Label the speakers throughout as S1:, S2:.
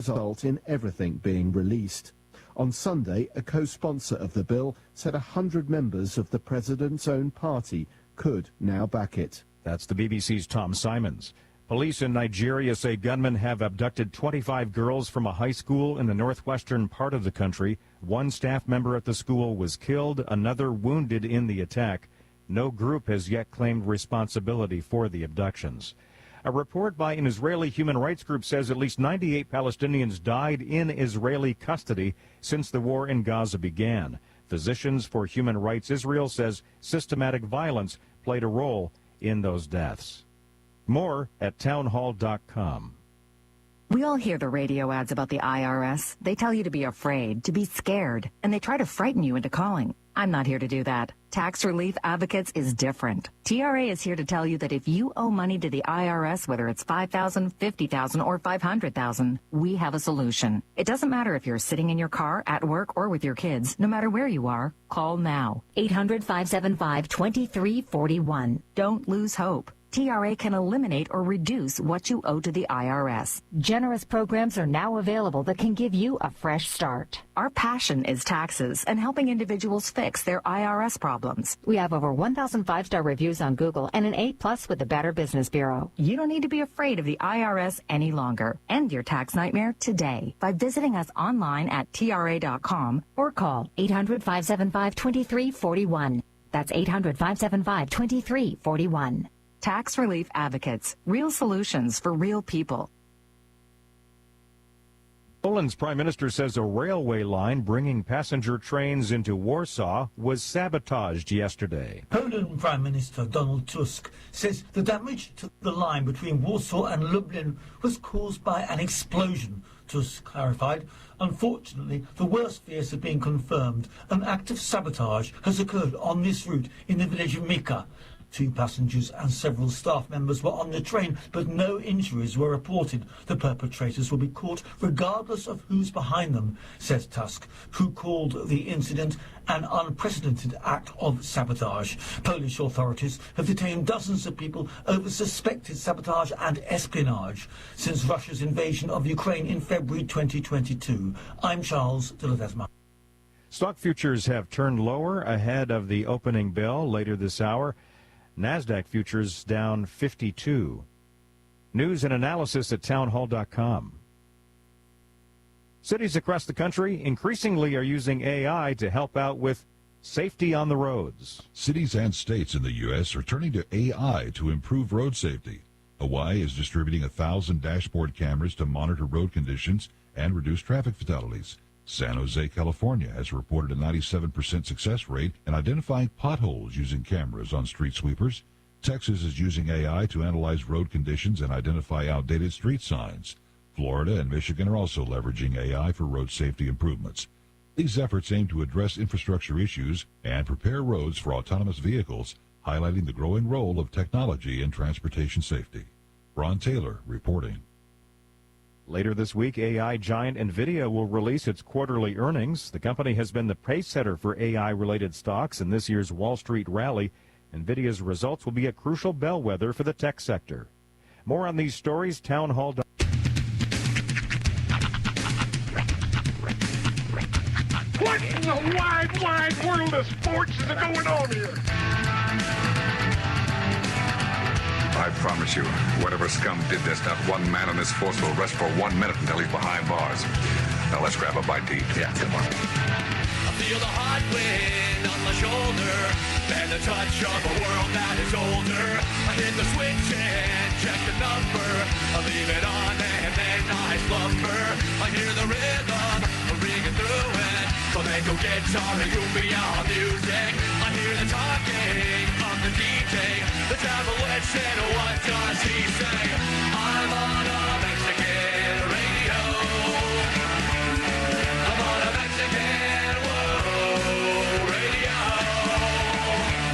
S1: result in everything being released. On Sunday, a co-sponsor of the bill said 100 members of the president's own party could now back it.
S2: That's the BBC's Tom Simons. Police in Nigeria say gunmen have abducted 25 girls from a high school in the northwestern part of the country. One staff member at the school was killed, another wounded in the attack. No group has yet claimed responsibility for the abductions. A report by an Israeli human rights group says at least 98 Palestinians died in Israeli custody since the war in Gaza began. Physicians for Human Rights Israel says systematic violence played a role in those deaths. More at townhall.com.
S3: We all hear the radio ads about the IRS. They tell you to be afraid, to be scared, and they try to frighten you into calling. I'm not here to do that. Tax Relief Advocates is different. TRA is here to tell you that if you owe money to the IRS, whether it's $5,000, $50,000, or $500,000, we have a solution. It doesn't matter if you're sitting in your car, at work, or with your kids. No matter where you are, call now. 800-575-2341. Don't lose hope. TRA can eliminate or reduce what you owe to the IRS. Generous programs are now available that can give you a fresh start. Our passion is taxes and helping individuals fix their IRS problems. We have over 1,000 five-star reviews on Google and an A+ with the Better Business Bureau. You don't need to be afraid of the IRS any longer. End your tax nightmare today by visiting us online at TRA.com or call 800-575-2341. That's 800-575-2341. Tax Relief Advocates, real solutions for real people.
S2: Poland's prime minister says a railway line bringing passenger trains into Warsaw was sabotaged yesterday.
S4: Poland Prime Minister Donald Tusk says the damage to the line between Warsaw and Lublin was caused by an explosion. Tusk clarified, unfortunately, the worst fears have been confirmed. An act of sabotage has occurred on this route in the village of Mika. 2 passengers and several staff members were on the train, but no injuries were reported. The perpetrators will be caught regardless of who's behind them, says Tusk, who called the incident an unprecedented act of sabotage. Polish authorities have detained dozens of people over suspected sabotage and espionage since Russia's invasion of Ukraine in February 2022. I'm Charles de Ledesma.
S2: Stock futures have turned lower ahead of the opening bell later this hour. NASDAQ futures down 52. News and analysis at townhall.com. Cities across the country increasingly are using AI to help out with safety on the roads.
S5: Cities and states in the U.S. are turning to AI to improve road safety. Hawaii is distributing 1,000 dashboard cameras to monitor road conditions and reduce traffic fatalities. San Jose, California has reported a 97% success rate in identifying potholes using cameras on street sweepers. Texas is using AI to analyze road conditions and identify outdated street signs. Florida and Michigan are also leveraging AI for road safety improvements. These efforts aim to address infrastructure issues and prepare roads for autonomous vehicles, highlighting the growing role of technology in transportation safety. Ron Taylor reporting.
S2: Later this week, AI giant NVIDIA will release its quarterly earnings. The company has been the pace setter for AI-related stocks in this year's Wall Street rally. NVIDIA's results will be a crucial bellwether for the tech sector. More on these stories, Townhall.
S6: What in the wide world of sports is going on here?
S7: I promise you, whatever scum did this, not one man on this force will rest for 1 minute until he's behind bars. Now let's grab a bite to eat. Yeah, come on.
S8: I feel the hot wind on my shoulder and the touch of a world that is older. I hit the switch and check the number. I leave it on and then I slumber. I hear the rhythm ringing through it. Flamenco guitar and cumbia music. I hear the talking of the DJ. The devil went said, what does he say? I'm on a Mexican radio. I'm on a Mexican radio.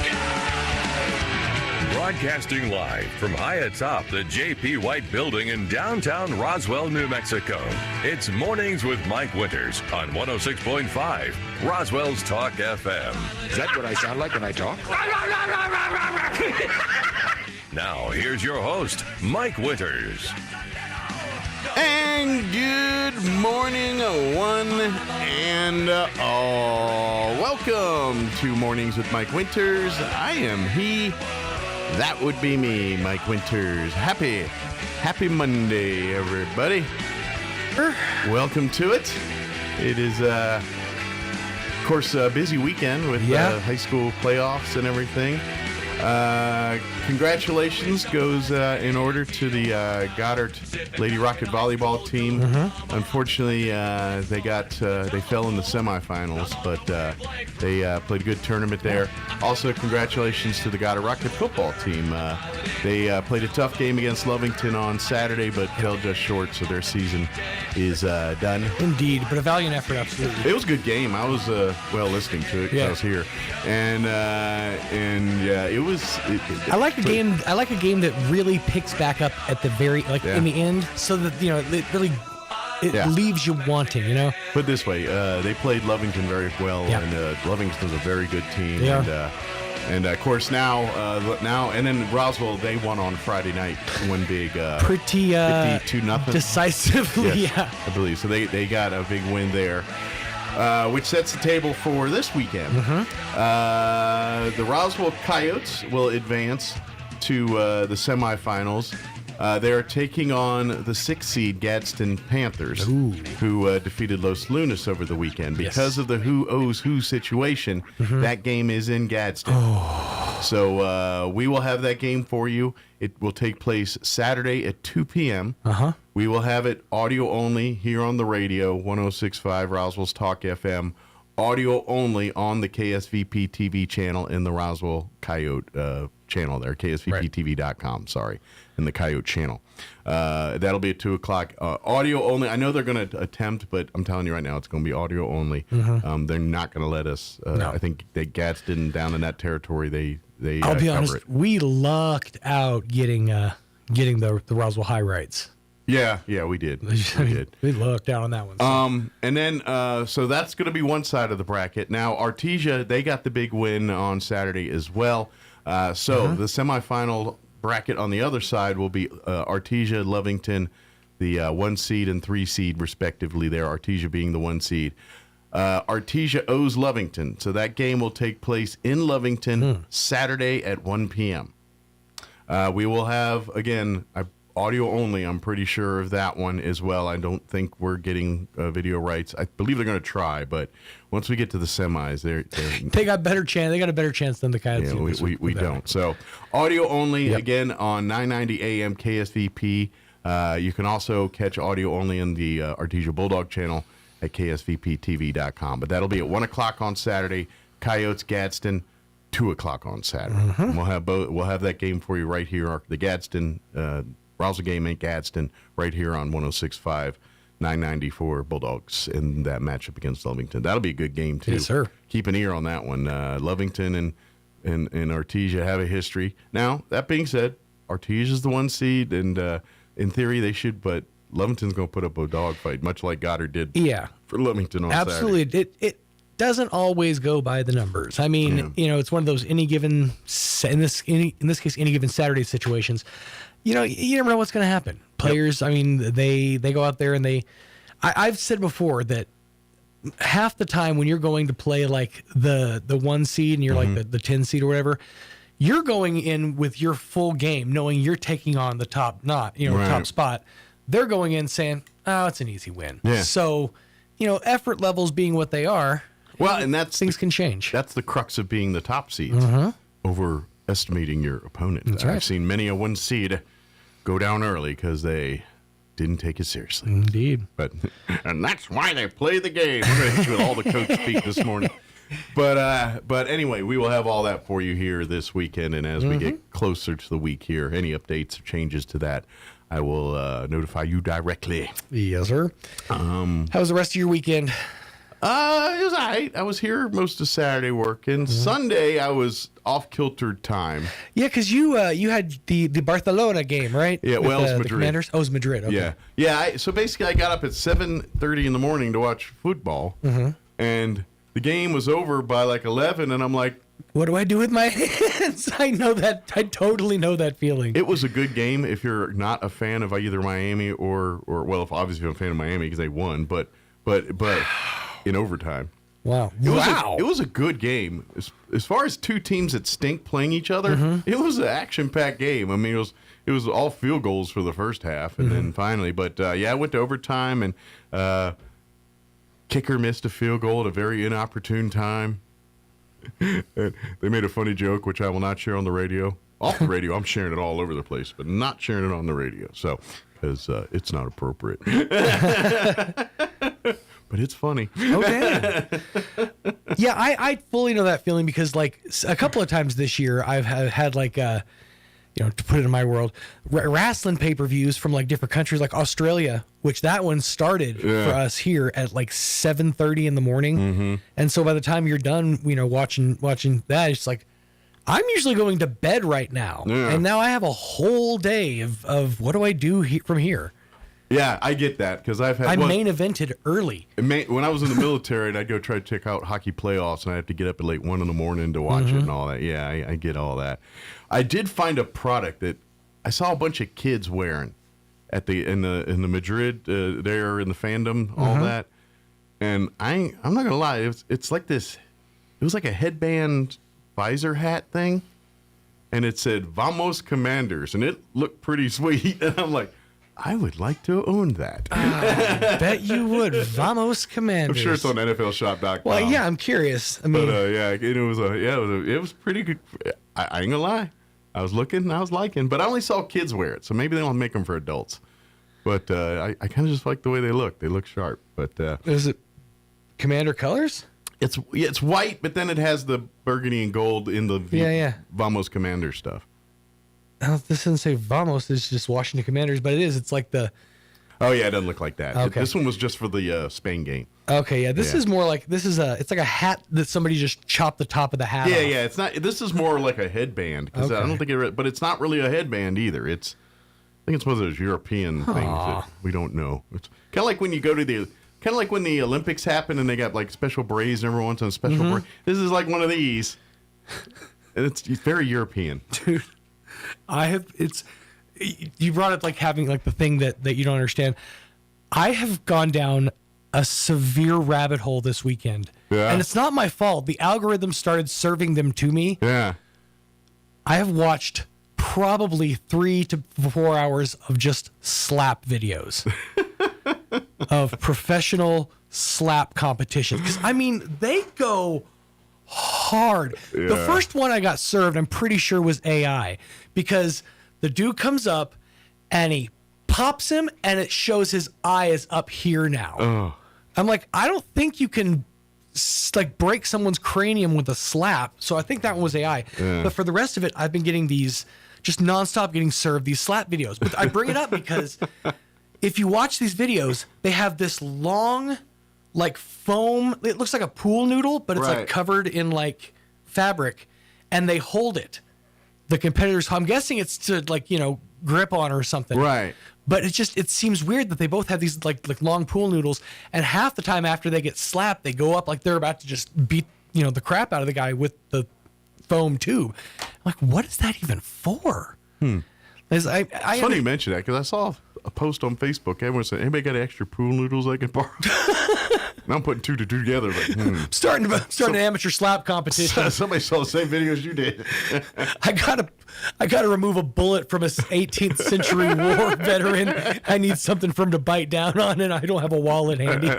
S8: Yeah!
S9: Broadcasting live from high atop the J.P. White Building in downtown Roswell, New Mexico. It's Mornings with Mike Winters on 106.5 Roswell's Talk FM.
S10: Is that what I sound like when I talk?
S9: Now, here's your host, Mike Winters.
S11: And good morning, one and all. Welcome to Mornings with Mike Winters. I am he. That would be me, Mike Winters. Happy Monday, everybody. Welcome to it. It is, of course, a busy weekend with high school playoffs and everything. Congratulations goes in order to the Goddard Lady Rocket volleyball team. Unfortunately, they fell in the semifinals, but they played a good tournament there. Also, congratulations to the Goddard Rocket football team. They played a tough game against Lovington on Saturday, but fell just short, so their season is done.
S12: Indeed, but a valiant effort, absolutely.
S11: It was a good game. I was listening to it because I was here, and it was.
S12: I like a game. I like a game that really picks back up at the very in the end, so that it really leaves you wanting.
S11: Put it this way, they played Lovington very well, and Lovington's a very good team. And of course now and then Roswell, they won on Friday night, one big
S12: pretty
S11: 52-0
S12: decisively.
S11: Yes, I believe so. They got a big win there. Which sets the table for this weekend. The Roswell Coyotes will advance to the semifinals. They are taking on the 6th seed Gadsden Panthers, who defeated Los Lunas over the weekend. Because of the who owes who situation, that game is in Gadsden. So we will have that game for you. It will take place Saturday at 2 p.m. We will have it audio only here on the radio, 106.5 Roswell's Talk FM. Audio only on the KSVP TV channel in the Roswell Coyote channel there, ksvptv.com, in the Coyote channel. That'll be at 2 o'clock. Audio only. I know they're going to attempt, but I'm telling you right now, it's going to be audio only. They're not going to let us. No. I think they Gadsden down in that territory. They
S12: I'll be honest, we lucked out getting the Roswell High rights.
S11: Yeah, we did.
S12: We lucked out on that one. So.
S11: And then, so that's going to be one side of the bracket. Now, Artesia, they got the big win on Saturday as well. The semifinal bracket on the other side will be Artesia, Lovington, the 1 seed and 3 seed respectively there, Artesia being the 1 seed. Artesia owes Lovington, so that game will take place in Lovington Saturday at 1 p.m. We will have, again, audio only, I'm pretty sure of that one as well. I don't think we're getting video rights. I believe they're going to try, but once we get to the semis,
S12: they got better chance. They got a better chance than the Coyotes.
S11: Yeah, we don't. So audio only again on 990 AM KSVP. You can also catch audio only in the Artesia Bulldog channel at ksvptv.com. But that'll be at 1 o'clock on Saturday. Coyotes Gadsden, 2 o'clock on Saturday. And we'll have both. We'll have that game for you right here. The Gadsden. Roswell game in Gadsden right here on 106.5, 994 Bulldogs in that matchup against Lovington. That'll be a good game, too.
S12: Yes, sir.
S11: Keep an ear on that one. Lovington and Artesia have a history. Now, that being said, Artesia's the 1 seed, and in theory they should, but Lovington's going to put up a dogfight, much like Goddard did for Lovington on
S12: Saturday. Absolutely. It doesn't always go by the numbers. I mean, it's one of those any given Saturday situations. You never know what's going to happen. Players, I mean, they go out there and I've said before that half the time when you're going to play like the 1 seed and you're like the 10 seed or whatever, you're going in with your full game, knowing you're taking on the top top spot. They're going in saying, "Oh, it's an easy win."
S11: Yeah.
S12: So, effort levels being what they are,
S11: and
S12: things can change.
S11: That's the crux of being the top seeds, overestimating your opponent.
S12: That's right.
S11: I've seen many a 1 seed go down early because they didn't take it seriously.
S12: Indeed.
S11: And that's why they play the game. We're going to hit you with all the coach speak this morning. But anyway, we will have all that for you here this weekend. And as we get closer to the week here, any updates or changes to that, I will notify you directly.
S12: Yes, sir. How was the rest of your weekend?
S11: It was all right. I was here most of Saturday working. Sunday, I was off-kilter time.
S12: Yeah, because you had the Barcelona game, right?
S11: Yeah,
S12: with,
S11: well, it was Madrid.
S12: The Commanders? Oh, it was Madrid. Okay.
S11: Yeah. So basically, I got up at 7:30 in the morning to watch football, and the game was over by like 11, and I'm like,
S12: what do I do with my hands? I know that. I totally know that feeling.
S11: It was a good game if you're not a fan of either Miami or well, if obviously I'm a fan of Miami because they won, but in overtime.
S12: Wow.
S11: It was a good game. As far as two teams that stink playing each other, it was an action-packed game. I mean, it was all field goals for the first half, and then finally. But, I went to overtime, and kicker missed a field goal at a very inopportune time. And they made a funny joke, which I will not share on the radio. Off the radio, I'm sharing it all over the place, but not sharing it on the radio. So, because it's not appropriate. But it's funny.
S12: Okay. Yeah, I fully know that feeling because, like, a couple of times this year, I've had like, to put it in my world, wrestling pay-per-views from like different countries, like Australia, which that one started for us here at like 7:30 in the morning, and so by the time you're done, watching that, it's like I'm usually going to bed right now, and now I have a whole day of what do I do from here.
S11: Yeah, I get that because I
S12: main evented early.
S11: When I was in the military, and I'd go try to check out hockey playoffs, and I have to get up at like 1 in the morning to watch it and all that. Yeah, I get all that. I did find a product that I saw a bunch of kids wearing in the Madrid there in the fandom, all that, and I'm not gonna lie, it's like this. It was like a headband visor hat thing, and it said "Vamos Commanders," and it looked pretty sweet, and I'm like, I would like to own that.
S12: I bet you would. Vamos Commanders.
S11: I'm sure it's on NFLshop.com.
S12: Well, yeah, I'm curious. I mean,
S11: but it was pretty good. I ain't gonna lie. I was looking, and I was liking, but I only saw kids wear it, so maybe they don't make them for adults. But I kind of just like the way they look. They look sharp. But
S12: is it Commander colors?
S11: It's white, but then it has the burgundy and gold in the Vamos Commander stuff.
S12: This doesn't say Vamos. It's just Washington Commanders, but it is. It's like the.
S11: Oh yeah, it doesn't look like that.
S12: Okay.
S11: This one was just for the Spain game.
S12: Okay, yeah. This is more like it's like a hat that somebody just chopped the top of the hat off.
S11: Yeah. It's not. This is more like a headband because I don't think but it's not really a headband either. I think it's one of those European things that we don't know. It's kind of like when you go to when the Olympics happen and they got like special berets and everyone's on special beret. This is like one of these, and it's very European,
S12: dude. You brought it like having like the thing that you don't understand. I have gone down a severe rabbit hole this weekend. Yeah. And it's not my fault. The algorithm started serving them to me.
S11: Yeah.
S12: I have watched probably 3 to 4 hours of just slap videos of professional slap competitions. Because, I mean, they go hard. Yeah. The first one I got served, I'm pretty sure, was AI. Because the dude comes up and he pops him and it shows his eye is up here now.
S11: Oh.
S12: I'm like, I don't think you can like break someone's cranium with a slap. So I think that one was AI. Yeah. But for the rest of it, I've been getting these just nonstop getting served these slap videos. But I bring it up because if you watch these videos, they have this long like foam. It looks like a pool noodle, but it's like covered in like fabric, and they hold it. The competitors, I'm guessing it's to like, grip on or something.
S11: Right.
S12: But it seems weird that they both have these like long pool noodles, and half the time after they get slapped, they go up like they're about to just beat, the crap out of the guy with the foam tube. I'm like, what is that even for?
S11: It's funny you mention that because I saw a post on Facebook. Everyone said, anybody got extra pool noodles I can borrow? And I'm putting two to two together. Like,
S12: starting an amateur slap competition.
S11: Somebody saw the same video as you did.
S12: I gotta remove a bullet from a 18th century war veteran. I need something for him to bite down on, and I don't have a wallet handy.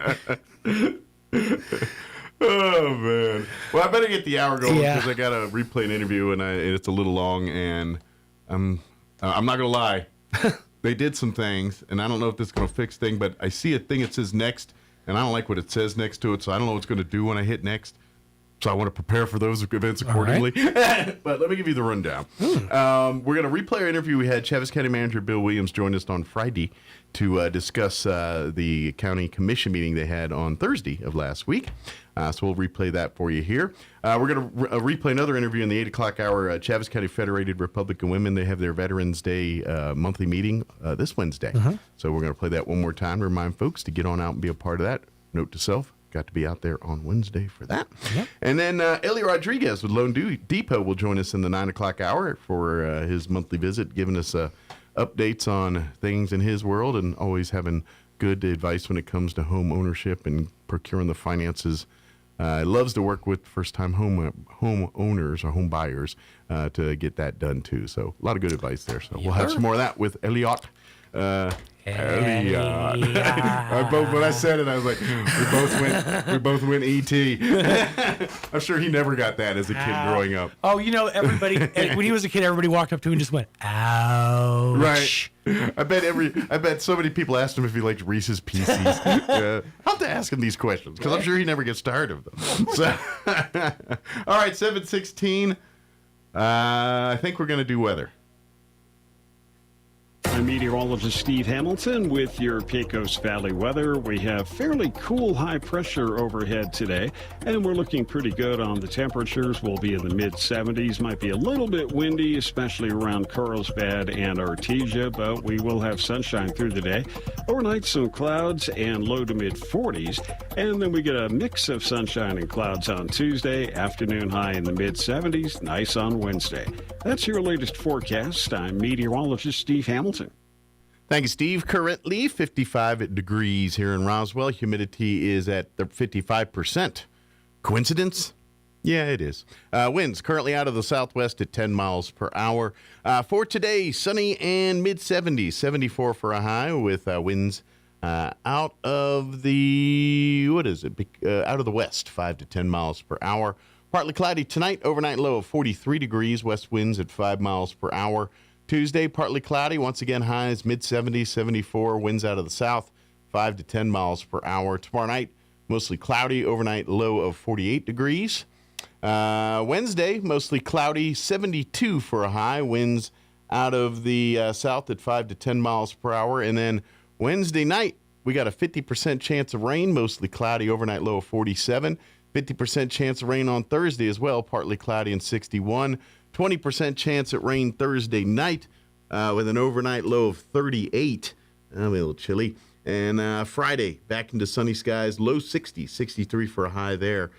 S11: Oh man! Well, I better get the hour going because I gotta replay an interview, and it's a little long. And I'm not gonna lie, they did some things, and I don't know if this is gonna fix things, but I see a thing that says next. And I don't like what it says next to it, so I don't know what it's going to do when I hit next. So I want to prepare for those events accordingly. Right. But let me give you the rundown. We're going to replay our interview. We had Chaves County Manager Bill Williams join us on Friday to discuss the county commission meeting they had on Thursday of last week. So we'll replay that for you here. We're going to replay another interview in the 8 o'clock hour. Chaves County Federated Republican Women, they have their Veterans Day monthly meeting this Wednesday. So we're going to play that one more time to remind folks to get on out and be a part of that. Note to self, got to be out there on Wednesday for that. Yep. And then Eli Rodriguez with Lone Depot will join us in the 9 o'clock hour for his monthly visit, giving us updates on things in his world and always having good advice when it comes to home ownership and procuring the finances. Loves to work with first-time home owners or home buyers to get that done, too. So a lot of good advice there. So we'll have some more of that with Elliot. When I said it, I was like, we both went E.T. I'm sure he never got that as a kid growing up.
S12: Oh, everybody, when he was a kid, everybody walked up to him and just went, ouch.
S11: Right. I bet so many people asked him if he liked Reese's Pieces. I'll have to ask him these questions because I'm sure he never gets tired of them. So, all right, 7:16. I think we're going to do weather.
S13: I'm meteorologist Steve Hamilton with your Pecos Valley weather. We have fairly cool high pressure overhead today, and we're looking pretty good on the temperatures. We'll be in the mid-70s. Might be a little bit windy, especially around Carlsbad and Artesia, but we will have sunshine through the day. Overnight, some clouds and low to mid-40s, and then we get a mix of sunshine and clouds on Tuesday. Afternoon high in the mid-70s, nice on Wednesday. That's your latest forecast. I'm meteorologist Steve Hamilton.
S11: Thank you, Steve. Currently 55 degrees here in Roswell. Humidity is at 55%. Coincidence? Yeah, it is. Winds currently out of the southwest at 10 miles per hour. For today, sunny and mid-70s, 74 for a high with winds out of the, out of the west, 5 to 10 miles per hour. Partly cloudy tonight, overnight low of 43 degrees, west winds at 5 miles per hour. Tuesday, partly cloudy, once again highs mid-70s, 74, winds out of the south, 5 to 10 miles per hour. Tomorrow night, mostly cloudy, overnight low of 48 degrees. Wednesday, mostly cloudy, 72 for a high, winds out of the south at 5 to 10 miles per hour. And then Wednesday night, we got a 50% chance of rain, mostly cloudy, overnight low of 47. 50% chance of rain on Thursday as well, partly cloudy and 61. 20% chance at rain Thursday night with an overnight low of 38. A little chilly. And Friday, back into sunny skies, low 60, 63 for a high there.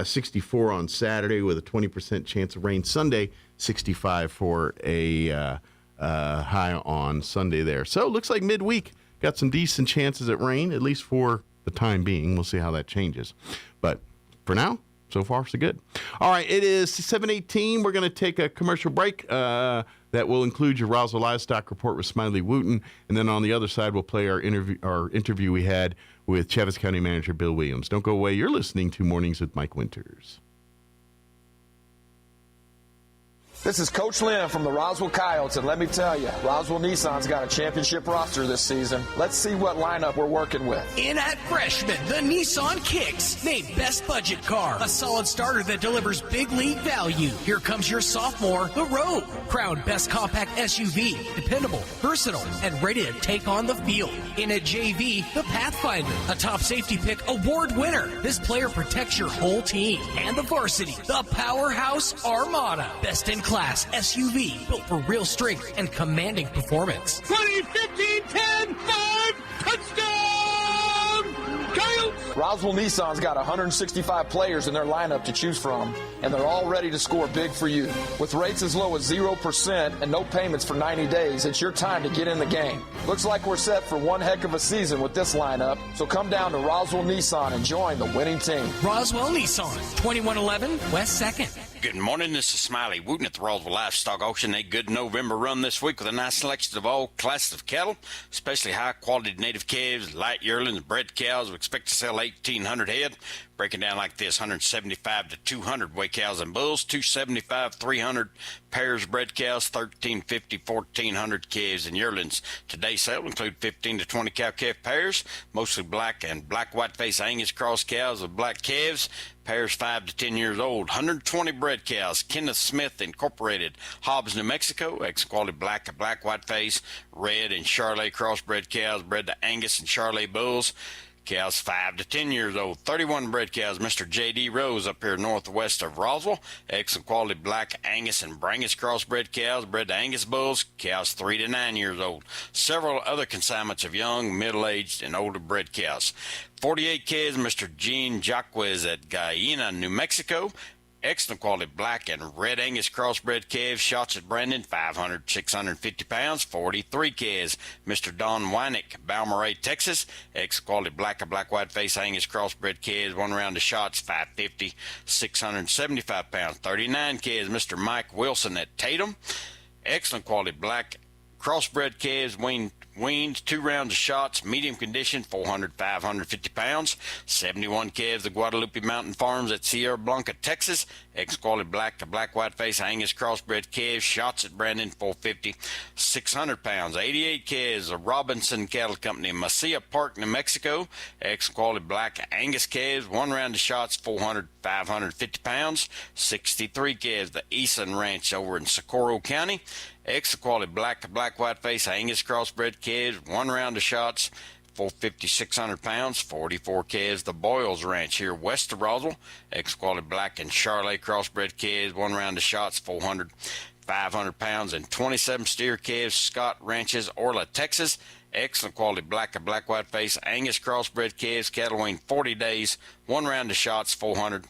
S11: 64 on Saturday with a 20% chance of rain. Sunday, 65 for a high on Sunday there. So it looks like midweek, got some decent chances at rain, at least for the time being. We'll see how that changes. But for now, so far, so good. All right, it is 7:18. We're going to take a commercial break that will include your Roswell Livestock Report with Smiley Wooten. And then on the other side, we'll play our interview we had with Chaves County Manager Bill Williams. Don't go away. You're listening to Mornings with Mike Winters.
S14: This is Coach Lynn from the Roswell Coyotes, and let me tell you, Roswell Nissan's got a championship roster this season. Let's see what lineup we're working with.
S15: In at freshman, the Nissan Kicks, named best budget car, a solid starter that delivers big league value. Here comes your sophomore, the Rogue, crowned best compact SUV, dependable, versatile, and ready to take on the field. In at JV, the Pathfinder, a top safety pick award winner. This player protects your whole team. And the Varsity, the Powerhouse Armada, best in class SUV built for real strength and commanding performance.
S6: 20, 15, 10, 5, touchdown! Coyotes!
S14: Roswell Nissan's got 165 players in their lineup to choose from, and they're all ready to score big for you. With rates as low as 0% and no payments for 90 days, it's your time to get in the game. Looks like we're set for one heck of a season with this lineup, so come down to Roswell Nissan and join the winning team.
S15: Roswell Nissan, 2111 West 2nd.
S16: Good morning, this is Smiley Wooten at the Roswell Livestock Auction. A good November run this week with a nice selection of all classes of cattle, especially high-quality native calves, light yearlings, bred cows. We expect to sell 1,800 head, breaking down like this: 175 to 200 weight cows and bulls, 275, 300 pairs bred cows, 1,350, 1,400 calves and yearlings. Today's sale will include 15 to 20 cow-calf pairs, mostly black and black-white-face Angus cross cows with black calves. Pairs 5 to 10 years old, 120 bred cows, Kenneth Smith Incorporated, Hobbs, New Mexico, ex-quality black and black white face, red and Charolais crossbred cows bred to Angus and Charolais bulls. Cows 5 to 10 years old. 31 bred cows. Mr. J.D. Rose up here northwest of Roswell. Excellent quality black Angus and Brangus crossbred cows, bred to Angus bulls. Cows 3 to 9 years old. Several other consignments of young, middle-aged, and older bred cows. 48 calves. Mr. Gene Jaquez at Guyena, New Mexico. Excellent quality black and red Angus crossbred calves, shots at Brandon, 500, 650 pounds, 43 calves. Mr. Don Wynick, Balmoral, Texas. Excellent quality black and black white face Angus crossbred calves, 1 round of shots, 550, 675 pounds, 39 calves. Mr. Mike Wilson at Tatum. Excellent quality black crossbred calves, weaned 2 rounds of shots, medium condition, 400, 550 pounds. 71 calves, the Guadalupe Mountain Farms at Sierra Blanca, Texas. Ex-quality black to black white face Angus crossbred calves, shots at Brandon, 450, 600 pounds. 88 calves, the Robinson Cattle Company in Mesilla Park, New Mexico. Ex-quality black Angus calves, 1 round of shots, 400, 550 pounds. 63 calves, the Eason Ranch over in Socorro County. Extra quality black to black white face Angus crossbred calves, 1 round of shots, 450, 600 pounds. 44 calves, the Boyles Ranch here west of Roswell. Extra quality black and Charolais crossbred calves, 1 round of shots, 400, 500 pounds. And 27 steer calves, Scott Ranches, Orla, Texas. Excellent quality black and black white face Angus crossbred calves, cattle weaned 40 days, 1 round of shots, 400,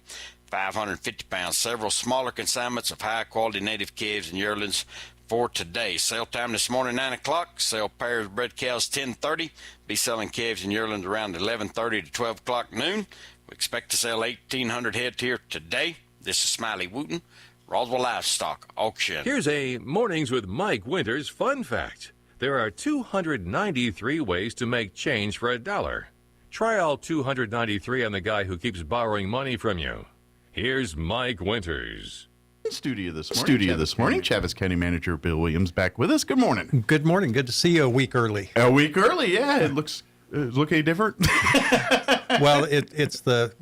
S16: 550 pounds. Several smaller consignments of high quality native calves and yearlings for today. Sale time this morning, 9 o'clock. Sell pairs of bred cows 10:30. Be selling calves and yearlings around 11:30 to 12 o'clock noon. We expect to sell 1,800 head here today. This is Smiley Wooten, Roswell Livestock Auction.
S17: Here's a Mornings with Mike Winters fun fact. There are 293 ways to make change for $1. Try all 293 on the guy who keeps borrowing money from you. Here's Mike Winters.
S11: Studio this morning. Chavis County Manager Bill Williams back with us. Good morning.
S18: Good morning. Good to see you a week early.
S11: A week early, yeah. It looks any different?
S18: Well, it's the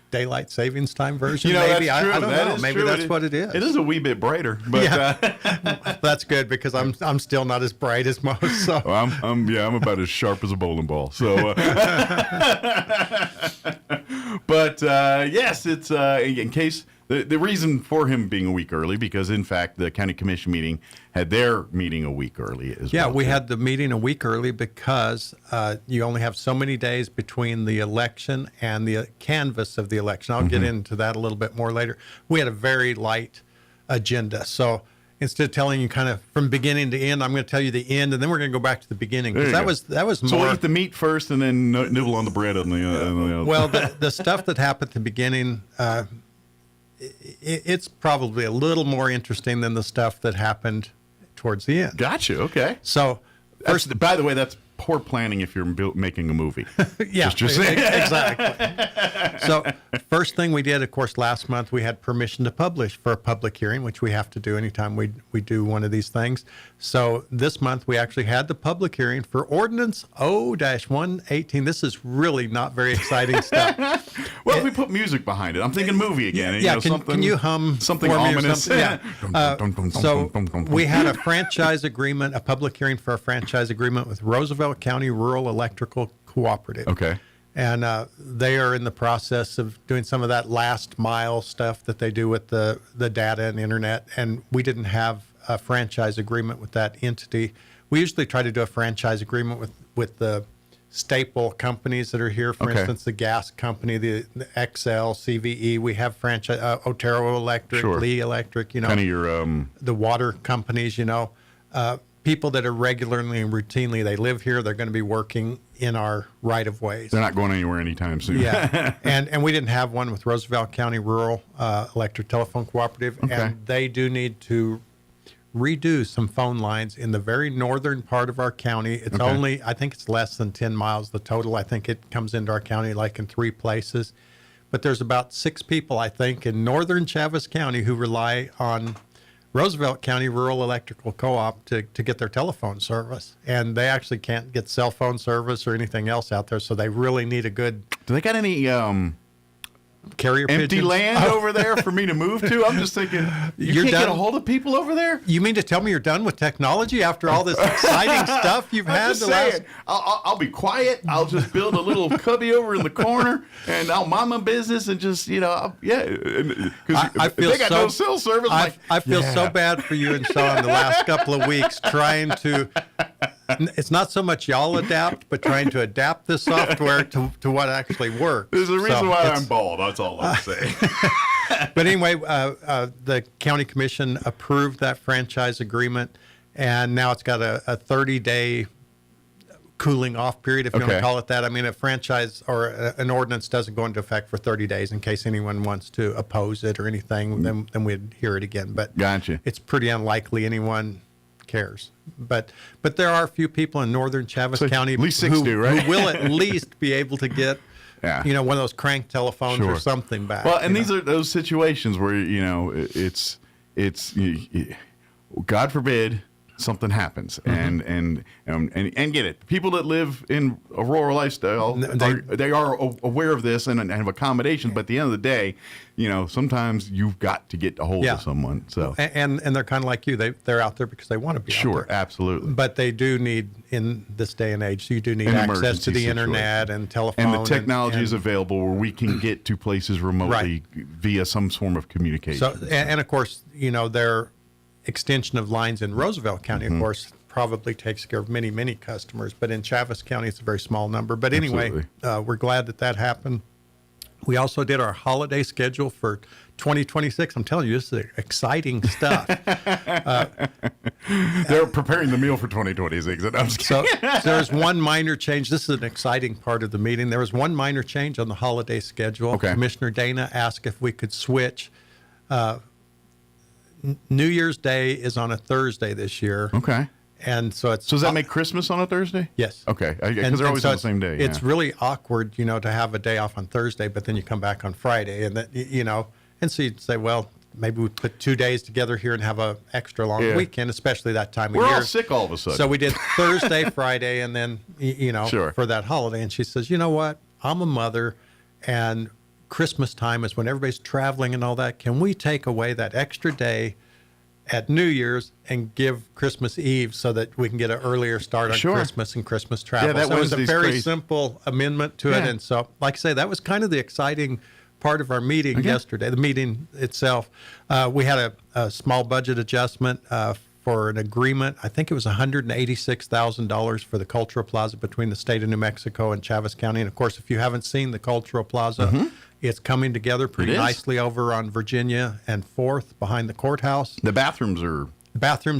S18: daylight savings time version.
S11: Maybe
S18: that's true. I don't know. Maybe that's what it is.
S11: It is a wee bit brighter, but
S18: yeah. That's good because I'm still not as bright as most. So
S11: I'm about as sharp as a bowling ball. So, but yes, it's in case. The reason for him being a week early, because, in fact, the county commission meeting had their meeting a week early as well.
S18: Yeah, we had the meeting a week early because you only have so many days between the election and the canvass of the election. I'll get into that a little bit more later. We had a very light agenda. So instead of telling you kind of from beginning to end, I'm going to tell you the end, and then we're going to go back to the beginning. Because that was more.
S11: So we'll eat the meat first and then nibble on the bread on the other.
S18: Well, the stuff that happened at the beginning, it's probably a little more interesting than the stuff that happened towards the end.
S11: Gotcha. Okay.
S18: So,
S11: by the way, that's poor planning if you're making a movie.
S18: Yeah,
S11: just saying.
S18: Exactly. So, first thing we did, of course, last month we had permission to publish for a public hearing, which we have to do anytime we do one of these things. So, this month we actually had the public hearing for Ordinance O-118. This is really not very exciting stuff.
S11: Well, if we put music behind it, I'm thinking movie again.
S18: Yeah, can you hum
S11: something ominous?
S18: Yeah. So we had a franchise agreement, a public hearing for a franchise agreement with Roosevelt County Rural Electrical Cooperative.
S11: Okay.
S18: And they are in the process of doing some of that last mile stuff that they do with the data and internet. And we didn't have a franchise agreement with that entity. We usually try to do a franchise agreement with the staple companies that are here. For instance, the gas company, the XL, CVE. We have franchise, Otero Electric,
S11: Sure.
S18: Lee Electric,
S11: Kind of your
S18: the water companies, people that are regularly and routinely, they live here, they're going to be working in our right-of-ways.
S11: They're not going anywhere anytime soon.
S18: Yeah, and we didn't have one with Roosevelt County Rural Electric Telephone Cooperative, and they do need to redo some phone lines in the very northern part of our county. It's only, I think it's less than 10 miles, the total. I think it comes into our county like in 3 places. But there's about 6 people, I think, in northern Chavis County who rely on Roosevelt County Rural Electrical Co-op to get their telephone service. And they actually can't get cell phone service or anything else out there, so they really need a good...
S11: Do they got any
S18: carrier
S19: empty
S18: pigeons.
S19: land over there for me to move to? I'm just thinking, you can't get a hold of people over there?
S18: You mean to tell me you're done with technology after all this exciting stuff you've had
S19: the last... I'll be quiet. I'll just build a little cubby over in the corner, and I'll mind my business and just, because
S18: I feel
S19: they got no cell service.
S18: I feel so bad for you and Sean the last couple of weeks trying to... It's not so much y'all adapt, but trying to adapt this software to what actually works.
S19: There's a reason why I'm bald. That's all I'm saying.
S18: But anyway, the county commission approved that franchise agreement, and now it's got a 30-day cooling off period, if you want to call it that. I mean, a franchise or an ordinance doesn't go into effect for 30 days in case anyone wants to oppose it or anything, then we'd hear it again. But
S19: gotcha.
S18: It's pretty unlikely anyone cares. But there are a few people in northern Chaves County
S19: at least 60, right?
S18: who will at least be able to get one of those crank telephones or something back.
S19: Well, and these are those situations where it's God forbid something happens, and get it. People that live in a rural lifestyle, they are aware of this and have accommodations. But at the end of the day, sometimes you've got to get a hold of someone. So
S18: and they're kind of like you. They're out there because they want to be.
S19: Sure,
S18: out there.
S19: absolutely.
S18: But they do need, in this day and age, you do need access to the internet and telephone.
S19: And the technology is available where we can get to places remotely via some form of communication.
S18: So and of course, their extension of lines in Roswell County, of course, probably takes care of many, many customers. But in Chaves County, it's a very small number. But anyway, we're glad that happened. We also did our holiday schedule for 2026. I'm telling you, this is exciting stuff.
S19: They're preparing the meal for 2026.
S18: So there's one minor change. This is an exciting part of the meeting. There was one minor change on the holiday schedule. Commissioner Dana asked if we could switch. New Year's Day is on a Thursday this year.
S19: Okay.
S18: And so it's...
S19: So does that make Christmas on a Thursday?
S18: Yes.
S19: Okay. Because they're always on the same day.
S18: It's really awkward, to have a day off on Thursday, but then you come back on Friday. And, and so you'd say, well, maybe we put 2 days together here and have a extra long weekend, especially that time of year.
S19: We're all sick all of a sudden.
S18: So we did Thursday, Friday, and then, for that holiday. And she says, you know what? I'm a mother, and Christmas time is when everybody's traveling and all that. Can we take away that extra day at New Year's and give Christmas Eve so that we can get an earlier start on Christmas and Christmas travel?
S19: Yeah,
S18: so it was a very simple amendment to it. And so, like I say, that was kind of the exciting part of our meeting yesterday, the meeting itself. We had a small budget adjustment for an agreement. I think it was $186,000 for the Cultural Plaza between the state of New Mexico and Chaves County. And of course, if you haven't seen the Cultural Plaza, it's coming together pretty nicely over on Virginia and 4th behind the courthouse.
S19: The bathrooms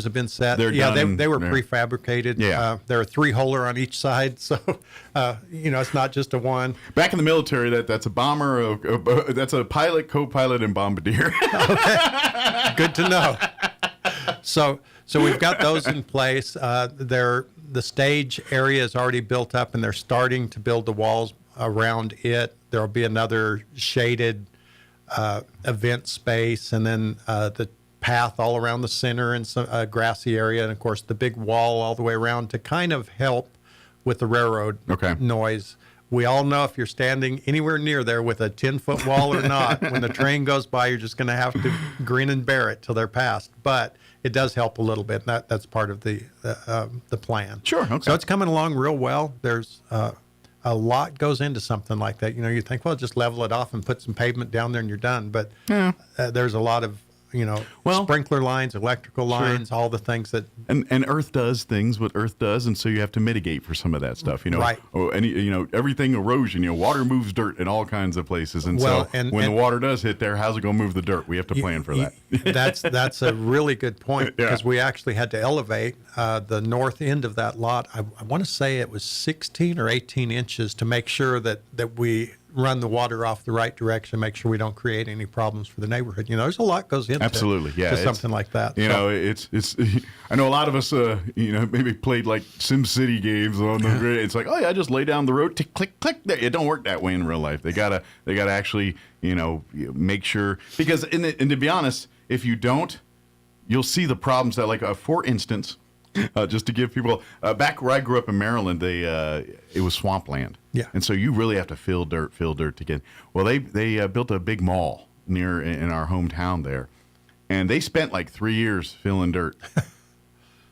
S18: have been set.
S19: They're done.
S18: They were prefabricated. There are 3-holer on each side, so it's not just a one.
S19: Back in the military, that's a bomber, that's a pilot, co-pilot, and bombardier.
S18: Okay, good to know. So we've got those in place. The stage area is already built up, and they're starting to build the walls around it. There will be another shaded event space, and then the path all around the center and some grassy area, and of course the big wall all the way around to kind of help with the railroad noise. We all know if you're standing anywhere near there with a 10-foot wall or not, when the train goes by, you're just going to have to grin and bear it till they're passed. But it does help a little bit, and that's part of the plan.
S19: Sure. Okay.
S18: So it's coming along real well. There's a lot goes into something like that. You think, well, just level it off and put some pavement down there and you're done. But there's a lot of sprinkler lines, electrical lines, all the things that...
S19: And Earth does things what Earth does, and so you have to mitigate for some of that stuff,
S18: Right.
S19: Everything erosion, water moves dirt in all kinds of places, and when the water does hit there, how's it going to move the dirt? We have to plan for that.
S18: That's a really good point, because we actually had to elevate the north end of that lot. I want to say it was 16 or 18 inches to make sure that we run the water off the right direction, make sure we don't create any problems for the neighborhood. There's a lot goes into something like that.
S19: It's I know a lot of us maybe played like Sim City games on the grid. It's like, oh yeah, just lay down the road, tick, click, click. It don't work that way in real life. They gotta actually make sure, because and to be honest, if you don't, you'll see the problems that, like for instance, just to give people back where I grew up in Maryland, it was swampland. Yeah. And so you really have to fill dirt to get. Well, they built a big mall near in our hometown there, and they spent like 3 years filling dirt.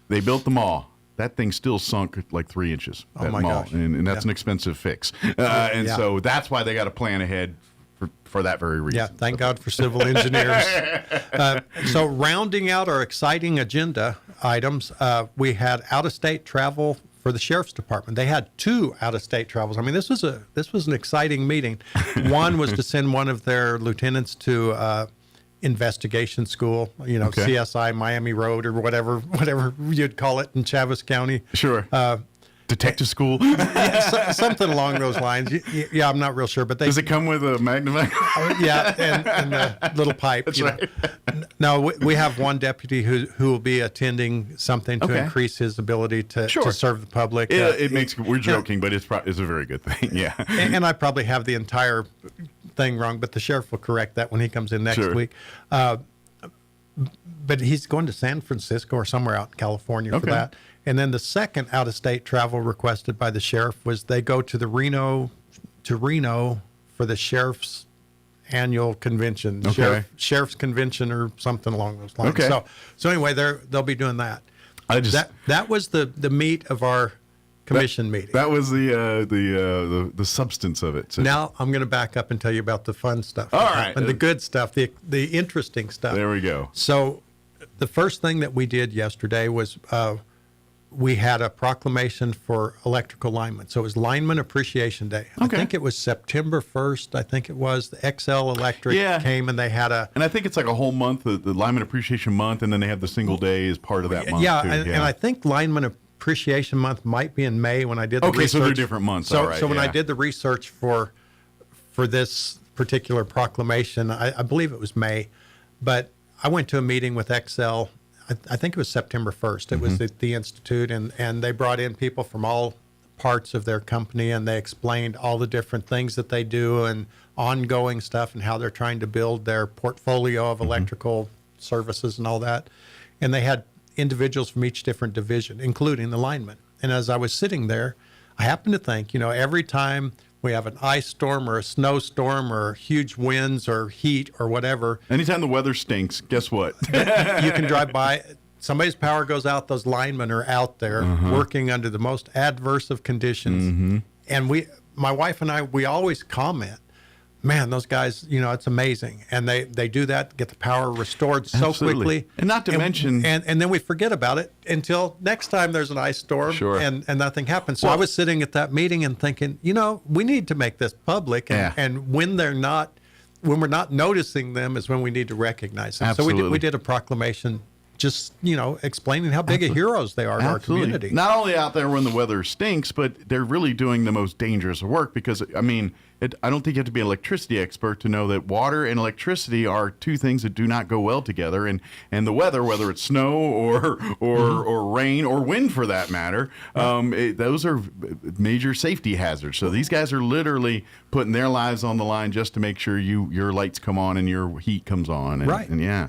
S19: They built the mall. That thing still sunk like 3 inches. That mall.
S18: Gosh.
S19: And that's an expensive fix. So that's why they got to plan ahead for that very reason.
S18: Yeah, thank God for civil engineers. So rounding out our exciting agenda items, we had out-of-state travel for the sheriff's department. They had 2 out-of-state travels. I mean, this was an exciting meeting. One was to send one of their lieutenants to investigation school, CSI Miami Road or whatever you'd call it in Chaves County.
S19: Sure. Detective school.
S18: Something along those lines. Yeah, I'm not real sure, but
S19: does it come with a magnifying?
S18: Yeah, and the little pipe.
S19: That's right.
S18: No, we have one deputy who will be attending something to increase his ability to serve the public.
S19: We're joking, but it's a very good thing. Yeah.
S18: And I probably have the entire thing wrong, but the sheriff will correct that when he comes in next week. But he's going to San Francisco or somewhere out in California for that. And then the second out-of-state travel requested by the sheriff was they go to Reno for the sheriff's annual convention, sheriff's convention or something along those lines.
S19: Okay.
S18: So anyway, they'll be doing that. That was the meat of our commission meeting.
S19: That was the substance of it. So.
S18: Now I'm going to back up and tell you about the fun stuff.
S19: All right.
S18: And the good stuff, the interesting stuff.
S19: There we go.
S18: So the first thing that we did yesterday was we had a proclamation for electrical linemen. So it was Lineman Appreciation Day. I think it was September 1st. I think it was. The XL Electric came and they had a...
S19: And I think it's like a whole month, the Lineman Appreciation Month, and then they have the single day as part of that month, too.
S18: And I think Lineman Appreciation Month might be in May when I did the research.
S19: So they're different months.
S18: So when I did the research for this particular proclamation, I believe it was May, but I went to a meeting with XL. I think it was September 1st. It was at the Institute, and they brought in people from all parts of their company, and they explained all the different things that they do and ongoing stuff and how they're trying to build their portfolio of electrical services and all that. And they had individuals from each different division, including the linemen. And as I was sitting there, I happened to think, every time we have an ice storm or a snowstorm or huge winds or heat or whatever.
S19: Anytime the weather stinks, guess what?
S18: You can drive by. Somebody's power goes out. Those linemen are out there working under the most adverse of conditions. And my wife and I, we always comment, man, those guys, it's amazing. And they do that, get the power restored so quickly.
S19: And not to mention...
S18: And then we forget about it until next time there's an ice storm and nothing happens. So I was sitting at that meeting and thinking, we need to make this public. And when we're not noticing them is when we need to recognize them.
S19: Absolutely.
S18: So we did a proclamation just, explaining how big of heroes they are in our community.
S19: Not only out there when the weather stinks, but they're really doing the most dangerous work because, I don't think you have to be an electricity expert to know that water and electricity are two things that do not go well together. And the weather, whether it's snow or rain or wind for that matter, those are major safety hazards. So these guys are literally putting their lives on the line just to make sure your lights come on and your heat comes on.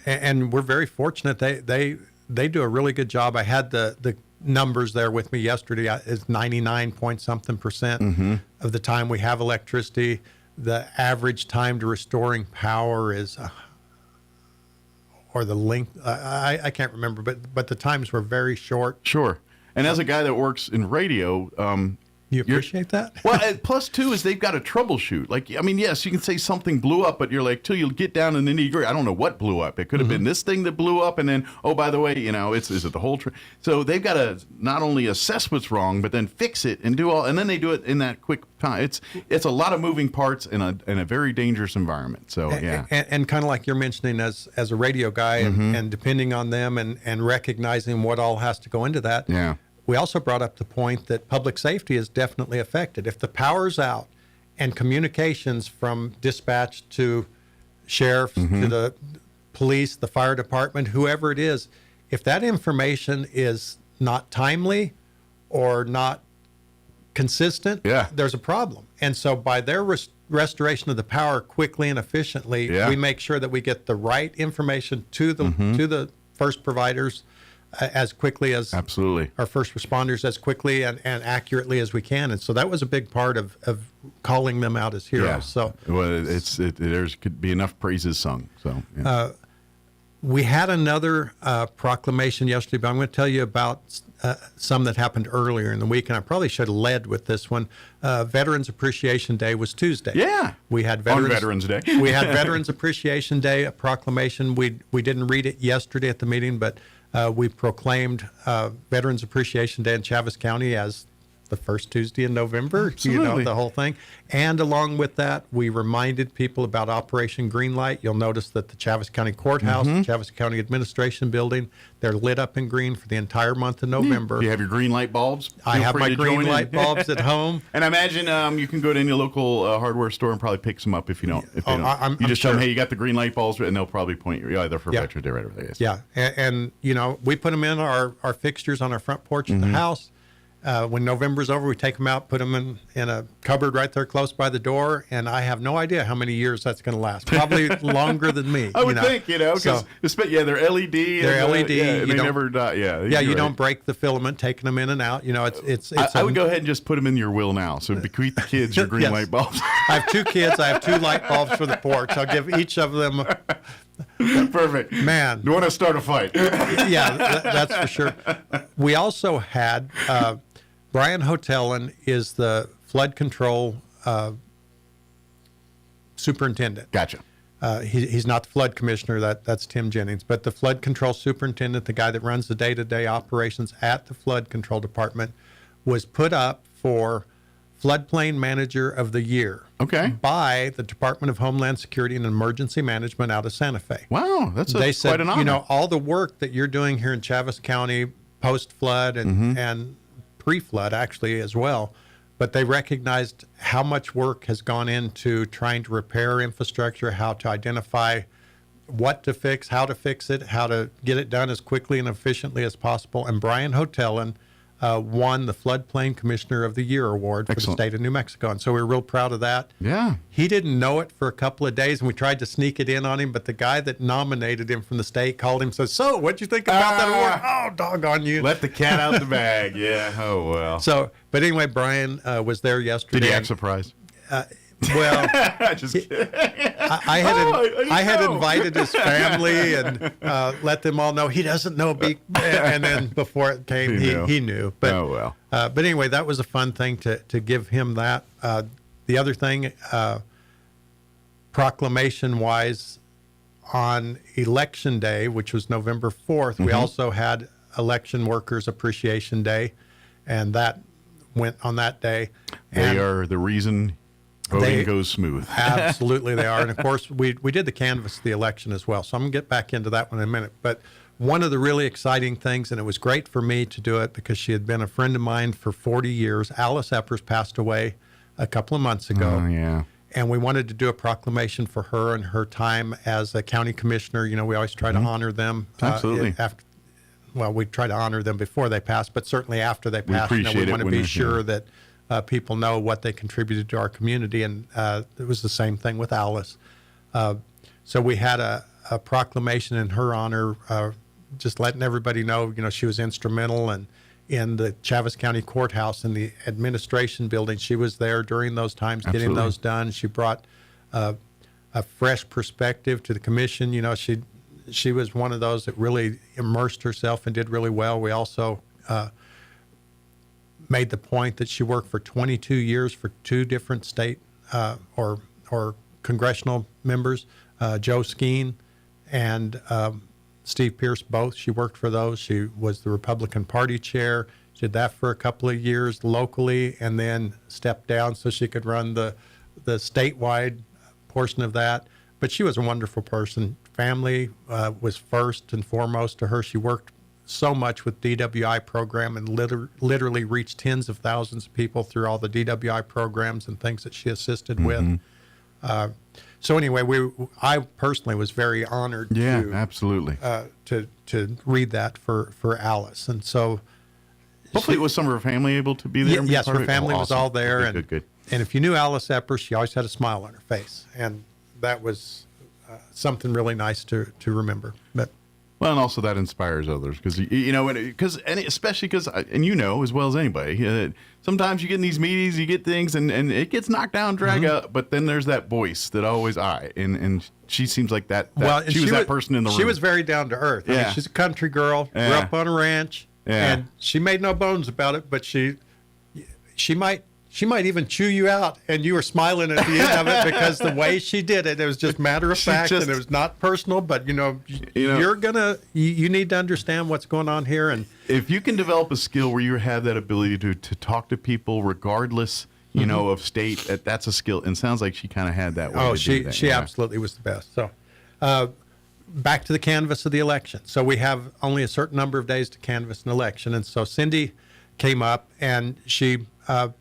S18: And we're very fortunate. They do a really good job. I had the numbers there with me yesterday. It's 99 point something % of the time we have electricity. The average time to restoring power is, or the length, I can't remember, but the times were very short.
S19: Sure. And as a guy that works in radio,
S18: you appreciate that?
S19: Well, plus two is they've got to troubleshoot. Yes, you can say something blew up, but you're like, till you get down in the nitty-gritty, I don't know what blew up. It could have been this thing that blew up, and then, oh, by the way, is it the whole... So they've got to not only assess what's wrong, but then fix it and do all... And then they do it in that quick time. It's a lot of moving parts in a very dangerous environment. So, yeah.
S18: And kind of like you're mentioning as a radio guy and depending on them and recognizing what all has to go into that.
S19: Yeah.
S18: We also brought up the point that public safety is definitely affected. If the power's out and communications from dispatch to sheriffs to the police, the fire department, whoever it is, if that information is not timely or not consistent, there's a problem. And so by their restoration of the power quickly and efficiently, we make sure that we get the right information to the first providers as quickly as
S19: absolutely
S18: our first responders as quickly and accurately as we can. And so that was a big part of calling them out as heroes.
S19: Yeah.
S18: So
S19: well, there's could be enough praises sung. So yeah.
S18: We had another proclamation yesterday, but I'm going to tell you about some that happened earlier in the week, and I probably should have led with this one. Veterans Appreciation Day was Tuesday.
S19: Yeah,
S18: we had
S19: Veterans Day.
S18: We had Veterans Appreciation Day, a proclamation. We didn't read it yesterday at the meeting, but we proclaimed Veterans Appreciation Day in Chaves County as the first Tuesday in November.
S19: Absolutely.
S18: You know, the whole thing. And along with that, we reminded people about Operation Greenlight. You'll notice that the Chaves County Courthouse, the Chaves County Administration Building, they're lit up in green for the entire month of November.
S19: Do you have your green light bulbs?
S18: I have my green light bulbs at home.
S19: And I imagine you can go to any local hardware store and probably pick some up if you don't. If you don't. You just tell them, hey, you got the green light bulbs, and they'll probably point you either for Veterans Day or whatever it is.
S18: Yeah, and you know, we put them in our fixtures on our front porch at the house. When November's over, we take them out, put them in a cupboard right there close by the door, and I have no idea how many years that's going to last. Probably longer than me.
S19: I would think, because they're LED.
S18: They're LED.
S19: They never die. Yeah,
S18: you don't break the filament taking them in and out. You know, it's.
S19: I would go ahead and just put them in your will now. So bequeath the kids your green light bulbs.
S18: I have 2 kids. I have 2 light bulbs for the porch. I'll give each of them.
S19: Perfect.
S18: Man.
S19: You want to start a fight?
S18: Yeah, that's for sure. We also had. Brian Hotelin is the flood control superintendent.
S19: Gotcha.
S18: He's not the flood commissioner. That's Tim Jennings. But the flood control superintendent, the guy that runs the day-to-day operations at the flood control department, was put up for floodplain manager of the year.
S19: Okay.
S18: By the Department of Homeland Security and Emergency Management out of Santa Fe.
S19: Wow,
S18: they said,
S19: quite an honor.
S18: You know, all the work that you're doing here in Chaves County post-flood and pre-flood actually as well, but they recognized how much work has gone into trying to repair infrastructure, how to identify what to fix, how to fix it, how to get it done as quickly and efficiently as possible. And Brian Hotelin won the Floodplain Commissioner of the Year award for the state of New Mexico. And so we're real proud of that.
S19: Yeah.
S18: He didn't know it for a couple of days, and we tried to sneak it in on him, but the guy that nominated him from the state called him and said, so what'd you think about that award? Oh, doggone you.
S19: Let the cat out the bag. Yeah. Oh, well.
S18: So, but anyway, Brian was there yesterday.
S19: Did he act surprised?
S18: Well,
S19: just kidding.
S18: I had invited his family and let them all know he doesn't know. And then before it came, he knew. But,
S19: oh, well.
S18: But anyway, that was a fun thing to give him that. The other thing, proclamation-wise, on Election Day, which was November 4th, we also had Election Workers Appreciation Day, and that went on that day.
S19: They are the reason voting goes smooth.
S18: Absolutely, they are. And, of course, we did the canvass of the election as well. So I'm going to get back into that one in a minute. But one of the really exciting things, and it was great for me to do it because she had been a friend of mine for 40 years. Alice Eppers passed away a couple of months ago.
S19: Oh, yeah.
S18: And we wanted to do a proclamation for her and her time as a county commissioner. You know, we always try to honor them.
S19: Absolutely.
S18: We try to honor them before they pass, but certainly after they pass. We want to be sure that people know what they contributed to our community, and it was the same thing with Alice. So we had a proclamation in her honor, just letting everybody know, you know, she was instrumental, and in the Chaves County Courthouse in the administration building, she was there during those times getting those done. She brought a fresh perspective to the commission. You know, she was one of those that really immersed herself and did really well. We also made the point that she worked for 22 years for 2 different state or congressional members, Joe Skeen and Steve Pierce, both. She worked for those. She was the Republican Party chair. She did that for a couple of years locally and then stepped down so she could run the statewide portion of that. But she was a wonderful person. Family was first and foremost to her. She worked so much with DWI program and literally reached tens of thousands of people through all the DWI programs and things that she assisted with. So anyway, I personally was very honored to
S19: absolutely
S18: to read that for Alice, and so
S19: hopefully it was some of her family able to be there.
S18: Yes, her family was all there,
S19: good.
S18: And if you knew Alice Eppers, she always had a smile on her face, and that was something really nice to remember. But
S19: Well, and also that inspires others because especially because as well as anybody, sometimes you get in these meetings, you get things, and it gets knocked down, drag up, but then there's that voice that always and she seems like that. She was that person in the room.
S18: She was very down to earth.
S19: Yeah.
S18: I mean, she's a country girl, grew up on a ranch, and she made no bones about it. But she might even chew you out, and you were smiling at the end of it because the way she did it, it was just matter of fact, and it was not personal. But you need to understand what's going on here, and
S19: if you can develop a skill where you have that ability to talk to people regardless, of state, that's a skill. And it sounds like she kind of had that way.
S18: Oh, she absolutely was the best. So, back to the canvass of the election. So we have only a certain number of days to canvass an election, and so Cindy came up and she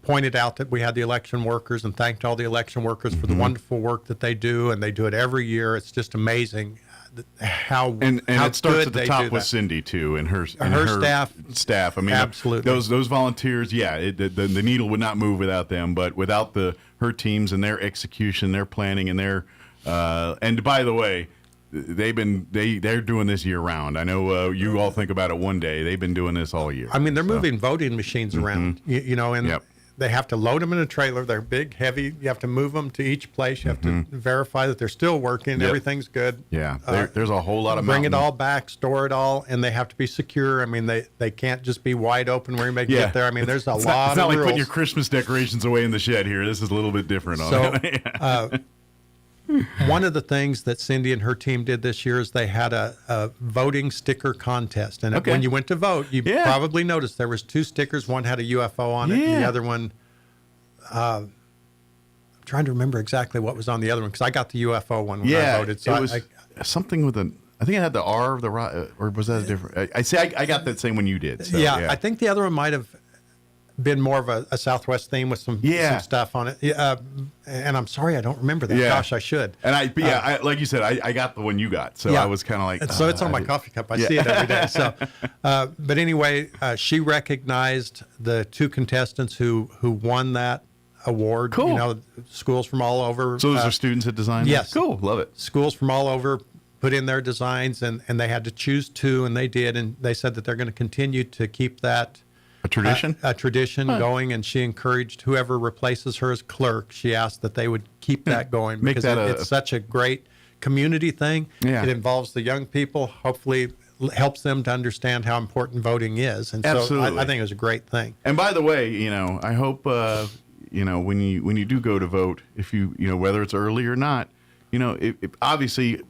S18: pointed out that we had the election workers and thanked all the election workers for the wonderful work that they do, and they do it every year. It's just amazing how
S19: it starts at the top with Cindy too, and her staff. I mean,
S18: absolutely,
S19: those volunteers. Yeah, the needle would not move without them. But without her teams and their execution, their planning, and their and by the way, they're doing this year round. I know you all think about it one day. They've been doing this all year.
S18: I mean, they're moving voting machines around, and they have to load them in a trailer. They're big, heavy. You have to move them to each place. You have to verify that they're still working. Everything's good.
S19: Yeah, there's a whole lot of
S18: bring it all back, store it all, and they have to be secure. I mean, they can't just be wide open where you may get there. I mean, there's a lot of rules.
S19: It's not like putting your Christmas decorations away in the shed here. This is a little bit different.
S18: One of the things that Cindy and her team did this year is they had a voting sticker contest. And when you went to vote, you probably noticed there was 2 stickers. One had a UFO on it, and the other one, I'm trying to remember exactly what was on the other one because I got the UFO one when I voted.
S19: So it was something with I think it had the R of the or was that a different? I got that same one you did. So,
S18: I think the other one might have been more of a Southwest theme with some stuff on it. And I'm sorry, I don't remember that. Gosh, I should.
S19: And I like you said, I got the one you got. So I was kind of like.
S18: So it's on my coffee cup. I see it every day. So, but anyway, she recognized the 2 contestants who won that award.
S19: Cool.
S18: Schools from all over.
S19: So those are students that designed it?
S18: Yes.
S19: Cool. Love it.
S18: Schools from all over put in their designs, and they had to choose 2, and they did. And they said that they're going to continue to keep that a tradition going, and she encouraged whoever replaces her as clerk, she asked that they would keep that going because it's such a great community thing. It involves the young people, hopefully helps them to understand how important voting is, and so I think it was a great thing.
S19: And by the way, I hope when you do go to vote, if you whether it's early or not, obviously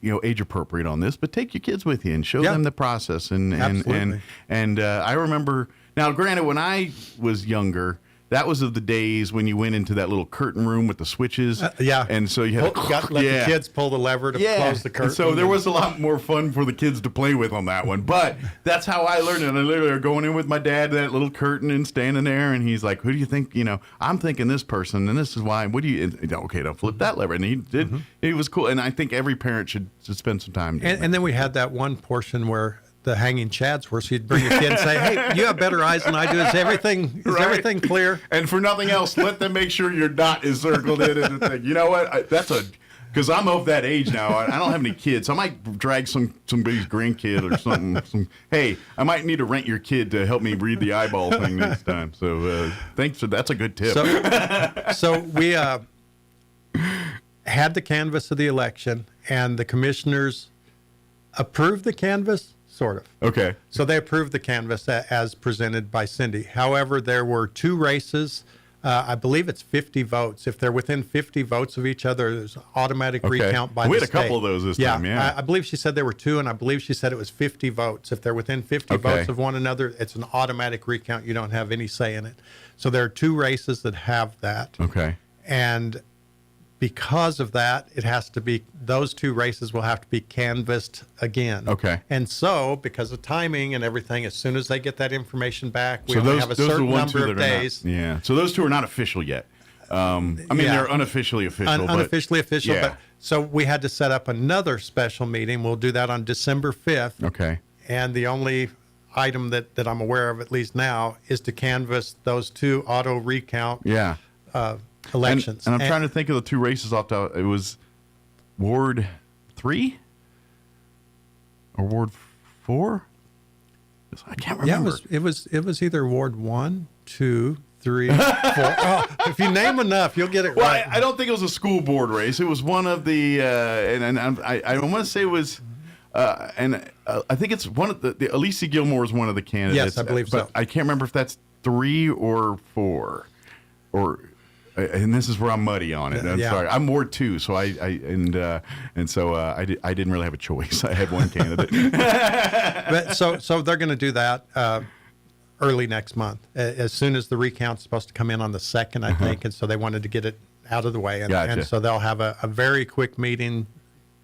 S19: age appropriate on this, but take your kids with you and show them the process and I remember. Now, granted, when I was younger, that was of the days when you went into that little curtain room with the switches. And so you had to
S18: let the kids pull the lever to close the curtain.
S19: And so there was a lot more fun for the kids to play with on that one. But that's how I learned it. I literally going in with my dad, that little curtain, and standing there, and he's like, who do you think, I'm thinking this person, and this is why. What do you, okay, don't flip that lever. And he did. It was cool. And I think every parent should spend some time doing
S18: and then we had that one portion where the hanging chads were, so you'd bring your kid and say, hey, you have better eyes than I do. Is everything clear?
S19: And for nothing else, let them make sure your dot is circled in and the thing. You know what? Because I'm of that age now. I don't have any kids. So I might drag somebody's grandkid or something. Hey, I might need to rent your kid to help me read the eyeball thing next time. So thanks. That's a good tip.
S18: So we had the canvass of the election, and the commissioners approved the canvass. Sort of.
S19: Okay.
S18: So they approved the canvass as presented by Cindy. However, there were 2 races. I believe it's 50 votes. If they're within 50 votes of each other, there's automatic recount by the state.
S19: We had a couple of those this time, yeah.
S18: I believe she said there were 2, and I believe she said it was 50 votes. If they're within 50 votes of one another, it's an automatic recount. You don't have any say in it. So there are 2 races that have that.
S19: Okay.
S18: And because of that, it has to be, those 2 races will have to be canvassed again.
S19: Okay.
S18: And so, because of timing and everything, as soon as they get that information back, we only have a certain number of days.
S19: So those 2 are not official yet. They're unofficially official.
S18: Unofficially official. But so we had to set up another special meeting. We'll do that on December 5th.
S19: Okay.
S18: And the only item that I'm aware of, at least now, is to canvass those 2 auto recount. Elections.
S19: And I'm trying to think of the 2 races off. It was Ward 3 or Ward 4? I can't remember.
S18: Yeah, it was either Ward 1, 2, 3, 4. Oh, if you name enough, you'll get it right.
S19: I don't think it was a school board race. It was one of the, I want to say it was, I think it's one of the Alicia Gilmore is one of the candidates.
S18: Yes, I believe so.
S19: I can't remember if that's 3 or 4, and this is where I'm muddy on it. I'm sorry. I'm Ward 2, so I didn't really have a choice. I had one candidate.
S18: But so they're going to do that early next month, as soon as the recount's supposed to come in on the 2nd, I think, and so they wanted to get it out of the way, and so they'll have a very quick meeting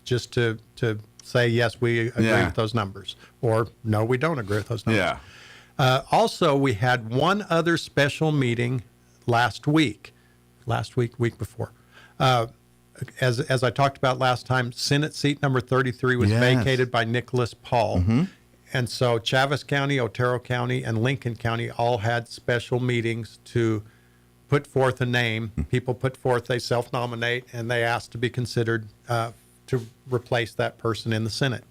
S18: just to say yes, we agree with those numbers, or no, we don't agree with those numbers. Yeah. Also, we had one other special meeting week before. As I talked about last time, Senate seat number 33 was vacated by Nicholas Paul. Mm-hmm. And so Chaves County, Otero County, and Lincoln County all had special meetings to put forth a name. People put forth, they self-nominate, and they ask to be considered to replace that person in the Senate.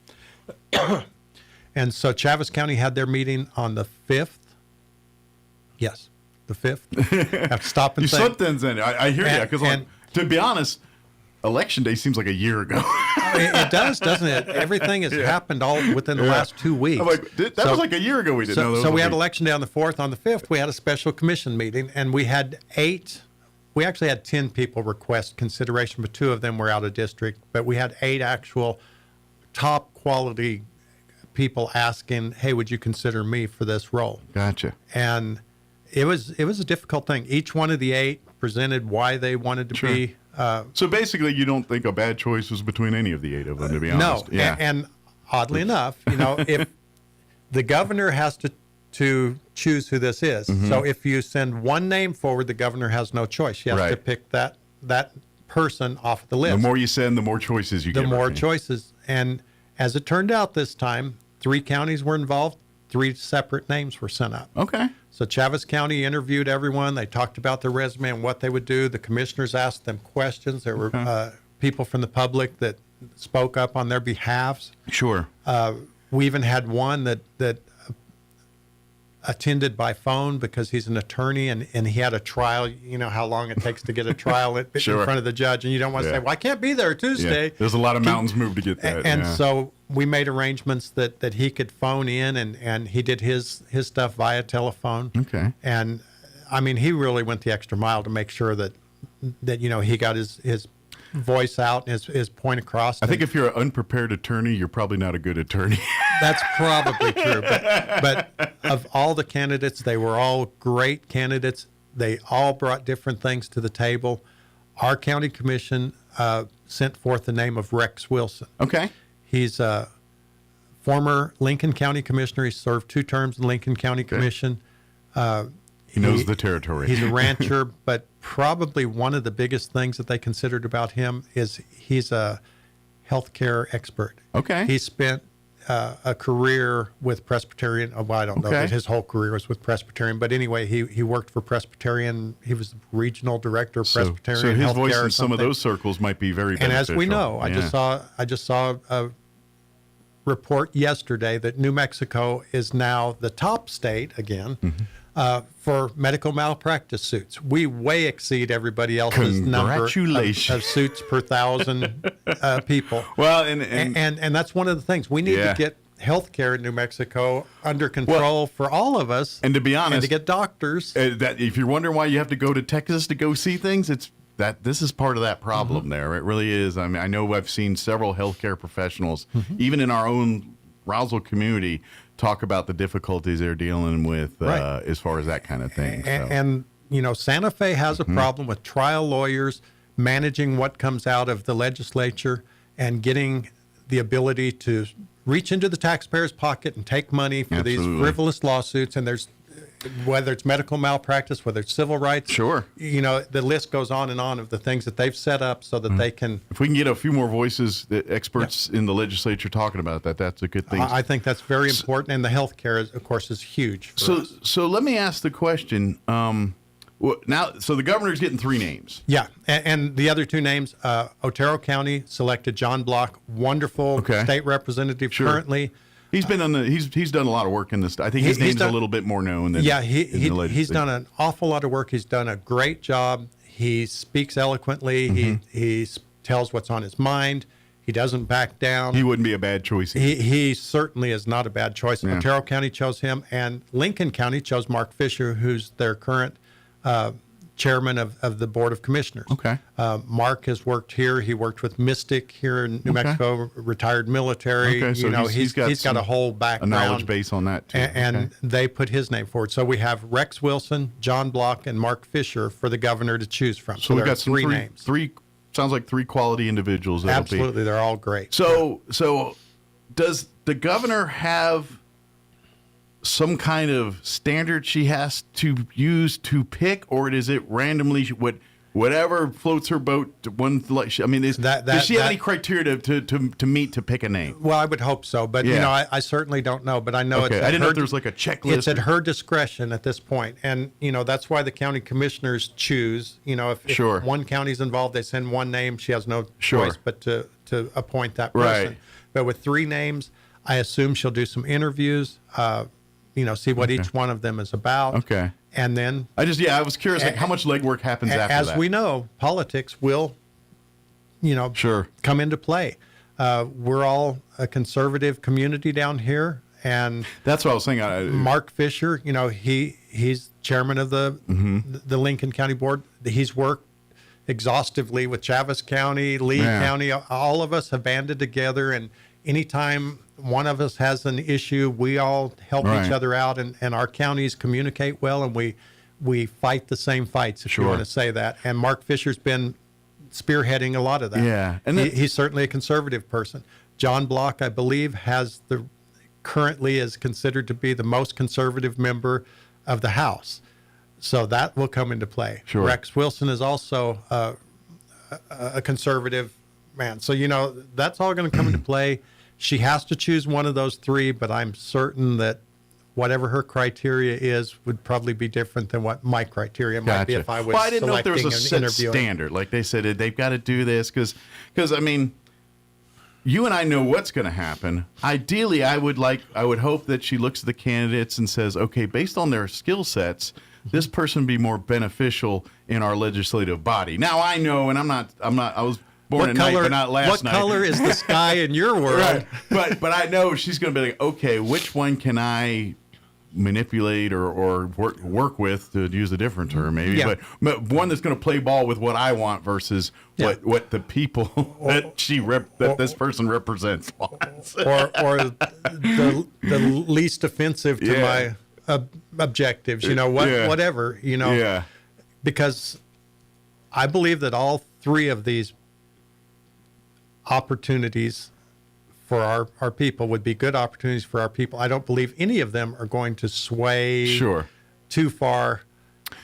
S18: And so Chaves County had their meeting on the 5th. Yes, the 5th. I have to stop and
S19: you
S18: think.
S19: slipped things in. I hear you, because to be honest, Election Day seems like a year ago.
S18: It does, doesn't it? Everything has happened all within the last 2 weeks.
S19: I'm like, that was like a year ago we didn't know.
S18: So we had Election Day on the 4th. On the 5th, we had a special commission meeting, and we had 10 people request consideration, but 2 of them were out of district. But we had 8 actual top quality people asking, hey, would you consider me for this role?
S19: Gotcha.
S18: And it was a difficult thing. Each one of the 8 presented why they wanted to be.
S19: So basically, you don't think a bad choice was between any of the 8 of them, to be honest.
S18: No, and oddly enough, if the governor has to choose who this is, so if you send one name forward, the governor has no choice. He has to pick that person off the list.
S19: The more you send, the more choices you get.
S18: The more choices. And as it turned out this time, 3 counties were involved. 3 separate names were sent up.
S19: Okay.
S18: So Chaves County interviewed everyone. They talked about their resume and what they would do. The commissioners asked them questions. There were people from the public that spoke up on their behalves.
S19: Sure.
S18: We even had one that attended by phone because he's an attorney and he had a trial. You know how long it takes to get a trial in front of the judge, and you don't want to say, well, I can't be there Tuesday.
S19: Yeah. There's a lot of mountains moved to get that.
S18: And so we made arrangements that he could phone in, and he did his stuff via telephone.
S19: Okay.
S18: And, I mean, he really went the extra mile to make sure that he got his voice out and his point across.
S19: I think if you're an unprepared attorney, you're probably not a good attorney.
S18: That's probably true. But of all the candidates, they were all great candidates. They all brought different things to the table. Our county commission sent forth the name of Rex Wilson.
S19: Okay.
S18: He's a former Lincoln County commissioner. He served 2 terms in Lincoln County Commission.
S19: He knows the territory.
S18: He's a rancher, but probably one of the biggest things that they considered about him is he's a healthcare expert.
S19: Okay.
S18: He spent a career with Presbyterian. Well, I don't know that his whole career was with Presbyterian, but anyway, he worked for Presbyterian. He was the regional director of Presbyterian.
S19: So his
S18: Healthcare
S19: voice in some of those circles might be very beneficial.
S18: And as we know, I just saw a report yesterday that New Mexico is now the top state again. For medical malpractice suits. We way exceed everybody else's number of suits per 1,000 people.
S19: Well, and
S18: that's one of the things. We need to get healthcare in New Mexico under control for all of us.
S19: And to be honest,
S18: and to get doctors.
S19: That if you're wondering why you have to go to Texas to go see things, it's that this is part of that problem there. It really is. I mean, I know I've seen several healthcare professionals, even in our own Roswell community, talk about the difficulties they're dealing with as far as that kind of thing.
S18: And Santa Fe has a problem with trial lawyers managing what comes out of the legislature and getting the ability to reach into the taxpayer's pocket and take money for these frivolous lawsuits. And there's, whether it's medical malpractice, whether it's civil rights, the list goes on and on of the things that they've set up so that they can.
S19: If we can get a few more voices, experts in the legislature talking about that, that's a good thing.
S18: I think that's very important, and the health care, of course, is huge.
S19: So let me ask the question: now, so the governor's getting 3 names.
S18: Yeah, and the other 2 names, Otero County selected John Block, wonderful state representative currently.
S19: He's been on the. He's done a lot of work in this. I think his name's a little bit more known than.
S18: Yeah, he's done an awful lot of work. He's done a great job. He speaks eloquently. He tells what's on his mind. He doesn't back down.
S19: He wouldn't be a bad choice.
S18: He certainly is not a bad choice.
S19: Yeah.
S18: Otero County chose him, and Lincoln County chose Mark Fisher, who's their current chairman of the Board of Commissioners.
S19: Okay.
S18: Mark has worked here. He worked with Mystic here in New Mexico, retired military.
S19: Okay, so
S18: he's got a whole background.
S19: A knowledge base on that, too.
S18: And they put his name forward. So we have Rex Wilson, John Block, and Mark Fisher for the governor to choose from.
S19: So we've got some
S18: 3 names.
S19: 3 sounds like 3 quality individuals.
S18: Absolutely, they're all great.
S19: So does the governor have some kind of standard she has to use to pick, or is it randomly whatever floats her boat? Does she have any criteria to meet to pick a name?
S18: Well, I would hope so, but I certainly don't know. But I know
S19: I didn't know if there was like a checklist.
S18: It's at her discretion at this point, and that's why the county commissioners choose. If one county's involved, they send one name. She has no choice but to appoint that person.
S19: Right.
S18: But with 3 names, I assume she'll do some interviews. See what each one of them is about.
S19: Okay.
S18: And then
S19: I was curious how much legwork happens after that.
S18: As we know, politics will, come into play. We're all a conservative community down here, and
S19: that's what I was saying.
S18: Mark Fisher, he's chairman of the Lincoln County Board. He's worked exhaustively with Chaves County, Lee County. All of us have banded together, and anytime one of us has an issue, we all help each other out, and our counties communicate well, and we fight the same fights, if you want to say that. And Mark Fisher's been spearheading a lot of that.
S19: Yeah.
S18: And he's certainly a conservative person. John Block, I believe, currently is considered to be the most conservative member of the House. So that will come into play.
S19: Sure.
S18: Rex Wilson is also a conservative man. So, that's all going to come into play. She has to choose one of those 3, but I'm certain that whatever her criteria is would probably be different than what my criteria might be if I was
S19: I didn't know if there was a set
S18: interviewing.
S19: standard. Like they said, they've got to do this because you and I know what's going to happen. Ideally, I would hope that she looks at the candidates and says, okay, based on their skill sets, this person would be more beneficial in our legislative body. Now I know, and I was born at night, but not last night.
S18: What color is the sky in your world?
S19: Right. But I know she's going to be like, okay, which one can I manipulate or work with, to use a different term maybe, but one that's going to play ball with what I want versus what the people that this person represents wants.
S18: or the least offensive to my objectives, whatever, because I believe that all 3 of these opportunities for our people would be good opportunities for our people. I don't believe any of them are going to sway too far.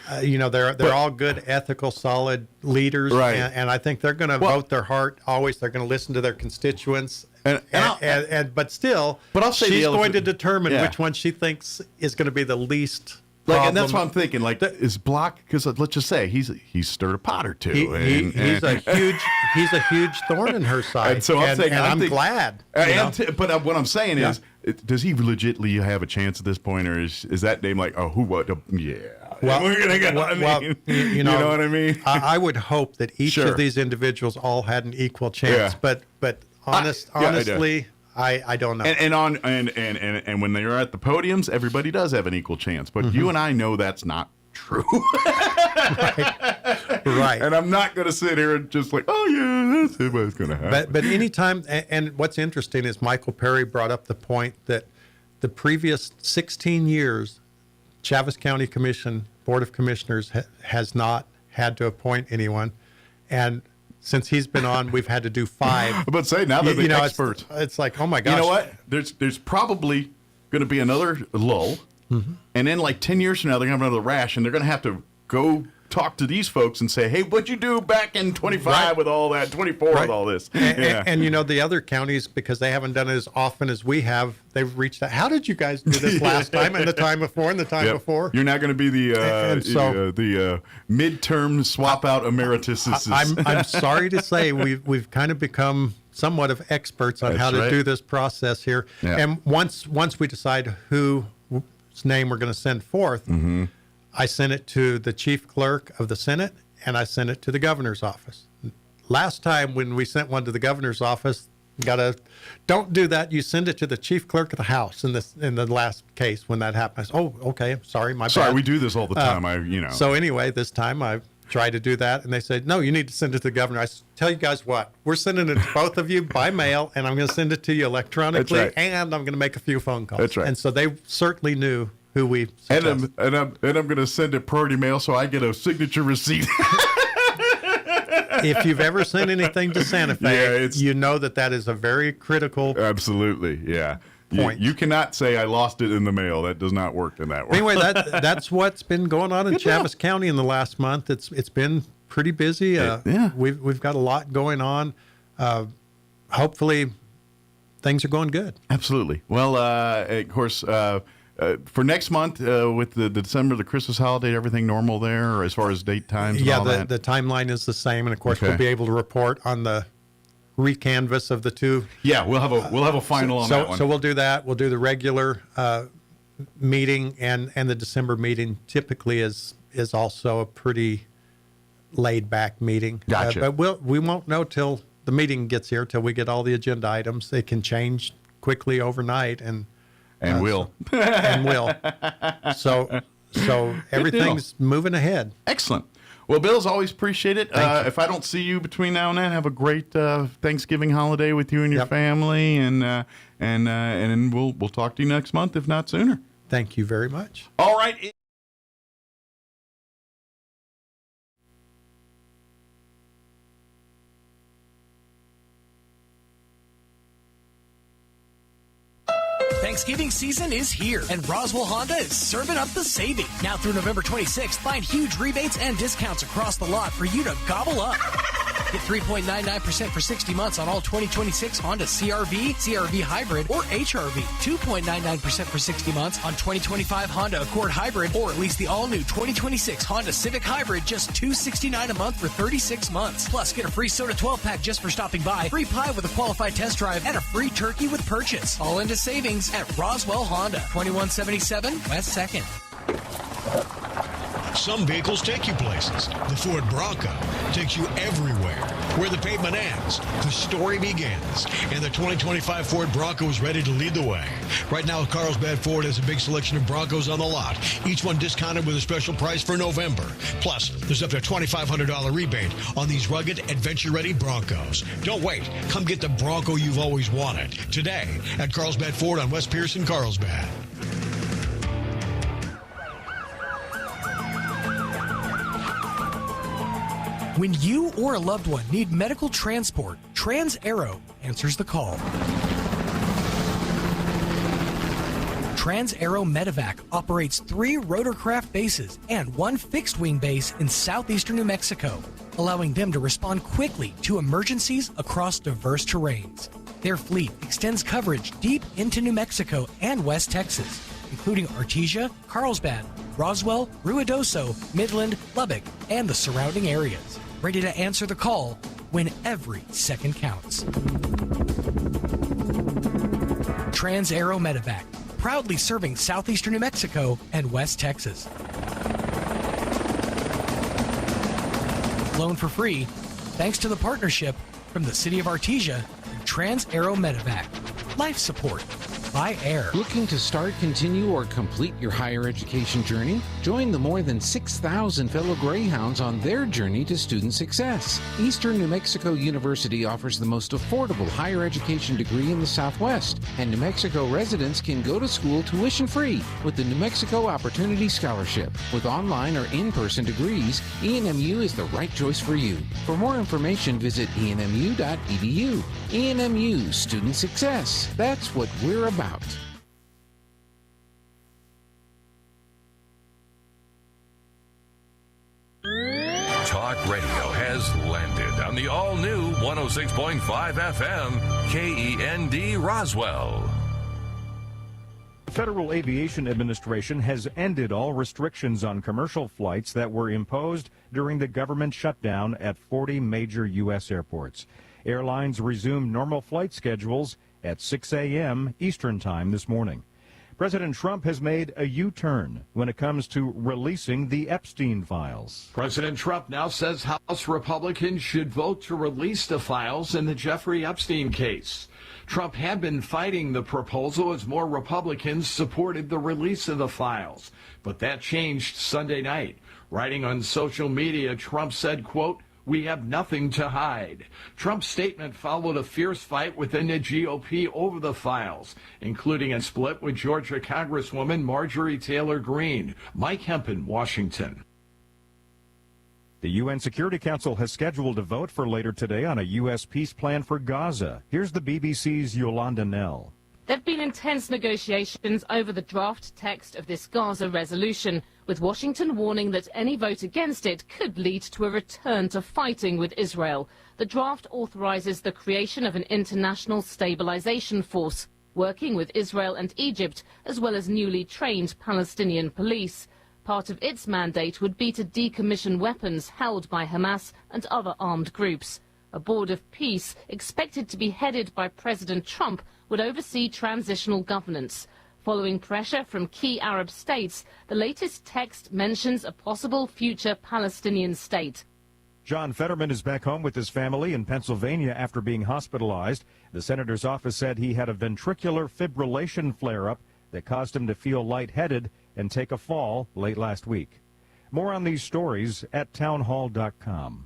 S18: They're all good, ethical, solid leaders, and I think they're going to vote their heart always. They're going to listen to their constituents, but I'll say she's going to determine which one she thinks is going to be the least.
S19: And that's what I'm thinking. Is Block, because let's just say he's stirred a pot or two.
S18: He's a huge thorn in her side.
S19: And so I'm
S18: glad.
S19: But what I'm saying is, does he legitimately have a chance at this point, or is that name like, oh, who, what? Yeah.
S18: Well,
S19: we're gonna get. You know what I mean.
S18: I would hope that each of these individuals all had an equal chance. But honestly. I don't know.
S19: And when they're at the podiums, everybody does have an equal chance. But you and I know that's not true.
S18: Right.
S19: And I'm not going to sit here and just like, oh yeah, that's what's going to happen.
S18: But anytime, and what's interesting is Michael Perry brought up the point that the previous 16 years, Chaves County Board of Commissioners has not had to appoint anyone, and since he's been on, we've had to do 5.
S19: But say now that they're experts.
S18: It's like, oh my gosh.
S19: You know what? There's probably going to be another lull, and then like 10 years from now, they're going to have another rash, and they're going to have to go talk to these folks and say, hey, what'd you do back in 25 with all that, 24 with all this?
S18: And you know, the other counties, because they haven't done it as often as we have, they've reached out. How did you guys do this last time and the time before and the time before?
S19: You're not going to be the midterm swap out emeritus.
S18: I'm sorry to say we've kind of become somewhat of experts on how to do this process here. Yeah. And once we decide whose name we're going to send forth, I sent it to the chief clerk of the Senate, and I sent it to the governor's office. Last time when we sent one to the governor's office, don't do that. You send it to the chief clerk of the House in the last case when that happens. Oh, okay. Sorry, my bad.
S19: Sorry, we do this all the time.
S18: So anyway, this time I tried to do that, and they said, no, you need to send it to the governor. I tell you guys what, we're sending it to both of you by mail, and I'm going to send it to you electronically, and I'm going to make a few phone calls.
S19: That's right.
S18: And so they certainly knew who we
S19: suggested. And I'm going to send it priority mail so I get a signature receipt.
S18: If you've ever sent anything to Santa Fe, you know that is a very critical.
S19: Absolutely, yeah. Point. You cannot say I lost it in the mail. That does not work in that way.
S18: Anyway, that's what's been going on in Chaves County in the last month. It's been pretty busy. We've got a lot going on. Hopefully, things are going good.
S19: Absolutely. Well, of course. For next month, with the December, the Christmas holiday, everything normal there, or as far as date times? And all that?
S18: The timeline is the same, and of course we'll be able to report on the recanvass of the two.
S19: Yeah, we'll have a final on that one.
S18: So we'll do that. We'll do the regular meeting, and the December meeting typically is also a pretty laid back meeting.
S19: Gotcha.
S18: But we won't know till the meeting gets here, till we get all the agenda items. They can change quickly overnight, and will. So everything's moving ahead.
S19: Excellent. Well, Bill, as always, appreciate it. If I don't see you between now and then, have a great Thanksgiving holiday with you and your family, and then we'll talk to you next month, if not sooner.
S18: Thank you very much.
S19: All right.
S15: Thanksgiving season is here, and Roswell Honda is serving up the saving. Now through November 26th, find huge rebates and discounts across the lot for you to gobble up. Get 3.99% for 60 months on all 2026 Honda CR-V, CR-V Hybrid, or HR-V. 2.99% for 60 months on 2025 Honda Accord Hybrid, or at least the all-new 2026 Honda Civic Hybrid, just $269 a month for 36 months. Plus, get a free soda 12-pack just for stopping by, free pie with a qualified test drive, and a free turkey with purchase. All into savings at Roswell Honda, 2177 West 2nd.
S20: Some vehicles take you places. The Ford Bronco takes you everywhere. Where the pavement ends, the story begins. And the 2025 Ford Bronco is ready to lead the way. Right now, Carlsbad Ford has a big selection of Broncos on the lot, each one discounted with a special price for November. Plus, there's up to a $2,500 rebate on these rugged, adventure-ready Broncos. Don't wait. Come get the Bronco you've always wanted today at Carlsbad Ford on West Pierce in Carlsbad.
S15: When you or a loved one need medical transport, Trans-Aero answers the call. Trans-Aero Medevac operates 3 rotorcraft bases and 1 fixed-wing base in southeastern New Mexico, allowing them to respond quickly to emergencies across diverse terrains. Their fleet extends coverage deep into New Mexico and West Texas, including Artesia, Carlsbad, Roswell, Ruidoso, Midland, Lubbock, and the surrounding areas. Ready to answer the call when every second counts. Trans-Aero Medevac, proudly serving southeastern New Mexico and West Texas. Flown for free, thanks to the partnership from the City of Artesia and Trans-Aero Medevac. Life support by air.
S21: Looking to start, continue, or complete your higher education journey? Join the more than 6,000 fellow Greyhounds on their journey to student success. Eastern New Mexico University offers the most affordable higher education degree in the Southwest, and New Mexico residents can go to school tuition-free with the New Mexico Opportunity Scholarship. With online or in-person degrees, ENMU is the right choice for you. For more information, visit enmu.edu. ENMU, student success. That's what we're about.
S9: all-new 106.5 FM, KEND Roswell.
S2: The Federal Aviation Administration has ended all restrictions on commercial flights that were imposed during the government shutdown at 40 major U.S. airports. Airlines resumed normal flight schedules at 6 a.m. Eastern Time this morning. President Trump has made a U-turn when it comes to releasing the Epstein files.
S1: President Trump now says House Republicans should vote to release the files in the Jeffrey Epstein case. Trump had been fighting the proposal as more Republicans supported the release of the files. But that changed Sunday night. Writing on social media, Trump said, quote, "We have nothing to hide." Trump's statement followed a fierce fight within the GOP over the files, including a split with Georgia Congresswoman Marjorie Taylor Greene. Mike Hempen, Washington.
S2: The UN Security Council has scheduled a vote for later today on a U.S. peace plan for Gaza. Here's the BBC's Yolanda Nell.
S22: There have been intense negotiations over the draft text of this Gaza resolution, with Washington warning that any vote against it could lead to a return to fighting with Israel. The draft authorizes the creation of an international stabilization force, working with Israel and Egypt, as well as newly trained Palestinian police. Part of its mandate would be to decommission weapons held by Hamas and other armed groups. A board of peace, expected to be headed by President Trump, would oversee transitional governance. Following pressure from key Arab states, the latest text mentions a possible future Palestinian state.
S2: John Fetterman is back home with his family in Pennsylvania after being hospitalized. The senator's office said he had a ventricular fibrillation flare-up that caused him to feel lightheaded and take a fall late last week. More on these stories at townhall.com.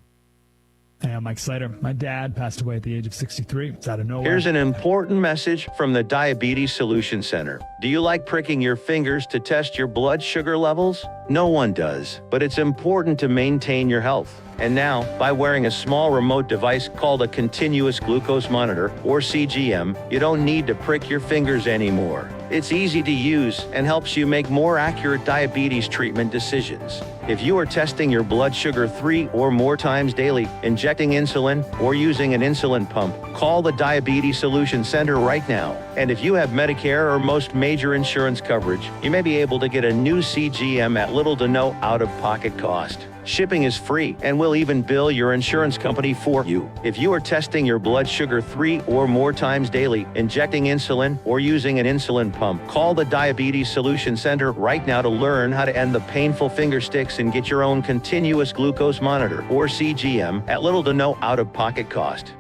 S23: Hey, I'm Mike Slater. My dad passed away at the age of 63. It's out of nowhere.
S24: Here's an important message from the Diabetes Solution Center. Do you like pricking your fingers to test your blood sugar levels? No one does, but it's important to maintain your health. And now, by wearing a small remote device called a continuous glucose monitor, or CGM, you don't need to prick your fingers anymore. It's easy to use and helps you make more accurate diabetes treatment decisions. If you are testing your blood sugar 3 or more times daily, injecting insulin, or using an insulin pump, call the Diabetes Solution Center right now. And if you have Medicare or most major insurance coverage, you may be able to get a new CGM at little to no out-of-pocket cost. Shipping is free, and we'll even bill your insurance company for you. If you are testing your blood sugar 3 or more times daily, injecting insulin, or using an insulin pump, call the Diabetes Solution Center right now to learn how to end the painful finger sticks and get your own continuous glucose monitor, or CGM, at little to no out-of-pocket cost.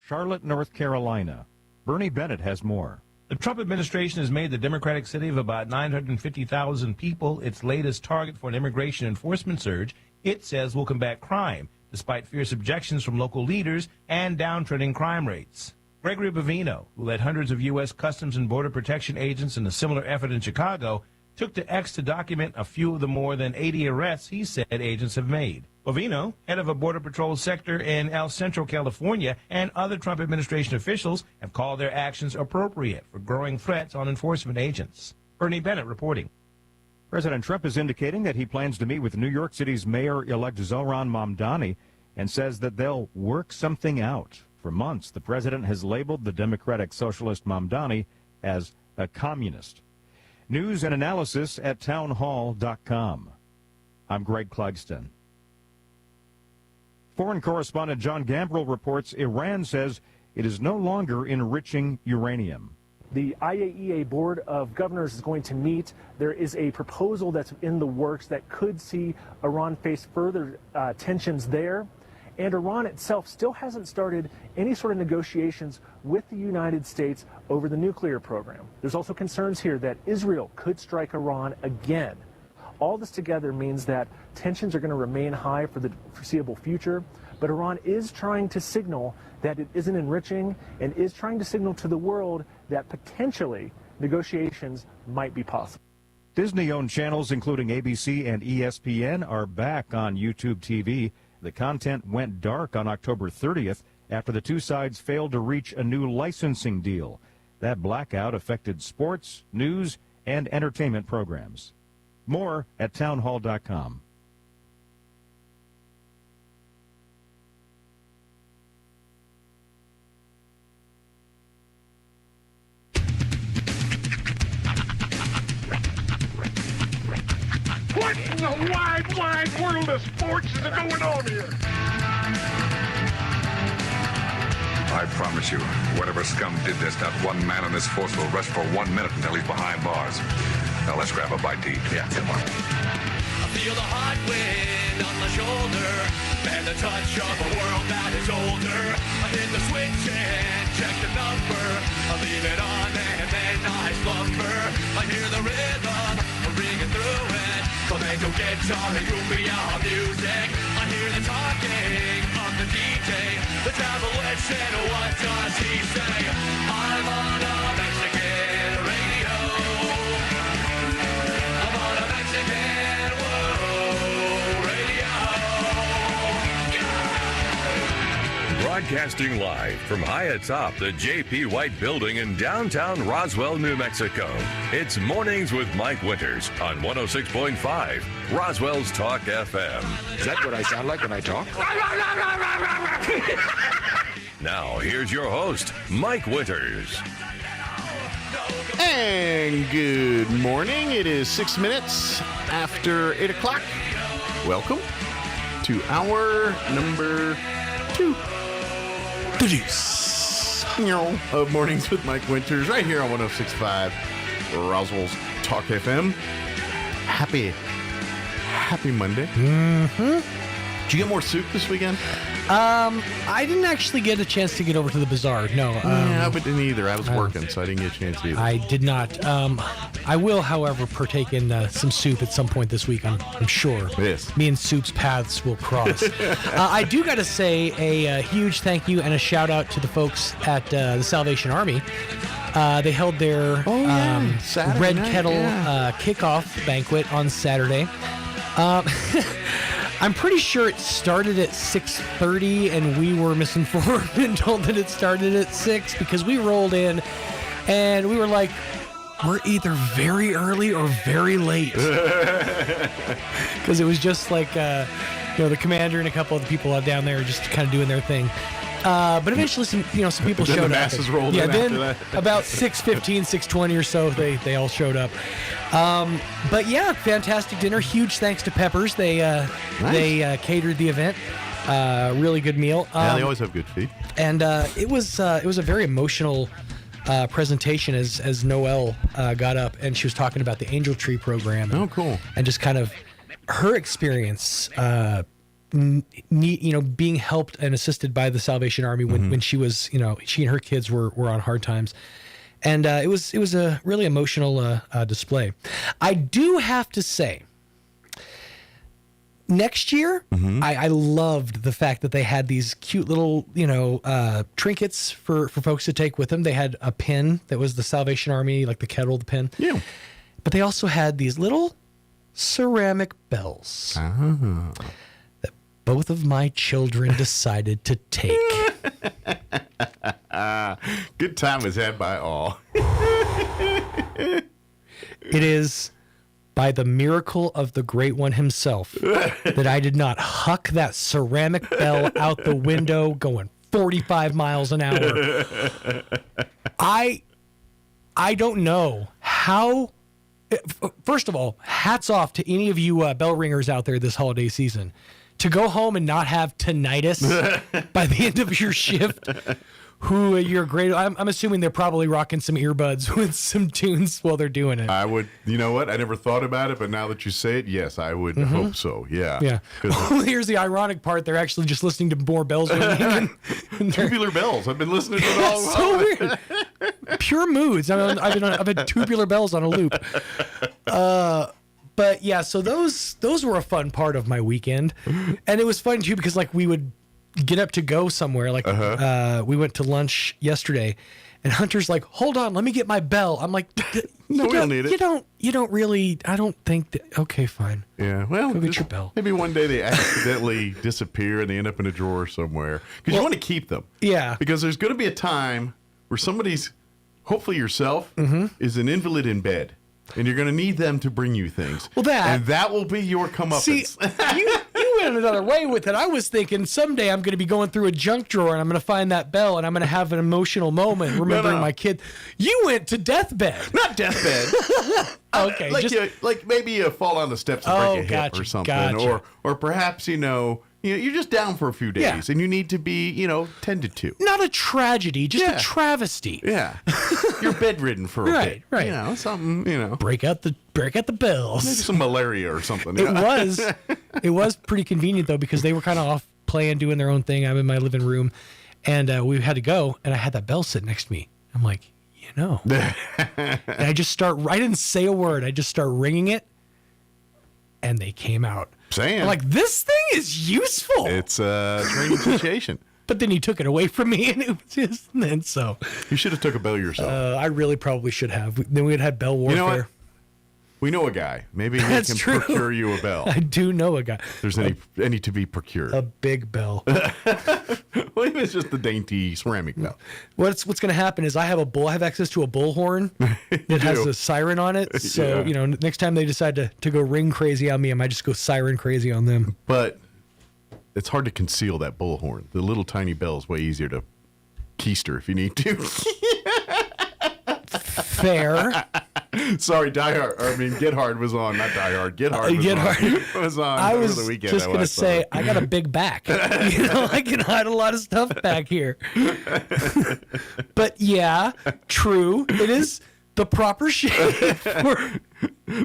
S2: Charlotte, North Carolina. Bernie Bennett has more.
S25: The Trump administration has made the Democratic city of about 950,000 people its latest target for an immigration enforcement surge it says will combat crime, despite fierce objections from local leaders and downtrending crime rates. Gregory Bovino, who led hundreds of U.S. Customs and Border Protection agents in a similar effort in Chicago, took to X to document a few of the more than 80 arrests he said agents have made. Bovino, head of a Border Patrol sector in El Centro, California, and other Trump administration officials have called their actions appropriate for growing threats on enforcement agents. Bernie Bennett reporting.
S2: President Trump is indicating that he plans to meet with New York City's Mayor-elect Zohran Mamdani and says that they'll work something out. For months, the president has labeled the Democratic Socialist Mamdani as a communist. News and analysis at townhall.com. I'm Greg Clugston. Foreign correspondent John Gambrell reports Iran says it is no longer enriching uranium.
S26: The IAEA Board of Governors is going to meet. There is a proposal that's in the works that could see Iran face further tensions there. And Iran itself still hasn't started any sort of negotiations with the United States over the nuclear program. There's also concerns here that Israel could strike Iran again. All this together means that tensions are going to remain high for the foreseeable future, but Iran is trying to signal that it isn't enriching and is trying to signal to the world that potentially negotiations might be possible.
S2: Disney-owned channels including ABC and ESPN are back on YouTube TV. The content went dark on October 30th after the two sides failed to reach a new licensing deal. That blackout affected sports, news, and entertainment programs. More at townhall.com.
S6: a wide, wide world of sports is going on here?
S3: I promise you, whatever scum did this, not one man in this force will rest for 1 minute until he's behind bars. Now let's grab a bite to eat. Yeah, come on.
S4: I feel the hot wind on my shoulder and the touch of a world that is older. I hit the switch and check the number. I leave it on and then I slumber. I hear the rhythm ringing through it. Flamenco guitar and cumbia music. I hear the talking of the DJ. The travel witch and what does he say? I'm on a Mexican radio. I'm on a Mexican world radio.
S9: Broadcasting live from high atop the J.P. White Building in downtown Roswell, New Mexico. It's Mornings with Mike Winters on 106.5 Roswell's Talk FM.
S3: Is that what I sound like when I talk?
S9: Now, here's your host, Mike Winters.
S11: And good morning. It is 6 minutes after 8 o'clock. Welcome to hour number 2. Of Mornings with Mike Winters, right here on 106.5 Roswell's Talk FM. Happy Monday.
S12: Mm-hmm.
S11: Did you get more soup this weekend?
S12: I didn't actually get a chance to get over to the bazaar. No.
S11: Yeah, but didn't either. I was working, so I didn't get a chance either.
S12: I did not. I will, however, partake in some soup at some point this week. I'm sure.
S11: Yes.
S12: Me and soup's paths will cross. I do got to say a huge thank you and a shout out to the folks at the Salvation Army. They held their Red Kettle kickoff banquet on Saturday. I'm pretty sure it started at 6:30, and we were misinformed and told that it started at 6 because we rolled in, and we were like, we're either very early or very late. Because it was just like, the commander and a couple of the people out down there just kind of doing their thing. But eventually, some people
S11: then
S12: showed
S11: the masses
S12: up.
S11: rolled in
S12: then
S11: after that.
S12: About 6:15, 6:20 or so, they all showed up. But yeah, fantastic dinner. Huge thanks to Peppers. They catered the event. Really good meal.
S11: Yeah, they always have good feed.
S12: And it was a very emotional presentation as Noelle got up and she was talking about the Angel Tree program.
S11: Oh, cool.
S12: And just kind of her experience. Being helped and assisted by the Salvation Army when she was, she and her kids were on hard times. And it was a really emotional display. I do have to say, next year, I loved the fact that they had these cute little, trinkets for folks to take with them. They had a pin that was the Salvation Army, like the kettle, the pin.
S11: Yeah.
S12: But they also had these little ceramic bells.
S11: Oh.
S12: Both of my children decided to take.
S11: Good time was had by all.
S12: It is by the miracle of the Great One himself that I did not huck that ceramic bell out the window going 45 miles an hour. I don't know how. First of all, hats off to any of you bell ringers out there this holiday season. To go home and not have tinnitus by the end of your shift, you're great. I'm assuming they're probably rocking some earbuds with some tunes while they're doing it.
S11: I would, you know what? I never thought about it, but now that you say it, yes, I would hope so. Yeah.
S12: Yeah. Well, here's the ironic part. They're actually just listening to more bells ringing.
S11: Tubular bells. I've been listening to it all
S12: That's so weird. Pure moods. I've had tubular bells on a loop. But yeah, so those were a fun part of my weekend, and it was fun too because like we would get up to go somewhere. Like we went to lunch yesterday, and Hunter's like, "Hold on, let me get my bell." I'm like,
S11: "No, we don't need it.
S12: You don't really. I don't think that." Okay, fine.
S11: Yeah, well,
S12: go get your bell.
S11: Maybe one day they accidentally disappear and they end up in a drawer somewhere because you want to keep them.
S12: Yeah,
S11: because there's going to be a time where somebody's, hopefully yourself, is an invalid in bed. And you're going to need them to bring you things.
S12: Well,
S11: and that will be your comeuppance.
S12: See, you went another way with it. I was thinking someday I'm going to be going through a junk drawer and I'm going to find that bell and I'm going to have an emotional moment remembering my kid. You went to deathbed.
S11: Not deathbed.
S12: Okay.
S11: Like maybe you fall on the steps and break a hip or something. Or perhaps, you're just down for a few days and you need to be, tended to.
S12: Not a tragedy, just a travesty.
S11: Yeah. You're bedridden for a bit.
S12: Right.
S11: Something,
S12: Break out the bells.
S11: Maybe some malaria or something.
S12: It was pretty convenient though, because they were kind of off playing, doing their own thing. I'm in my living room and we had to go and I had that bell sitting next to me. I'm like, and I just I didn't say a word. I just start ringing it and they came out.
S11: I'm
S12: like, this thing is useful.
S11: It's a training situation.
S12: But then you took it away from me, and it was just so.
S11: You should have took a bell yourself.
S12: I really probably should have. Then we'd had bell warfare.
S11: You know what? We know a guy. Maybe he can procure you a bell.
S12: I do know a guy.
S11: If there's any to be procured.
S12: A big bell.
S11: Well, even it's just the dainty ceramic bell.
S12: What's going to happen is I have access to a bullhorn that has a siren on it. So next time they decide to go ring crazy on me, I might just go siren crazy on them.
S11: But it's hard to conceal that bullhorn. The little tiny bell is way easier to keister if you need to.
S12: Fair.
S11: Sorry, Get Hard was on, not Die Hard. Get Hard was on
S12: I was
S11: over the weekend.
S12: just going to say, I got a big back. I can hide a lot of stuff back here. But yeah, true. It is the proper shape for...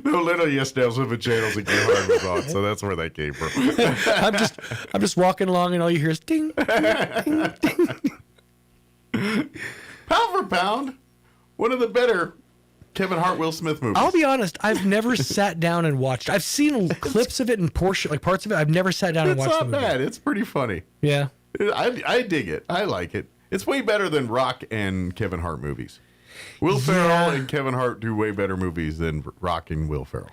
S11: No little Yes Nails with channels and Get Hard was on, so that's where that came from.
S12: I'm just walking along and all you hear is ding, ding, ding.
S11: Pound for pound, one of the better Kevin Hart, Will Smith movies.
S12: I'll be honest, I've never sat down and watched. I've seen clips of it and parts of it. I've never sat down and watched the movie.
S11: It's not bad. It's pretty funny.
S12: Yeah.
S11: I dig it. I like it. It's way better than Rock and Kevin Hart movies. Will Ferrell and Kevin Hart do way better movies than Rock and Will Ferrell.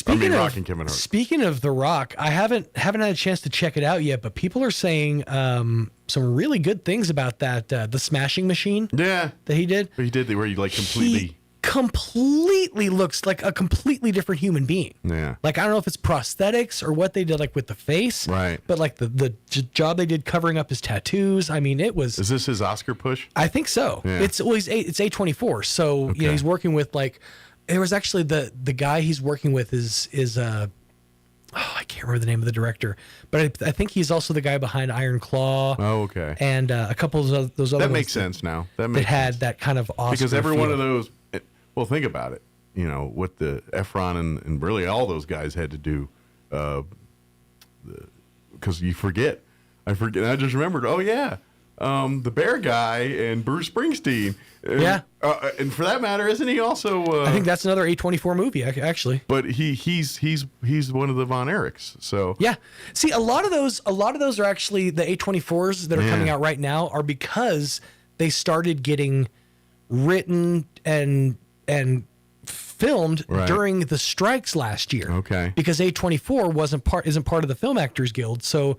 S11: Rock and Kevin Hart.
S12: Speaking of The Rock, I haven't had a chance to check it out yet, but people are saying some really good things about that. The Smashing Machine.
S11: Yeah.
S12: That he did.
S11: He did where he completely...
S12: completely looks like a completely different human being.
S11: Yeah.
S12: Like, I don't know if it's prosthetics or what they did with the face.
S11: Right.
S12: But the job they did covering up his tattoos. I mean, it was...
S11: Is this his Oscar push?
S12: I think so.
S11: Yeah.
S12: It's A24. So, he's working with there was actually the guy he's working with is I can't remember the name of the director, but I think he's also the guy behind Iron Claw.
S11: Oh, okay.
S12: And a couple of those other
S11: that makes sense now. That had
S12: that kind of Oscar
S11: because every
S12: feel.
S11: one of those. Well, think about it. What the Efron and really all those guys had to do, because you forget. I just remembered. Oh yeah, the Bear guy and Bruce Springsteen.
S12: Yeah.
S11: And for that matter, isn't he also?
S12: I think that's another A24 movie, actually.
S11: But he's one of the Von Erichs. So
S12: yeah. See, a lot of those are actually the A24s that are coming out right now are because they started getting written and filmed during the strikes last year.
S11: Okay.
S12: Because A24 isn't part of the Film Actors Guild, or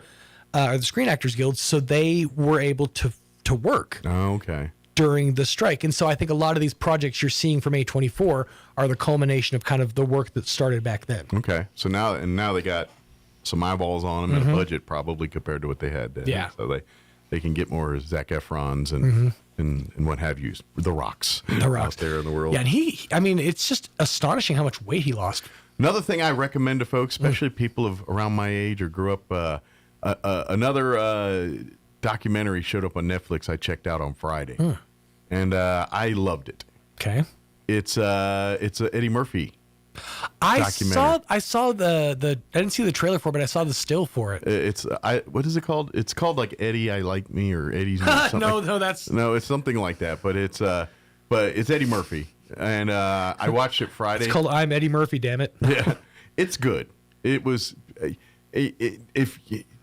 S12: the Screen Actors Guild, so they were able to work.
S11: Oh, okay.
S12: During the strike. And so I think a lot of these projects you're seeing from A24 are the culmination of kind of the work that started back then.
S11: Okay. So now they got some eyeballs on them and a budget probably compared to what they had then.
S12: Yeah.
S11: So they can get more Zac Efrons and what have you, the Rocks out there in the world.
S12: Yeah, and it's just astonishing how much weight he lost.
S11: Another thing I recommend to folks, especially people around my age or grew up, another documentary showed up on Netflix I checked out on Friday, and I loved it.
S12: Okay,
S11: it's a Eddie Murphy.
S12: I saw the I didn't see the trailer for it, but I saw the still for it.
S11: What is it called? It's called like Eddie I Like Me or Eddie's Me or something. No, it's something like that. But it's Eddie Murphy, and I watched it Friday.
S12: It's called I'm Eddie Murphy. Damn it!
S11: Yeah, it's good. It was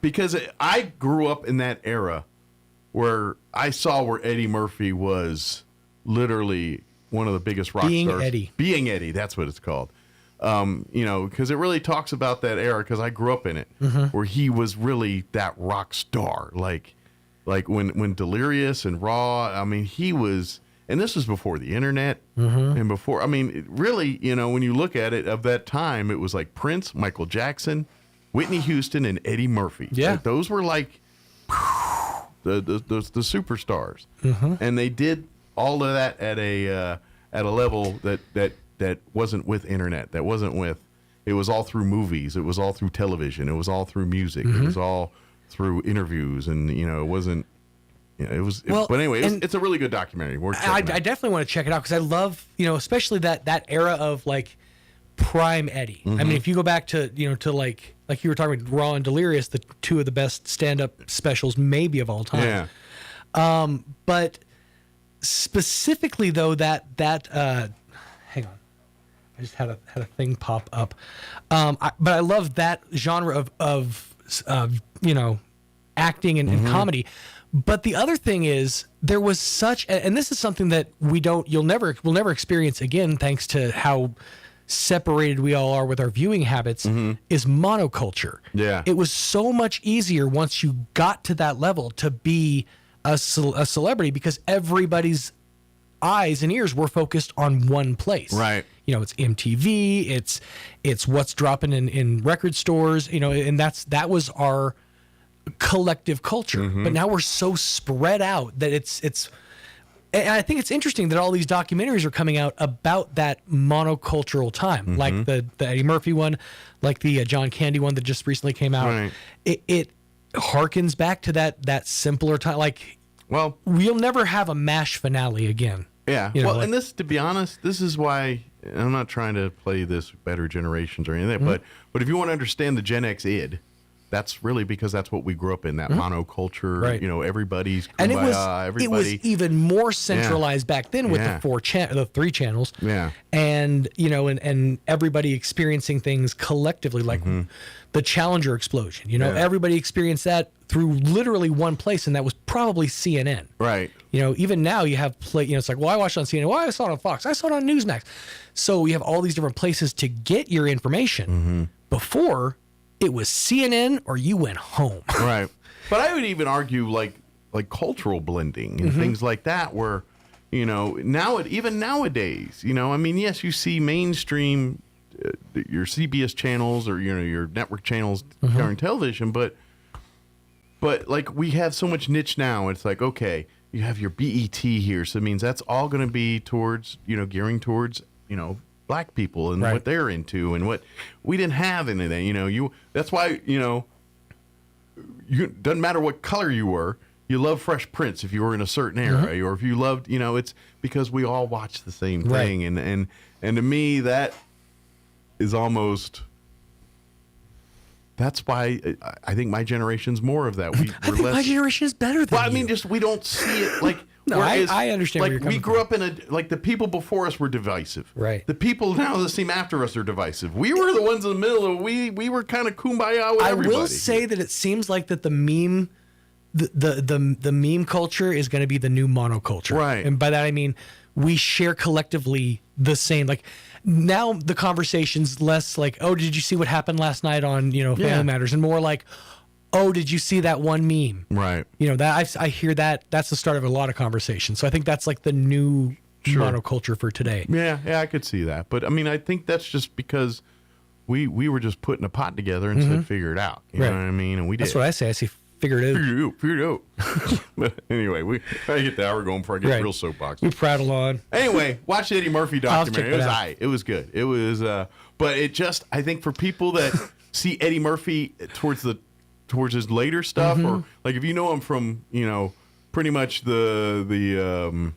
S11: because I grew up in that era where I saw where Eddie Murphy was literally one of the biggest rock stars. Being Eddie, that's what it's called. Because it really talks about that era, because I grew up in it, where he was really that rock star. Like when Delirious and Raw, I mean, he was, and this was before the internet, and before, I mean, really, when you look at it, of that time, it was like Prince, Michael Jackson, Whitney Houston and Eddie Murphy.
S12: Yeah.
S11: Like, those were like the superstars, and they did all of that at a level that wasn't with internet. That wasn't with. It was all through movies. It was all through television. It was all through music. It was all through interviews, and it wasn't. But anyway, it's a really good documentary.
S12: I definitely want to check it out because I love, especially that era of like prime Eddie. I mean, if you go back to, to like you were talking about Raw and Delirious, the two of the best stand-up specials maybe of all time. Yeah. But specifically though, that hang on, I just had a thing pop up. But I love that genre of acting and comedy. But the other thing is there was such, and this is something that we'll never experience again, thanks to how separated we all are with our viewing habits, is monoculture.
S11: Yeah.
S12: It was so much easier once you got to that level to be a celebrity because everybody's eyes and ears were focused on one place.
S11: Right.
S12: It's MTV, it's what's dropping in record stores, and that was our collective culture. But now we're so spread out that it's and I think it's interesting that all these documentaries are coming out about that monocultural time, like the Eddie Murphy one, like the John Candy one that just recently came out.
S11: Right.
S12: It harkens back to that simpler time. Like, well, we'll never have a MASH finale again.
S11: Yeah. And this, to be honest, this is why I'm not trying to play this better generations or anything, but if you want to understand the Gen X id, that's really because that's what we grew up in, that monoculture,
S12: right.
S11: Everybody's kumbaya,
S12: and
S11: everybody.
S12: It was even more centralized back then with the 3 channels.
S11: Yeah.
S12: And, and everybody experiencing things collectively, like the Challenger explosion. Everybody experienced that through literally one place, and that was probably CNN.
S11: Right.
S12: Even now you have it's like, well, I watched it on CNN. Well, I saw it on Fox. I saw it on Newsmax. So you have all these different places to get your information. Before, it was CNN or you went home.
S11: Right. But I would even argue like cultural blending and things like that where, even nowadays, yes, you see mainstream, your CBS channels or, your network channels during television, but like we have so much niche now. It's like, okay, you have your BET here. So it means that's all going to be towards, gearing towards, black people and what they're into and what we didn't have anything, that's why, you doesn't matter what color you were, you love Fresh Prince if you were in a certain era or if you loved, it's because we all watch the same thing. And to me, that is almost, that's why I think my generation's more of that. I
S12: think my generation is better than you.
S11: Just we don't see it like.
S12: No, I understand where you're coming
S11: we grew up in the people before us were divisive.
S12: Right.
S11: The people now that seem after us are divisive. We were the ones in the middle. We were kind of kumbaya with everybody.
S12: I will say that it seems like that the meme, the meme culture is going to be the new monoculture.
S11: Right.
S12: And by that I mean we share collectively the same. Like now the conversation's less like, oh, did you see what happened last night on Family Matters, and more like, oh, did you see that one meme?
S11: Right.
S12: That I hear that that's the start of a lot of conversations. So I think that's like the new monoculture for today.
S11: Yeah, I could see that. But I mean, I think that's just because we were just putting a pot together and said figure it out. You know what I mean? And we did.
S12: That's what I say. I say figure it out.
S11: Figure it out. But anyway, I get the hour going before I get real soapbox.
S12: We prattle on.
S11: Anyway, watch the Eddie Murphy documentary. It was aight. It was good. It was but it just, I think for people that see Eddie Murphy towards his later stuff, or like if you know him from pretty much the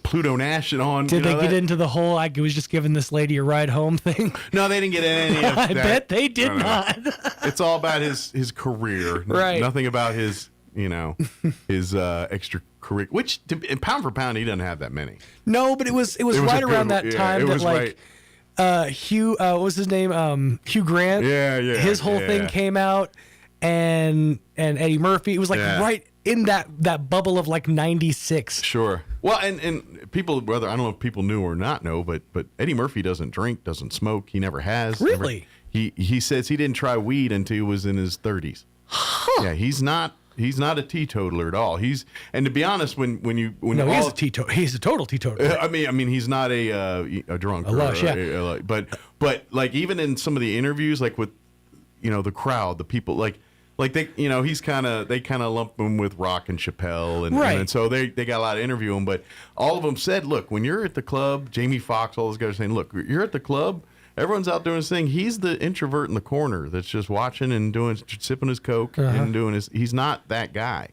S11: Pluto Nash and on.
S12: Did they get into the whole I was just giving this lady a ride home thing?
S11: No, they didn't get any of that.
S12: I bet they did not.
S11: It's all about his career,
S12: right?
S11: Nothing about his his extracurricular. Which pound for pound, he doesn't have that many.
S12: No, but it was right around that time that like. Hugh, what was his name? Hugh Grant.
S11: Yeah.
S12: His whole thing came out, and Eddie Murphy. It was like right in that bubble of like '96.
S11: Sure. Well, and people, whether I don't know if people knew or not know, but Eddie Murphy doesn't drink, doesn't smoke. He never has.
S12: Really?
S11: He says he didn't try weed until he was in his 30s.
S12: Huh.
S11: Yeah, he's not a teetotaler at all. And to be honest, when
S12: he's a teetotaler. He's a total teetotaler.
S11: I mean, he's not a drunk.
S12: A lush, yeah.
S11: But like even in some of the interviews, like with
S19: the crowd, the people, like they, they kind of lump him with Rock and Chappelle, and so they got a lot of interviewing, but all of them said, look, when you're at the club, Jamie Foxx, all those guys are saying, look, you're at the club, everyone's out doing his thing. He's the introvert in the corner that's just watching and sipping his Coke and doing his. He's not that guy.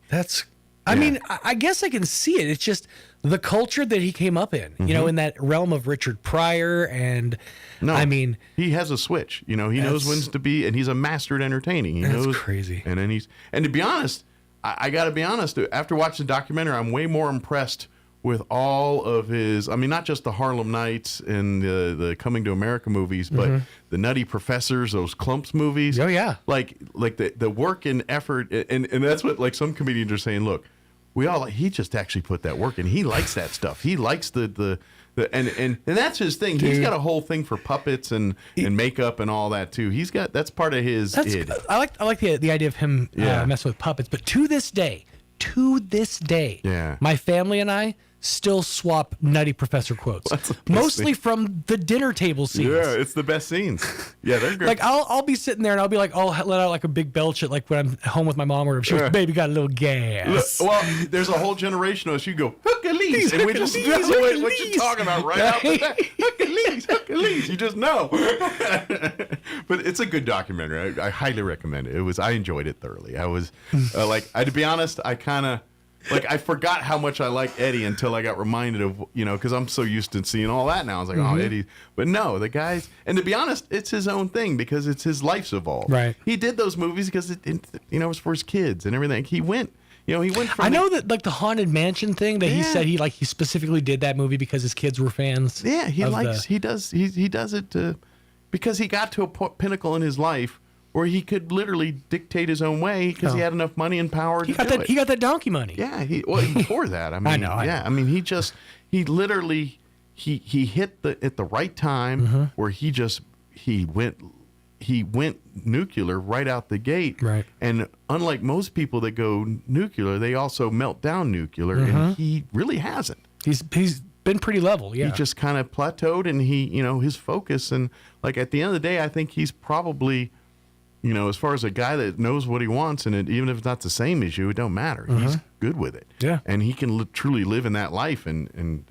S12: I mean, I guess I can see it. It's just the culture that he came up in, in that realm of Richard Pryor. And I mean,
S19: he has a switch. He knows when to be, and he's a master at entertaining. He knows
S12: crazy.
S19: And then and to be honest, I got to be honest. After watching the documentary, I'm way more impressed with all of his. I mean, not just the Harlem Nights and the Coming to America movies, but the Nutty Professors, those Clumps movies.
S12: Oh yeah,
S19: like the work and effort, and that's what like some comedians are saying. Look, he just actually put that work in. He likes that stuff. He likes the and that's his thing. Dude. He's got a whole thing for puppets and makeup and all that too. That's part of his id.
S12: I like the idea of him messing with puppets. But to this day, my family and I still swap Nutty Professor quotes, mostly from the dinner table scenes.
S19: Yeah, it's the best scenes. Yeah, they're great.
S12: Like I'll be sitting there and I'll be like, I'll let out like a big belch at like when I'm home with my mom or she goes, baby got a little gas.
S19: Look, well, there's a whole generation of us. You go Hercules, and we just know what you're talking about right out the bat. Hercules. You just know. But it's a good documentary. I highly recommend it. I enjoyed it thoroughly. I was to be honest, I kind of. I forgot how much I like Eddie until I got reminded of, because I'm so used to seeing all that now. I was like, oh, Eddie. But no, the guys, and to be honest, it's his own thing because it's his life's evolved.
S12: Right.
S19: He did those movies because it was for his kids and everything. He went from.
S12: I know that like the Haunted Mansion thing that he said he specifically did that movie because his kids were fans.
S19: Yeah, he does it because he got to a pinnacle in his life where he could literally dictate his own way because he had enough money and power to do it.
S12: He got that donkey money.
S19: Yeah, before that, I mean, I know. I mean, he literally hit at the right time where he went nuclear right out the gate.
S12: Right.
S19: And unlike most people that go nuclear, they also melt down nuclear, and he really hasn't.
S12: He's been pretty level. Yeah.
S19: He just kind of plateaued, and his focus, and like at the end of the day, I think he's probably. As far as a guy that knows what he wants, and even if it's not the same as you, it don't matter. He's good with it.
S12: Yeah.
S19: And he can truly live in that life. And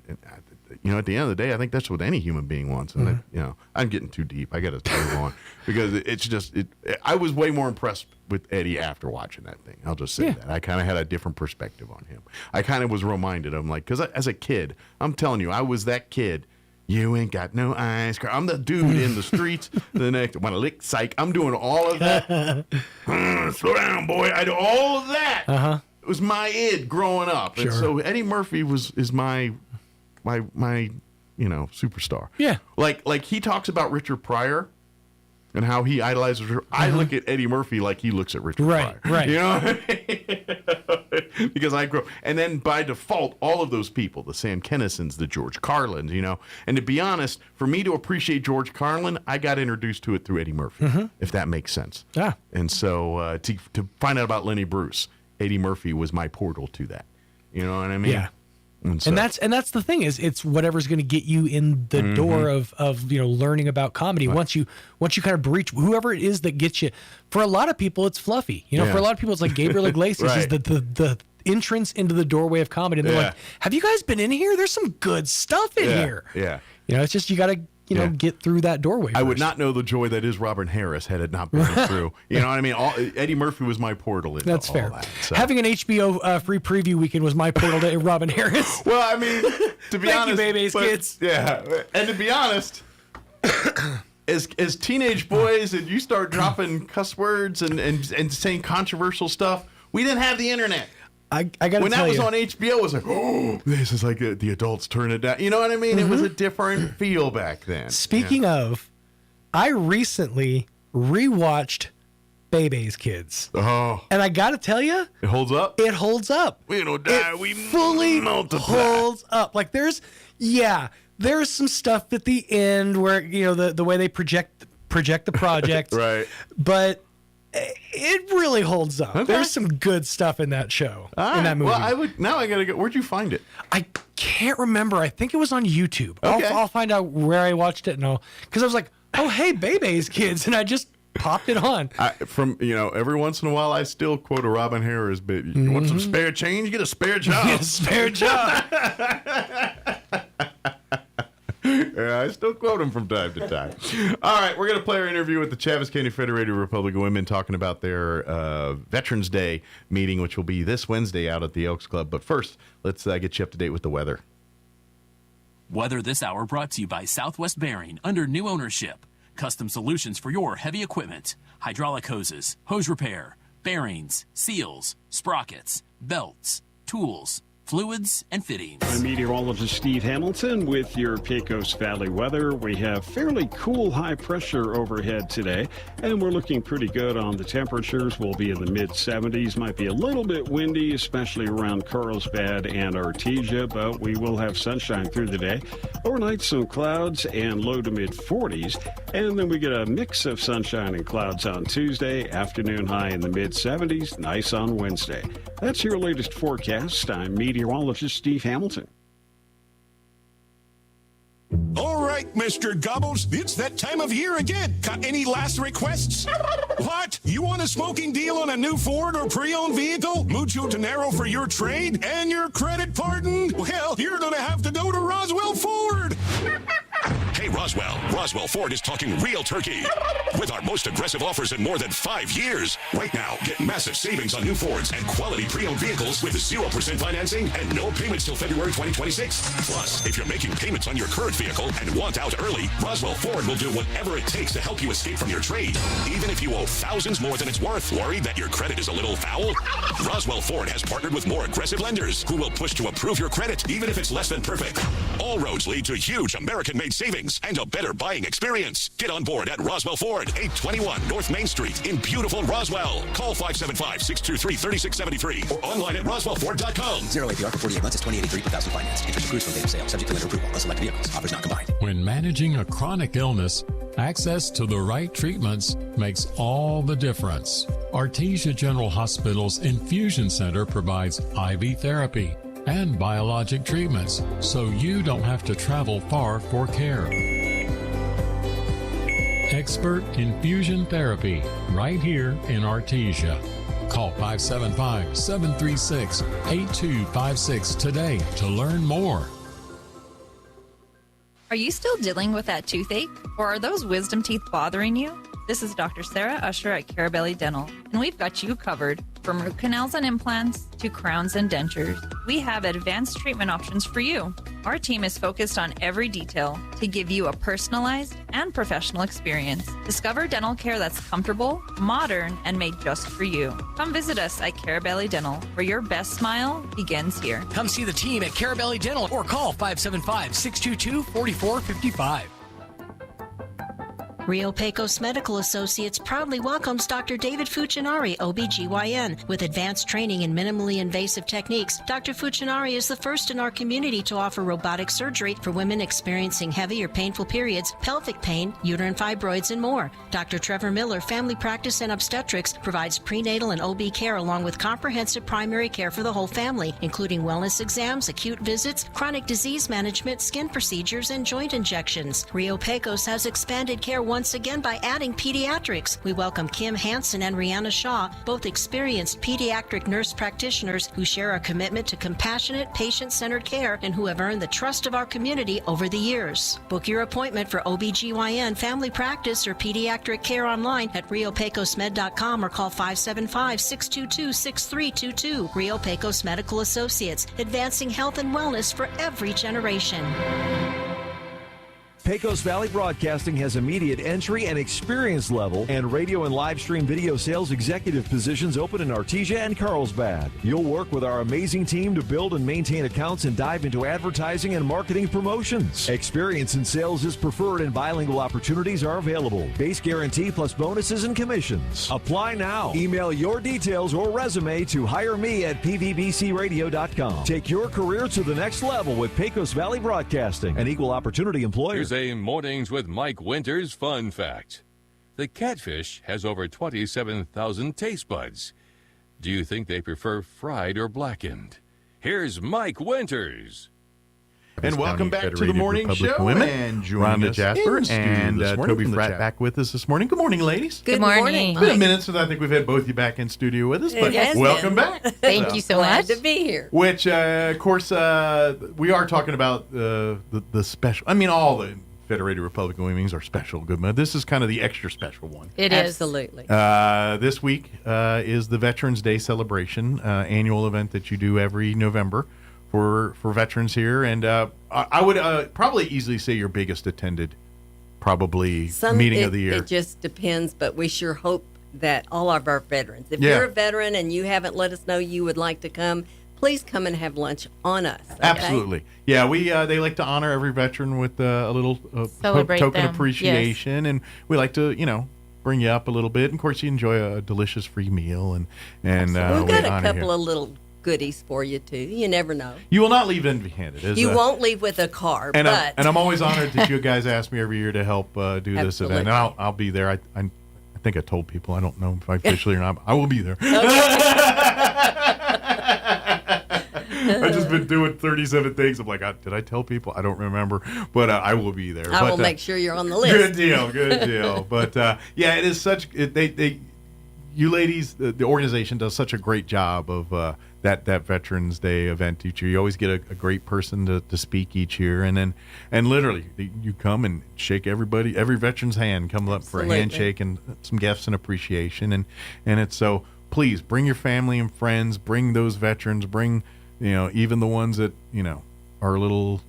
S19: at the end of the day, I think that's what any human being wants. And I'm getting too deep. I got to move on because it's just I was way more impressed with Eddie after watching that thing. I'll just say that. I kind of had a different perspective on him. I kind of was reminded of him, because as a kid, I'm telling you, I was that kid. You ain't got no ice cream. I'm the dude in the streets. The next want to lick psych. I'm doing all of that. Slow down, boy. I do all of that. It was my id growing up.
S12: Sure.
S19: And so Eddie Murphy is my superstar.
S12: Yeah.
S19: Like he talks about Richard Pryor and how he idolizes her. I look at Eddie Murphy like he looks at Richard Pryor.
S12: Right.
S19: You know what I mean? Because I grew up. And then by default, all of those people, the Sam Kinnisons, the George Carlins, And to be honest, for me to appreciate George Carlin, I got introduced to it through Eddie Murphy, if that makes sense.
S12: Yeah.
S19: And so to find out about Lenny Bruce, Eddie Murphy was my portal to that. You know what I mean?
S12: Yeah.
S19: And, so,
S12: and that's the thing is it's whatever's going to get you in the door of learning about comedy. Right. Once you kind of breach whoever it is that gets you. For a lot of people, it's fluffy. For a lot of people, it's like Gabriel Iglesias is the entrance into the doorway of comedy. And they're like, "Have you guys been in here? There's some good stuff in here."
S19: Yeah.
S12: It's just you got to get through that doorway.
S19: I would not know the joy that is Robert Harris had it not been through. You know what I mean? Eddie Murphy was my portal into
S12: That's fair.
S19: All that, so.
S12: Having an HBO free preview weekend was my portal to Robin Harris.
S19: Well, I mean, to be honest,
S12: Thank you, babies, kids.
S19: Yeah, and to be honest, as teenage boys, and you start dropping cuss words and saying controversial stuff, we didn't have the internet.
S12: I got to tell you.
S19: When that was on HBO, it was like, oh, this is like the adults turn it down. You know what I mean? It was a different feel back then.
S12: Speaking of, I recently rewatched Bebe's Kids.
S19: Oh.
S12: And I got to tell you.
S19: It holds up?
S12: It holds up.
S19: We don't die, we
S12: fully
S19: multiply.
S12: Holds up. Like there's some stuff at the end where, the way they project the project.
S19: Right.
S12: But it really holds up. Okay. There's some good stuff in that show, in that movie.
S19: Well, I gotta go. Where'd you find it?
S12: I can't remember. I think it was on YouTube.
S19: Okay.
S12: I'll find out where I watched it. Because I was like, oh, hey, Bebe's Kids. And I just popped it on.
S11: Every once in a while, I still quote a Robin Harris bit. You want some spare change? Get a spare job.
S12: Get a spare job.
S11: Yeah, I still quote him from time to time. All right, we're going to play our interview with the Chaves County Federated Republican Women talking about their Veterans Day meeting, which will be this Wednesday out at the Elks Club. But first, let's get you up to date with the weather.
S5: Weather this hour brought to you by Southwest Bearing under new ownership. Custom solutions for your heavy equipment. Hydraulic hoses, hose repair, bearings, seals, sprockets, belts, tools, fluids, and fittings.
S7: I'm meteorologist Steve Hamilton with your Pecos Valley weather. We have fairly cool high pressure overhead today, and we're looking pretty good on the temperatures. We'll be in the mid-70s. Might be a little bit windy, especially around Carlsbad and Artesia, but we will have sunshine through the day. Overnight, some clouds and low to mid-40s, and then we get a mix of sunshine and clouds on Tuesday. Afternoon high in the mid-70s, nice on Wednesday. That's your latest forecast. I'm meteorologist Steve Hamilton.
S8: All right, Mr. Gobbles, it's that time of year again. Got any last requests? What? You want a smoking deal on a new Ford or pre-owned vehicle? Mucho dinero for your trade and your credit pardon? Well, you're going to have to go to Roswell Ford.
S10: Hey, Roswell Ford is talking real turkey with our most aggressive offers in more than 5 years. Right now, get massive savings on new Fords and quality pre-owned vehicles with 0% financing and no payments till February 2026. Plus, if you're making payments on your current vehicle and want out early, Roswell Ford will do whatever it takes to help you escape from your trade. Even if you owe thousands more than it's worth. Worried that your credit is a little foul? Roswell Ford has partnered with more aggressive lenders who will push to approve your credit even if it's less than perfect. All roads lead to huge American-made savings and a better buying experience. Get on board at Roswell Ford, 821 North Main Street in beautiful Roswell. Call 575-623-3673 or online at roswellford.com.
S13: 0 APR for 48 months is $20.83 per thousand financed. Interest accrues from date of sale. Subject to lender approval. On select vehicles. Offers not combined.
S14: When managing a chronic illness, access to the right treatments makes all the difference. Artesia General Hospital's Infusion Center provides IV therapy and biologic treatments, so you don't have to travel far for care. Expert infusion therapy right here in Artesia. Call 575-736-8256 today to learn more.
S27: Are you still dealing with that toothache? Or are those wisdom teeth bothering you? This is Dr. Sarah Usher at Carabelli Dental, and we've got you covered. From root canals and implants to crowns and dentures, we have advanced treatment options for you. Our team is focused on every detail to give you a personalized and professional experience. Discover dental care that's comfortable, modern, and made just for you. Come visit us at Carabelli Dental, where your best smile begins here.
S15: Come see the team at Carabelli Dental or call 575-622-4455.
S28: Rio Pecos Medical Associates proudly welcomes Dr. David Fuccinari, OBGYN. With advanced training in minimally invasive techniques, Dr. Fuccinari is the first in our community to offer robotic surgery for women experiencing heavy or painful periods, pelvic pain, uterine fibroids, and more. Dr. Trevor Miller, Family Practice and Obstetrics, provides prenatal and OB care along with comprehensive primary care for the whole family, including wellness exams, acute visits, chronic disease management, skin procedures, and joint injections. Rio Pecos has expanded care once again by adding pediatrics. We welcome Kim Hansen and Rihanna Shaw, both experienced pediatric nurse practitioners who share our commitment to compassionate, patient-centered care and who have earned the trust of our community over the years. Book your appointment for OBGYN, family practice, or pediatric care online at riopecosmed.com or call 575-622-6322. Rio Pecos Medical Associates, advancing health and wellness for every generation.
S29: Pecos Valley Broadcasting has immediate entry and experience level and radio and live stream video sales executive positions open in Artesia and Carlsbad. You'll work with our amazing team to build and maintain accounts and dive into advertising and marketing promotions. Experience in sales is preferred and bilingual opportunities are available. Base guarantee plus bonuses and commissions. Apply now. Email your details or resume to hireme@pvbcradio.com. Take your career to the next level with Pecos Valley Broadcasting, an equal opportunity employer.
S17: Here's a Mornings with Mike Winters fun fact. The catfish has over 27,000 taste buds. Do you think they prefer fried or blackened? Here's Mike Winters.
S11: And welcome back to the morning
S19: Republic
S11: show.
S19: Women.
S11: And
S19: Rhonda
S11: joining us
S19: Jasper
S11: in studio
S19: and
S11: this morning
S19: Toby
S11: from the
S19: Fratt
S11: chat.
S19: back with us this morning. Good morning, ladies.
S1: Good morning.
S19: It's been a minute since I think we've had both of you back in studio with us, but
S1: Yes,
S19: welcome
S1: yes.
S19: back.
S1: Thank you so
S16: Glad
S1: much.
S16: to be here.
S19: Which, of course, we are talking about the special. I mean, all the Federated Republican Women's are special, good man. This is kind of the extra special one.
S1: It is.
S16: Absolutely.
S19: This week is the Veterans Day celebration, annual event that you do every November for veterans here. And I would probably easily say your biggest attended, probably, meeting of the year.
S16: It just depends, but we sure hope that all of our veterans, if
S19: Yeah.
S16: you're a veteran and you haven't let us know you would like to come, please come and have lunch on us. Okay?
S19: Absolutely. Yeah, they like to honor every veteran with a little
S1: Celebrate
S19: token
S1: them,
S19: appreciation, and we like to, bring you up a little bit. And of course, you enjoy a delicious free meal, and
S16: We've
S19: we
S16: got a
S19: honor
S16: couple
S19: you.
S16: of little goodies for you too. You never know.
S19: You will not leave empty-handed.
S16: You won't leave with a car,
S19: And
S16: but
S19: I'm always honored that you guys ask me every year to help do this
S16: Absolutely.
S19: event. And I'll be there. I think I told people. I don't know if I officially or not. I will be there. I've just been doing 37 things. I'm like, did I tell people? I don't remember, but I will be there.
S16: I will
S19: But,
S16: make sure you're on the list.
S19: Good deal. But yeah, it is such. You ladies, the organization does such a great job of that Veterans Day event each year. You always get a great person to speak each year, and literally you come and shake every veteran's hand, come up for a
S16: Absolutely.
S19: handshake and some gifts and appreciation, and it's so. Please bring your family and friends. Bring those veterans. Bring even the ones that are a little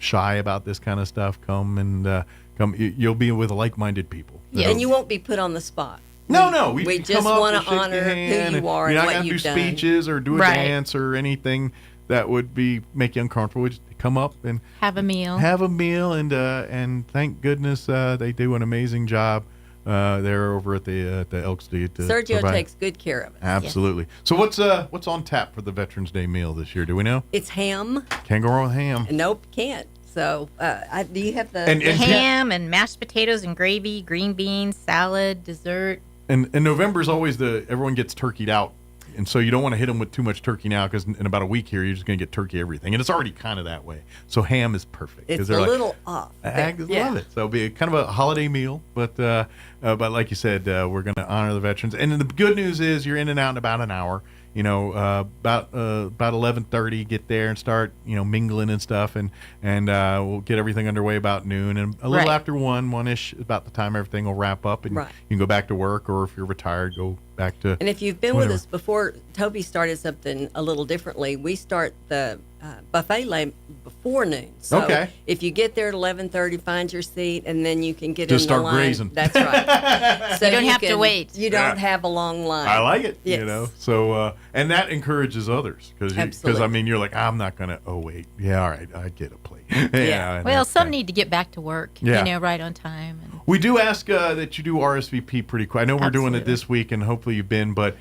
S19: shy about this kind of stuff. Come and come. You'll be with like-minded people.
S16: Yeah, and you won't be put on the spot.
S19: No.
S16: We
S19: come
S16: just
S19: up,
S16: want
S19: we'll
S16: to
S19: shake your
S16: honor
S19: hand,
S16: who you are
S19: You're
S16: and
S19: not
S16: what
S19: gonna do
S16: you've done.
S19: speeches or do a
S1: Right.
S19: dance or anything that would make you uncomfortable. Just come up and
S1: Have a meal.
S19: and thank goodness they do an amazing job. They're over at the Elks to
S16: Sergio
S19: provide-
S16: takes good care of it.
S19: Absolutely. So what's on tap for the Veterans Day meal this year? Do we know?
S16: It's ham.
S19: Can't go wrong with ham.
S16: Nope, can't. So, do you have the
S19: And
S1: Ham and mashed potatoes and gravy, green beans, salad, dessert.
S19: And November's always everyone gets turkeyed out. And so you don't want to hit them with too much turkey now because in about a week here, you're just going to get turkey everything. And it's already kind of that way. So ham is perfect. 'cause
S16: It's
S19: they're
S16: a
S19: like,
S16: little off.
S19: I love it. So it'll be kind of a holiday meal. But like you said, we're going to honor the veterans. And the good news is you're in and out in about an hour. About 11:30, get there and start, mingling and stuff, and we'll get everything underway about noon, and a little
S1: Right.
S19: after one-ish, about the time everything will wrap up, and
S16: Right.
S19: you can go back to work, or if you're retired, go back to.
S16: And if you've been
S19: whatever.
S16: with us before, Toby started something a little differently. We start the buffet before noon. So
S19: Okay.
S16: if you get there at 11:30, find your seat, and then you can get
S19: Just
S16: in
S19: start
S16: the line.
S19: grazing.
S16: That's right. So
S1: You don't have to wait.
S16: You don't
S19: Yeah.
S16: have a long line.
S19: I like it,
S16: Yes.
S19: So and that encourages others because
S16: Absolutely.
S19: you're like, I'm not gonna. Oh wait, yeah, all right, I get a plate.
S16: Yeah.
S19: and
S1: Well,
S19: that's-
S1: some need to get back to work,
S19: Yeah.
S1: right on time. And
S19: We do ask that you do RSVP pretty quick. I know we're doing it
S1: Absolutely.
S19: this week, and hopefully you've been. But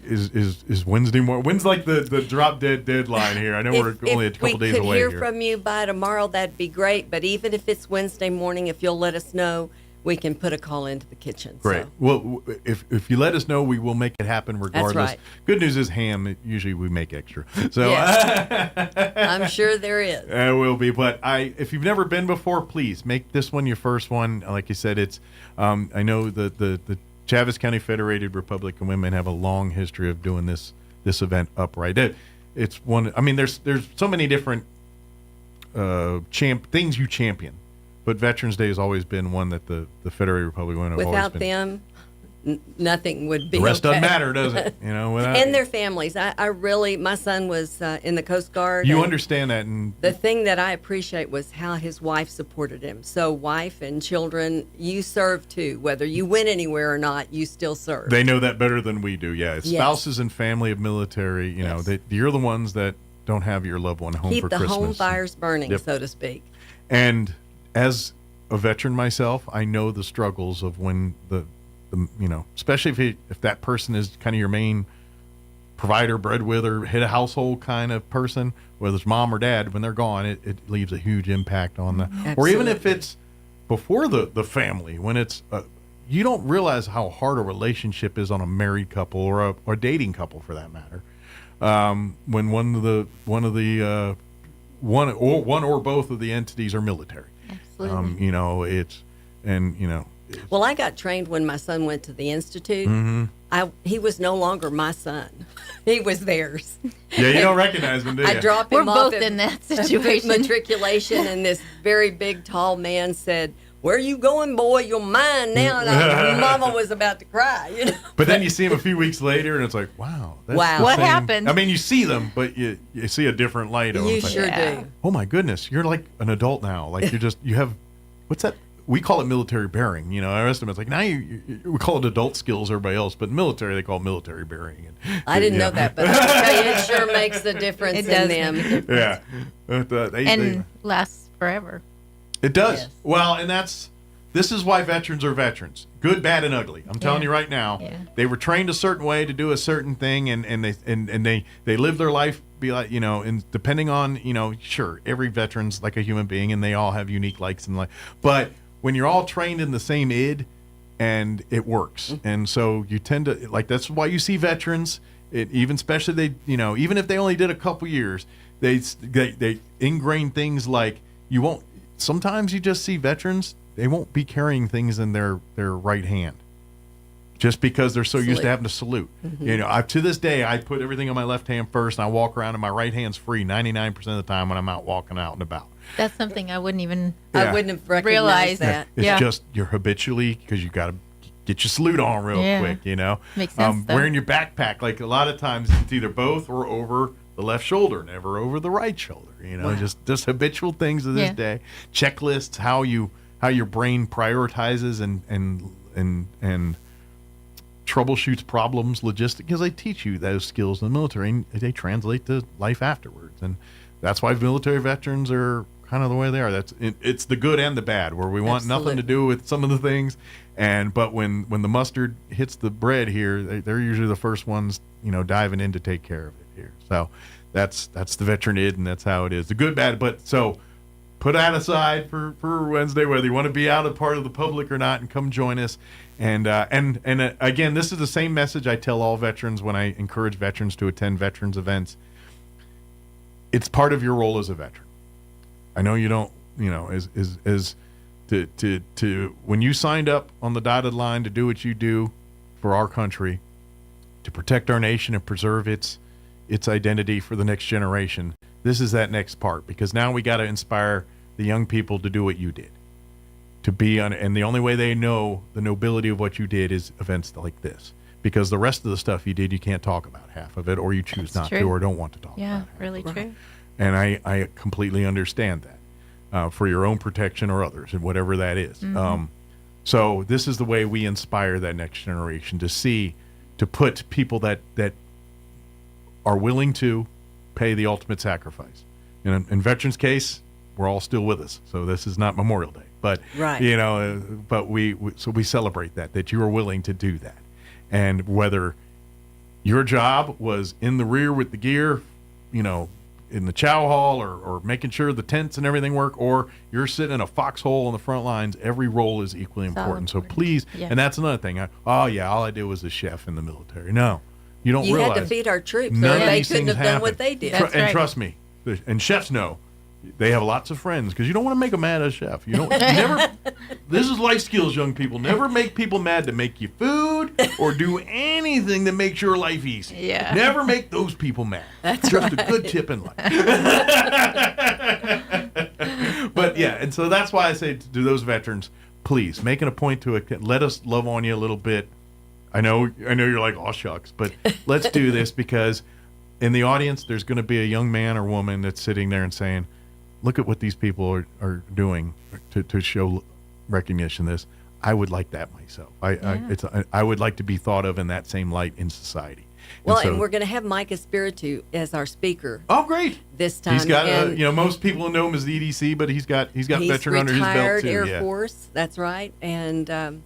S19: is Wednesday morning? When's like the drop dead deadline here? I know we're only a couple days
S16: If we could
S19: away
S16: hear
S19: here.
S16: from you by tomorrow, that'd be great. But even if it's Wednesday morning, if you'll let us know, we can put a call into the kitchen.
S19: Great.
S16: So.
S19: Well, if you let us know, we will make it happen regardless.
S16: right.
S19: Good news is ham. Usually we make extra. So
S16: I'm sure there is.
S19: It will be, but if you've never been before, please make this one your first one. Like you said, it's I know the Chaves County Federated Republican Women have a long history of doing this event upright. It's one. I mean, there's so many different things you champion, but Veterans Day has always been one that the Federated Republican Women have always
S16: Without
S19: been.
S16: them, nothing would be.
S19: The rest
S16: okay.
S19: doesn't matter, does it? Without
S16: And their families. I really, my son was in the Coast Guard.
S19: you
S16: and
S19: understand that, and
S16: The thing that I appreciate was how his wife supported him. So, wife and children, you serve too. Whether you win anywhere or not, you still serve.
S19: they know that better than we do. Yeah,
S16: Yes.
S19: spouses and family of military. You're the ones that don't have your loved one home
S16: Keep
S19: for
S16: the
S19: Christmas.
S16: home fires burning,
S19: Yep.
S16: so to speak.
S19: And as a veteran myself, I know the struggles of when the especially if that person is kind of your main provider, breadwinner, head of household kind of person, whether it's mom or dad, when they're gone, it leaves a huge impact on the. Or even if it's before the family, when it's you don't realize how hard a relationship is on a married couple or a dating couple for that matter. When one of the
S2: one or both of the entities are military.
S16: Absolutely.
S2: You know,
S16: Well, I got trained when my son went to the institute.
S2: Mhm.
S16: He was no longer my son; he was theirs.
S2: Yeah, you don't recognize them, do you?
S16: I dropped
S1: We're
S16: him off
S1: both
S16: at
S1: in that situation.
S16: matriculation, and this very big, tall man said, "Where you going, boy? You're mine now." And Mama was about to cry. You know.
S2: But then you see them a few weeks later, and it's like, wow.
S16: Wow.
S2: the
S16: What
S2: same-
S16: happened?
S2: I mean, you see them, but you see a different light. of them.
S16: You
S2: It's like,
S16: sure do.
S2: Oh my goodness, you're like an adult now. Like you have, what's that? We call it military bearing. You know, our estimates like now we call it adult skills. Everybody else, but military they call it military bearing. And,
S16: I didn't
S2: yeah.
S16: know that, but I can tell you, it sure makes a difference
S1: It
S16: in
S1: does
S16: them.
S1: make a difference.
S2: Yeah, But,
S1: And lasts forever.
S2: it does. Well, and this is why veterans are veterans. Good, bad, and ugly. I'm telling you right now.
S1: Yeah.
S2: They were trained a certain way to do a certain thing, and they live their life be like, you know, and depending on, you know, sure, every veteran's like a human being, and they all have unique likes and but when you're all trained in the same id, and it works, and so you tend to like that's why you see veterans, even especially they, you know, even if they only did a couple years, they ingrain things like you won't. Sometimes you just see veterans. They won't be carrying things in their right hand just because they're so used to having to salute.
S16: Mm-hmm.
S2: You know, to this day, I put everything on my left hand first, and I walk around, and my right hand's free 99% of the time when I'm out walking out and about.
S1: That's something I wouldn't even
S2: Yeah.
S16: I wouldn't have recognized
S1: realized
S16: that.
S2: It's just you're habitually, because you got to get your salute on real
S1: Yeah.
S2: quick, you know.
S1: Makes sense, though.
S2: Wearing your backpack, like a lot of times it's either both or over the left shoulder, never over the right shoulder, you know.
S16: Wow.
S2: Just habitual things of this
S1: Yeah.
S2: day. Checklists, how your brain prioritizes and troubleshoots problems, logistics, because they teach you those skills in the military, and they translate to life afterwards. And that's why military veterans are kind of the way they are. It's the good and the bad, where we want nothing to do with some of the things, but when the mustard hits the bread here, they're usually the first ones, you know, diving in to take care of it here. So that's the veteran id, and that's how it is. The good, bad, but so put that aside for Wednesday, whether you want to be out a part of the public or not, and come join us. And again, this is the same message I tell all veterans when I encourage veterans to attend veterans events. It's part of your role as a veteran. I know you don't, you know, as to when you signed up on the dotted line to do what you do for our country, to protect our nation and preserve its identity for the next generation. This is that next part, because now we got to inspire the young people to do what you did, to be on, and the only way they know the nobility of what you did is events like this, because the rest of the stuff you did, you can't talk about half of it, or you choose
S1: That's
S2: not
S1: true.
S2: to, or don't want to talk.
S1: Yeah, really true.
S2: And I completely understand that for your own protection or others, and whatever that is.
S1: Mhm.
S2: So this is the way we inspire that next generation to put people that are willing to pay the ultimate sacrifice. In veterans' case, we're all still with us, so this is not Memorial Day, but
S16: Right.
S2: you know, but we celebrate that you are willing to do that, and whether your job was in the rear with the gear, you know, in the chow hall, or making sure the tents and everything work, or you're sitting in a foxhole on the front lines, every role is equally important. So please,
S16: Yeah.
S2: and that's another thing. All I did was a chef in the military. No, you don't
S16: You
S2: realize.
S16: had to feed our troops,
S2: none
S16: or
S2: of
S16: they
S2: these
S16: couldn't
S2: things
S16: have done what
S2: happen.
S16: they did.
S2: And trust me, and chefs know. They have lots of friends, because you don't want to make them mad as a chef. You never. This is life skills, young people. Never make people mad to make you food or do anything that makes your life easy.
S1: Yeah.
S2: Never make those people mad.
S1: That's
S2: just
S1: right.
S2: a good tip in life. But yeah, and so that's why I say to those veterans, please making a point to it. Let us love on you a little bit. I know you're like, oh shucks, but let's do this, because in the audience there's going to be a young man or woman that's sitting there and saying, look at what these people are doing to show recognition. This, I would like that myself. I would like to be thought of in that same light in society.
S16: Well,
S2: so,
S16: and we're going to have Mike Espiritu as our speaker.
S2: Oh, great!
S16: This time
S2: He's got,
S16: and
S2: most people know him as the EDC, but he's got
S16: he's
S2: veteran under his belt
S16: retired
S2: too.
S16: Air
S2: yeah.
S16: Force. That's right, and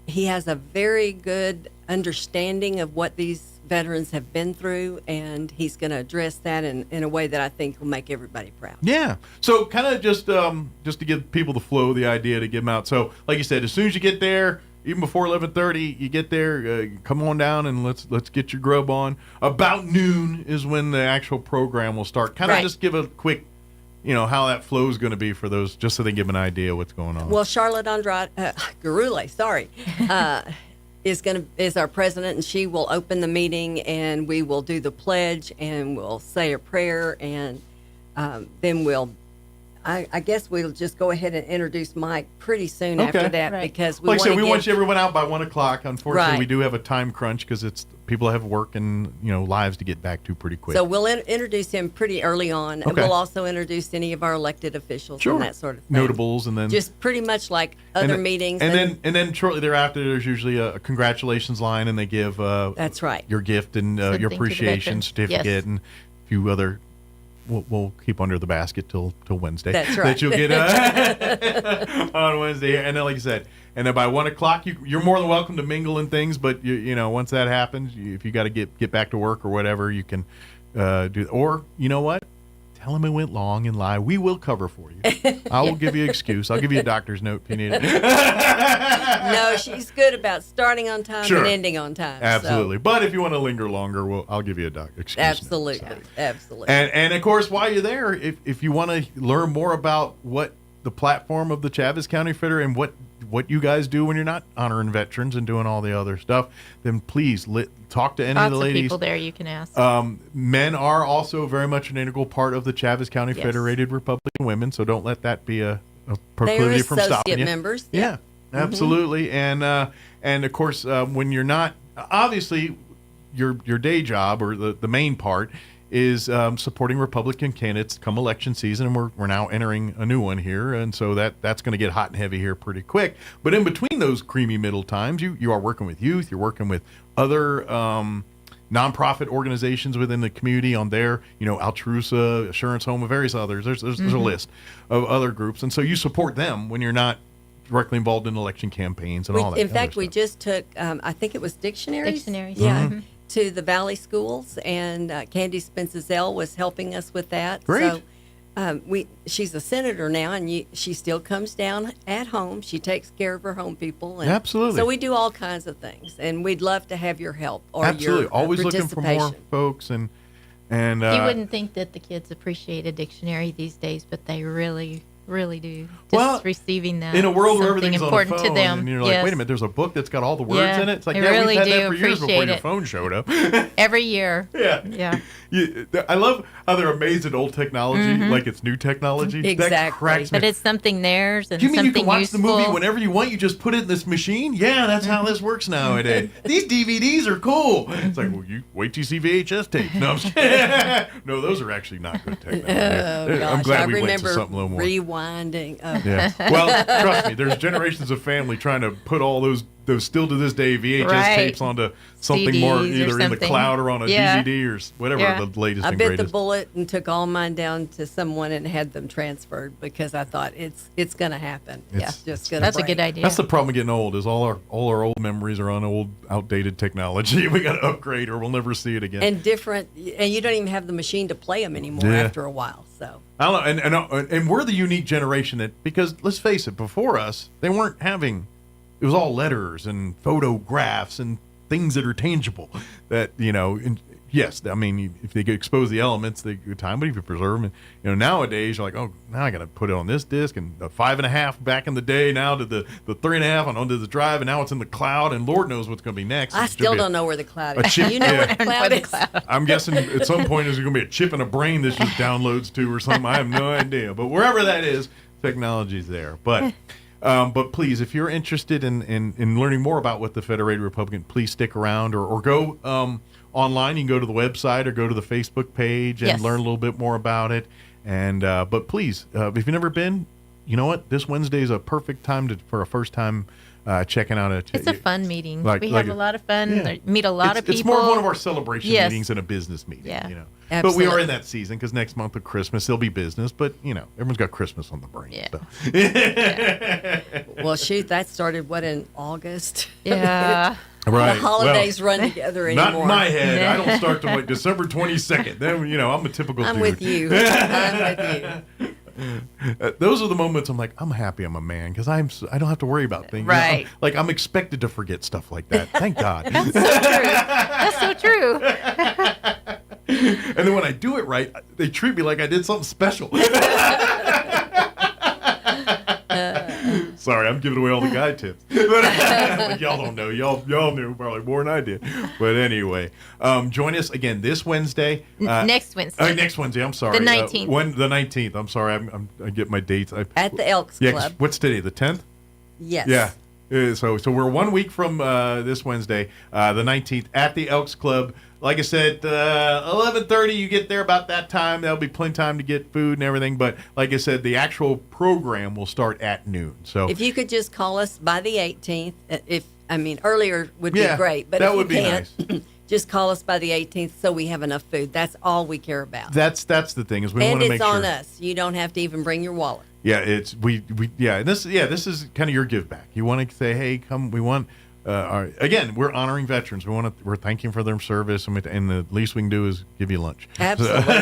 S16: he has a very good understanding of what these veterans have been through, and he's going to address that in a way that I think will make everybody proud.
S2: Yeah. So kind of just to give people the flow, the idea to get them out. So like you said, as soon as you get there, even before 11:30, you get there, come on down and let's get your grub on. About noon is when the actual program will start. Kind of
S1: Right.
S2: just give a quick, how that flow is going to be for those, just so they give an idea what's going on.
S16: Well, Charlotte Andrade, Garule, sorry, is our president, and she will open the meeting, and we will do the pledge, and we'll say a prayer, and then I guess we'll just go ahead and introduce Mike pretty soon after that, because we
S2: like I said, we
S16: want
S2: everyone out by 1 o'clock. Unfortunately,
S16: Right.
S2: we do have a time crunch because it's people have work and lives to get back to pretty quick.
S16: So we'll introduce him pretty early on.
S2: Okay.
S16: We'll also introduce any of our elected officials and that sort of thing.
S2: Notables, and then
S16: Just pretty much like other meetings.
S2: and then shortly thereafter, there's usually a congratulations line, and they give
S16: That's right.
S2: your gift and
S16: Something
S2: your
S16: to the
S2: appreciation
S16: veterans.
S2: certificate
S16: Yes.
S2: and a few other. We'll keep under the basket till Wednesday.
S16: That's right.
S2: That you'll get on Wednesday, and then like you said, and then by 1 o'clock, you're more than welcome to mingle and things. But once that happens, if you got to get back to work or whatever, you can do. Or you know what? Tell them it went long and lie. We will cover for you. I will give you an excuse. I'll give you a doctor's note if you need it.
S16: No, she's good about starting on time
S2: Sure.
S16: and ending on time.
S2: Absolutely. But if you want to linger longer, I'll give you a excuse.
S16: So. Absolutely. Absolutely.
S2: And of course, while you're there, if you want to learn more about what the platform of the Chaves County Federation and what you guys do when you're not honoring veterans and doing all the other stuff, then please talk to any
S1: Lots
S2: of the ladies.
S1: Of people there you can ask.
S2: Men are also very much an integral part of the Chaves County Federated Republican Women, so don't let that be a proclivity from stopping you.
S16: Members.
S2: Yeah, absolutely. And of course, when you're not, obviously, your day job or the main part is supporting Republican candidates come election season, and we're now entering a new one here, and so that's going to get hot and heavy here pretty quick. But in between those creamy middle times, you are working with youth, you're working with other nonprofit organizations within the community on their, Altrusa, Assurance Home, and various others. There's a list of other groups, and so you support them when you're not directly involved in election campaigns and all that.
S16: In fact, we just took, I think it was dictionaries.
S1: Yeah.
S16: Mm-hmm. To the Valley schools, and Candy Spencer-Zell was helping us with that.
S2: Great.
S16: So she's a senator now, and she still comes down at home. She takes care of her home people. And
S2: Absolutely.
S16: So we do all kinds of things, and we'd love to have your help or
S2: Absolutely.
S16: your
S2: Always looking for more
S16: participation.
S2: folks and
S1: you wouldn't think that the kids appreciate a dictionary these days, but they really do. Just receiving that
S2: in a world where
S1: something
S2: everything's
S1: important
S2: on the phone,
S1: to them.
S2: and you're like, wait a minute, there's a book that's got all the words
S1: Yeah,
S2: in it. It's like,
S1: I
S2: yeah,
S1: really
S2: we've had
S1: do
S2: that for years before
S1: appreciate
S2: your
S1: it.
S2: phone showed up.
S1: Every year.
S2: Yeah. I love how they're amazed at old technology, like it's new technology. That cracks me.
S1: But it's something theirs and
S2: Do you mean
S1: something
S2: you can watch
S1: useful.
S2: the movie whenever you want? You just put it in this machine? Yeah, that's how this works nowadays. These DVDs are cool. It's like, well, you wait till you see VHS tapes. No, I'm just kidding. No, those are actually not good technology.
S16: Oh,
S2: I'm
S16: gosh,
S2: glad
S16: I
S2: we went to
S16: remember
S2: something a little more.
S16: rewinding. Oh.
S2: Yeah. Well, trust me, there's generations of family trying to put all those still to this day VHS tapes onto something
S16: CDs
S2: more
S16: or
S2: either in the
S16: something.
S2: cloud or on a DVD or whatever the latest
S16: I
S2: and
S16: bit
S2: greatest.
S16: the bullet and took all mine down to someone and had them transferred because I thought it's going to happen. Just going to.
S1: That's a good idea.
S2: That's the problem with getting old is all our old memories are on old outdated technology. We got to upgrade or we'll never see it again.
S16: And different, and you don't even have the machine to play them anymore after a while. So
S2: I don't know, and we're the unique generation that, because let's face it, before us they weren't having. It was all letters and photographs and things that are tangible. That yes, I mean, if they could expose the elements, they good time. But if you preserve them, nowadays you're like, oh, now I got to put it on this disc, and the 5.5 back in the day, now to the 3.5 and onto the drive, and now it's in the cloud, and Lord knows what's going to be next.
S16: I still don't know where the cloud is.
S2: chip,
S16: You know where the cloud is?
S2: I'm guessing at some point there's going to be a chip in a brain that just downloads to or something. I have no idea, but wherever that is, technology's there. But please, if you're interested in learning more about what the Federated Republican, please stick around or go online. You can go to the website or go to the Facebook page and learn a little bit more about it. And but please, if you've never been, you know what? This Wednesday is a perfect time for a first time checking out a.
S1: It's a fun meeting.
S2: Like-
S1: we
S2: like
S1: have
S2: a-
S1: a lot of fun.
S2: yeah.
S1: Meet a lot of people.
S2: It's more one of our celebration
S1: Yes.
S2: meetings than a business meeting.
S1: Yeah.
S2: But we are
S1: Absolutely.
S2: in that season because next month of Christmas there'll be business. But everyone's got Christmas on the brain.
S1: Yeah.
S2: So.
S16: Well, shoot, that started in August.
S1: Yeah.
S2: Right.
S16: The holidays
S2: Well,
S16: run together anymore.
S2: Not in my head. I don't start till like December 22nd. Then I'm a typical.
S16: I'm
S2: dude.
S16: with you. I'm with you.
S2: Those are the moments I'm like, I'm happy I'm a man because I don't have to worry about things.
S1: Right.
S2: I'm expected to forget stuff like that. Thank God.
S1: That's so true. That's so true.
S2: And then when I do it right, they treat me like I did something special. Sorry, I'm giving away all the guy tips. But y'all don't know. Y'all knew probably more than I did. But anyway, join us again this Wednesday.
S1: Next Wednesday.
S2: Next Wednesday. I'm sorry.
S1: The 19th.
S2: The 19th. I'm sorry. I get my dates.
S16: At the Elks Club.
S2: What's today? The 10th?
S16: Yes.
S2: Yeah. So we're 1 week from this Wednesday, the 19th, at the Elks Club. Like I said, 11:30, you get there about that time. There'll be plenty of time to get food and everything. But like I said, the actual program will start at noon. So
S16: if you could just call us by the 18th, earlier would be great. But
S2: that
S16: if
S2: would
S16: you
S2: be
S16: can't,
S2: nice.
S16: Just call us by the 18th so we have enough food. That's all we care about.
S2: That's the thing is we want to make sure.
S16: And it's on us. You don't have to even bring your wallet.
S2: Yeah, it's this is kind of your give back. You want to say, hey, come. We want. Again, we're honoring veterans. We're thanking for their service, and the least we can do is give you lunch.
S16: Absolutely.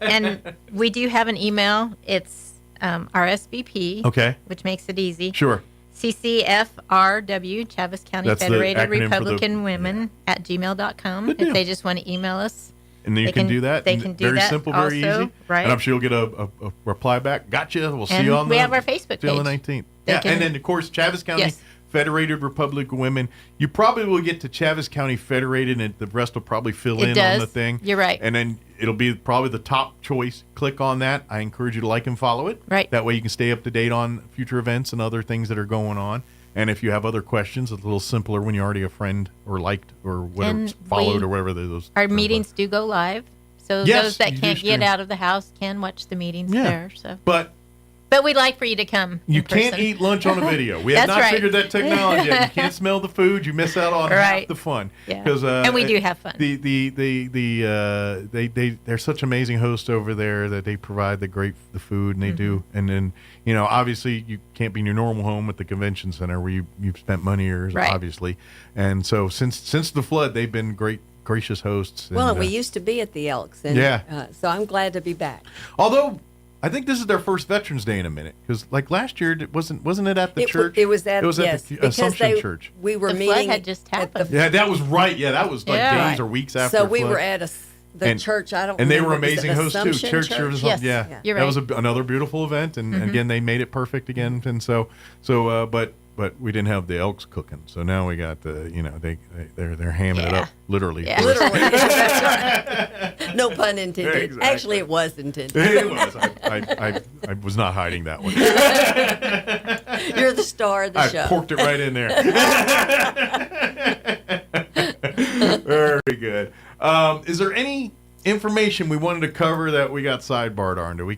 S1: And we do have an email. It's RSVP.
S2: Okay.
S1: Which makes it easy.
S2: Sure.
S1: CCFRW, Chaves County
S2: That's the
S1: Federated
S2: acronym for
S1: Republican Women at gmail.com. If they just want to email us.
S2: And then you can do that.
S1: They can do
S2: very
S1: that.
S2: Simple,
S1: also,
S2: very easy.
S1: Right.
S2: And I'm sure you'll get a reply back. Gotcha. We'll see
S1: and
S2: you on
S1: we have our Facebook page.
S2: On the 19th. And then, of course, Chaves County Federated Republic of Women. You probably will get to Chaves County Federated, and the rest will probably fill in on the thing.
S1: You're right.
S2: And then it'll be probably the top choice. Click on that. I encourage you to like and follow it.
S1: Right.
S2: That way you can stay up to date on future events and other things that are going on. And if you have other questions, it's a little simpler when you're already a friend or liked or whatever, followed or whatever those.
S1: Our meetings do go live. So those that can't get out of the house can watch the meetings there. So, but we'd like for you to come.
S2: You can't eat lunch on a video. We have not figured that technology yet. You can't smell the food. You miss out on half the fun.
S1: Yeah. And we do have fun.
S2: They're such amazing hosts over there that they provide the food, and they do. And then obviously you can't be in your normal home at the convention center where you've spent money years, obviously. And so since the flood, they've been gracious hosts.
S16: Well, we used to be at the Elks, and so I'm glad to be back.
S2: Although I think this is their first Veterans Day in a minute, because like last year, wasn't it at the church?
S16: It was at
S2: the Assumption Church.
S16: We were
S1: the
S16: meeting.
S1: Flood had just happened.
S2: That was right. Yeah, that was like days or weeks after.
S16: So we
S2: flood.
S16: were at the church. I don't.
S2: And they
S16: remember,
S2: were amazing hosts too. Church.
S1: Yes.
S2: Yeah,
S1: you're
S2: that
S1: right.
S2: was another beautiful event, and again they made it perfect again. And but we didn't have the Elks cooking, so now we got they're hamming it up literally.
S16: Yeah. Literally. That's right. No pun intended.
S2: Exactly.
S16: Actually, it was intended.
S2: It was. I was not hiding that one.
S16: You're the star of the show.
S2: I porked it right in there. Very good. Is there any information we wanted to cover that we got sidebarred on? Did we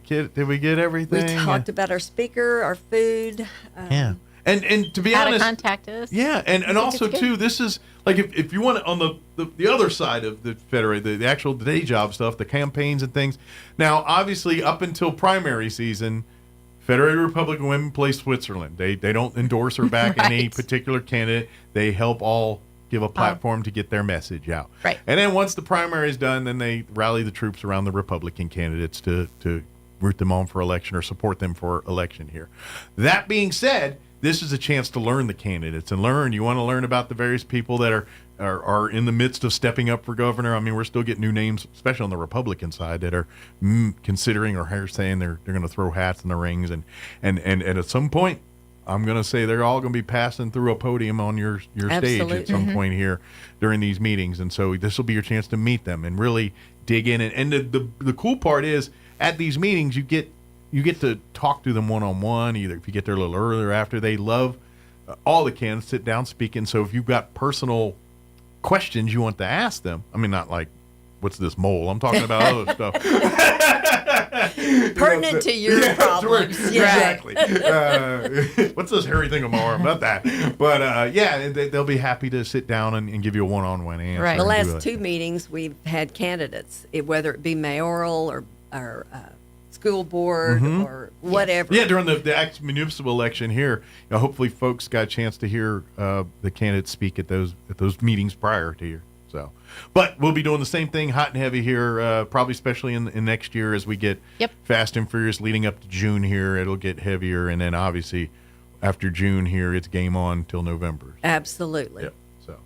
S2: get everything?
S16: We talked about our speaker, our food.
S2: Yeah. And to be
S1: How
S2: honest,
S1: to contact us.
S2: Yeah, and also too, this is like if you want to, on the other side of the Federated, the actual day job stuff, the campaigns and things. Now, obviously, up until primary season, Federated Republican Women play Switzerland. They don't endorse or back any particular candidate. They help all give a platform to get their message out.
S1: Right.
S2: And then once the primary is done, then they rally the troops around the Republican candidates to root them on for election or support them for election here. That being said, this is a chance to learn the candidates and learn. You want to learn about the various people that are in the midst of stepping up for governor. I mean, we're still getting new names, especially on the Republican side, that are considering or saying they're going to throw hats in the rings. And at some point, I'm going to say they're all going to be passing through a podium on your stage at some point here during these meetings. And so this will be your chance to meet them and really dig in. And the cool part is at these meetings, you get to talk to them one-on-one, either if you get there a little earlier or after. They love all the candidates sit down speaking. So if you've got personal questions you want to ask them, I mean, not like, what's this mole? I'm talking about other stuff.
S16: Pertinent to your problems.
S2: Exactly. What's this hairy thing on my arm? Not that. But, they'll be happy to sit down and give you a one-on-one answer.
S16: Right. The last two meetings, we've had candidates, whether it be mayoral or school board or whatever.
S2: Yeah, during the municipal election here, hopefully folks got a chance to hear the candidates speak at those meetings prior to here. So, but we'll be doing the same thing, hot and heavy here, probably especially in next year as we get fast and furious leading up to June here. It'll get heavier, and then obviously after June here, it's game on till November.
S16: Absolutely.
S2: Yep. So,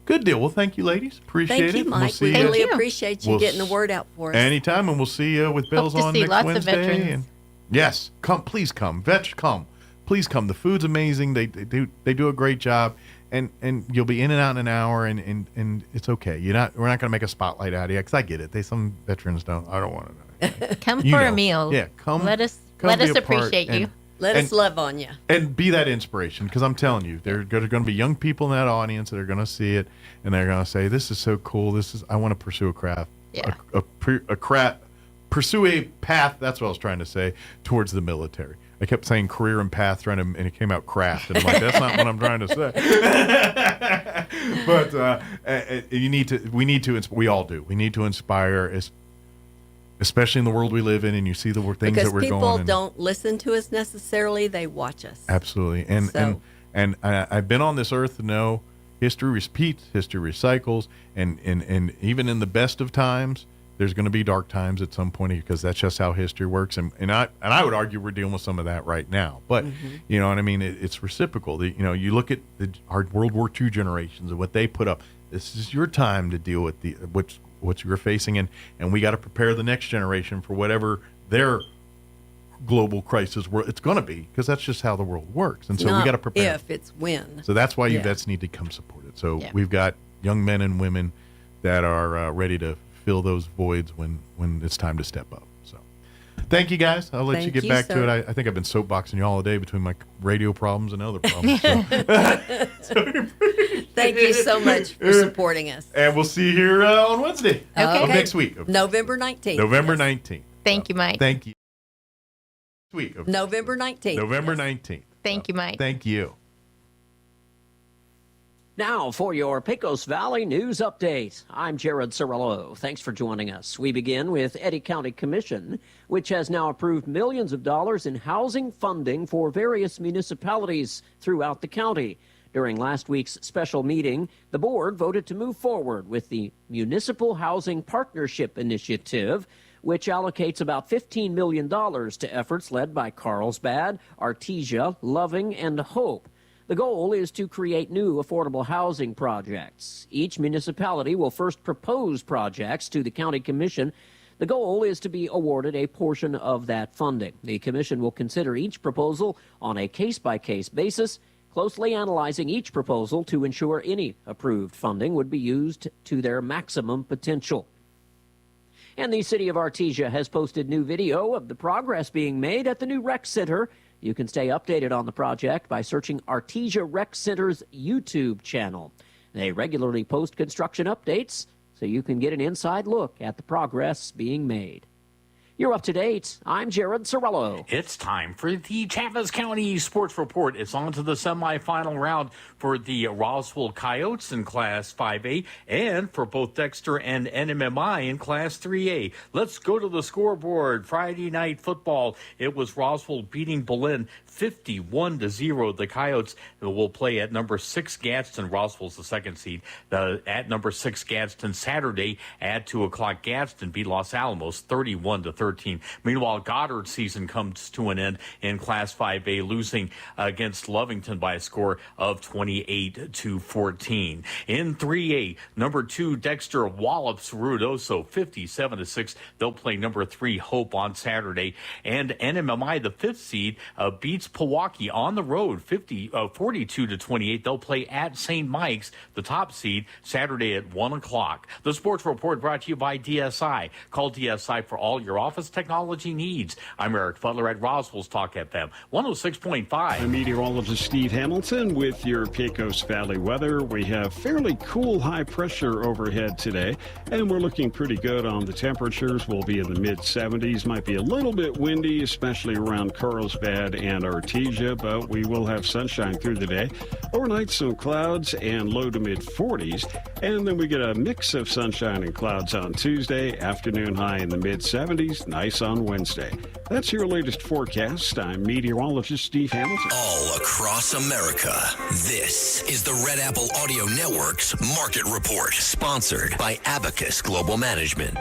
S2: Good deal. Well, thank you, ladies. Appreciate
S16: Thank you,
S2: it.
S16: Mike.
S2: We'll see
S16: We
S2: you.
S16: really appreciate you getting the word out for us.
S2: Anytime, and we'll see you with Bells
S1: Hope to
S2: on
S1: see
S2: next
S1: lots
S2: Wednesday.
S1: of veterans.
S2: And yes, come, please come. Come. Please come. The food's amazing. They do a great job, and you'll be in and out in an hour, and it's okay. We're not going to make a spotlight out of you, because I get it. Some veterans don't. I don't want to.
S1: Come for a meal.
S2: Yeah, come.
S1: Let us
S2: be a part
S1: appreciate you.
S16: Let us love on you.
S2: And be that inspiration, because I'm telling you, there are going to be young people in that audience that are going to see it, and they're going to say, "This is so cool. I want to pursue a craft, pursue a path." That's what I was trying to say, towards the military. I kept saying career and path, and it came out craft, and I'm like, that's not what I'm trying to say. But we all do. We need to inspire, especially in the world we live in, and you see the things that we're going.
S16: Because people don't listen to us necessarily; they watch us.
S2: Absolutely, and I've been on this earth to know history repeats, history recycles, and even in the best of times, there's going to be dark times at some point, because that's just how history works. And I would argue we're dealing with some of that right now. But you know what I mean? It's reciprocal. You look at our World War II generations and what they put up. This is your time to deal with what you're facing, and we got to prepare the next generation for whatever their global crisis it's going to be, because that's just how the world works. And so we got to prepare.
S16: If it's when.
S2: So that's why you vets need to come support it. So we've got young men and women that are ready to fill those voids when it's time to step up. So thank you, guys. I'll let you get back to it. I think I've been soapboxing you all day between my radio problems and other problems.
S16: Thank you so much for supporting us.
S2: And we'll see you here on Wednesday of next week.
S16: November 19th.
S2: November 19th.
S1: Thank you, Mike.
S2: Thank you. Week of
S16: November 19th.
S2: November 19th.
S1: Thank you, Mike.
S2: Thank you.
S6: Now for your Pecos Valley News Update. I'm Jared Cirillo. Thanks for joining us. We begin with Eddy County Commission, which has now approved millions of dollars in housing funding for various municipalities throughout the county. During last week's special meeting, the board voted to move forward with the Municipal Housing Partnership Initiative, which allocates about $15 million to efforts led by Carlsbad, Artesia, Loving, and Hope. The goal is to create new affordable housing projects. Each municipality will first propose projects to the county commission. The goal is to be awarded a portion of that funding. The commission will consider each proposal on a case-by-case basis, closely analyzing each proposal to ensure any approved funding would be used to their maximum potential. And the city of Artesia has posted new video of the progress being made at the new rec center. You can stay updated on the project by searching Artesia Rec Center's YouTube channel. They regularly post construction updates, so you can get an inside look at the progress being made. You're up to date. I'm Jared Cirillo.
S18: It's time for the Chaffetz County Sports Report. It's on to the semifinal round for the Roswell Coyotes in Class 5A and for both Dexter and NMMI in Class 3A. Let's go to the scoreboard. Friday night football. It was Roswell beating Berlin 51-0. The Coyotes will play at number 6 Gadsden. Roswell's the second seed. At number 6 Gadsden Saturday at 2 o'clock. Gadsden beat Los Alamos 31-13. Meanwhile, Goddard's season comes to an end in Class 5A, losing against Lovington by a score of 28-14. In 3A, number 2 Dexter wallops Ruidoso 57-6. They'll play number 3 Hope on Saturday. And NMMI, the 5th seed, beats Pewaukee on the road 42-28. They'll play at St. Mike's, the top seed, Saturday at 1 o'clock. The Sports Report brought to you by DSI. Call DSI for all your office technology needs. I'm Eric Butler at Roswell's Talk FM 106.5.
S7: I'm meteorologist Steve Hamilton with your Pecos Valley weather. We have fairly cool high pressure overhead today, and we're looking pretty good on the temperatures. We'll be in the mid-70s. Might be a little bit windy, especially around Carlsbad and Artesia, but we will have sunshine through the day. Overnight, some clouds and low to mid-40s, and then we get a mix of sunshine and clouds on Tuesday. Afternoon high in the mid-70s. Nice on Wednesday. That's your latest forecast. I'm meteorologist Steve Hamilton.
S20: All across America, this is the Red Apple Audio Network's Market Report, sponsored by Abacus Global Management.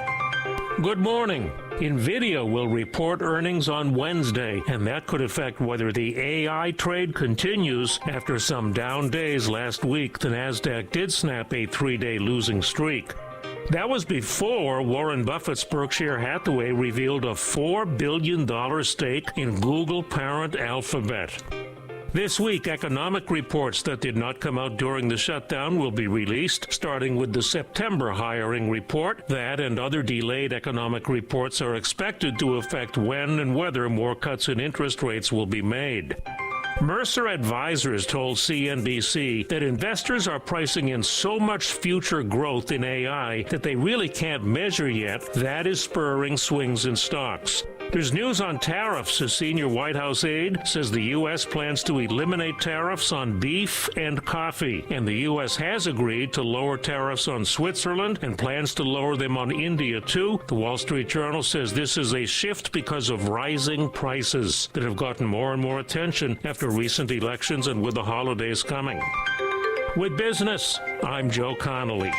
S3: Good morning. NVIDIA will report earnings on Wednesday, and that could affect whether the AI trade continues. After some down days last week, the NASDAQ did snap a 3-day losing streak. That was before Warren Buffett's Berkshire Hathaway revealed a $4 billion stake in Google parent Alphabet. This week, economic reports that did not come out during the shutdown will be released, starting with the September hiring report. That and other delayed economic reports are expected to affect when and whether more cuts in interest rates will be made. Mercer Advisors told CNBC that investors are pricing in so much future growth in AI that they really can't measure yet. That is spurring swings in stocks. There's news on tariffs. A senior White House aide says the U.S. plans to eliminate tariffs on beef and coffee, and the U.S. has agreed to lower tariffs on Switzerland and plans to lower them on India, too. The Wall Street Journal says this is a shift because of rising prices that have gotten more and more attention after recent elections and with the holidays coming. With business, I'm Joe Connolly.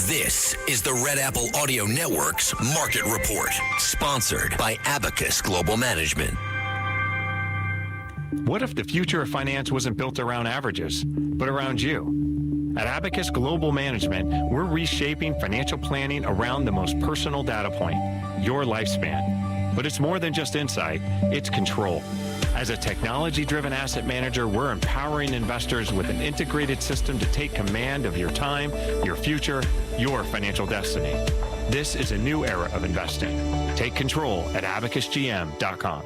S20: This is the Red Apple Audio Network's Market Report, sponsored by Abacus Global Management.
S4: What if the future of finance wasn't built around averages, but around you? At Abacus Global Management, we're reshaping financial planning around the most personal data point, your lifespan. But it's more than just insight, it's control. As a technology-driven asset manager, we're empowering investors with an integrated system to take command of your time, your future, your financial destiny. This is a new era of investing. Take control at abacusgm.com.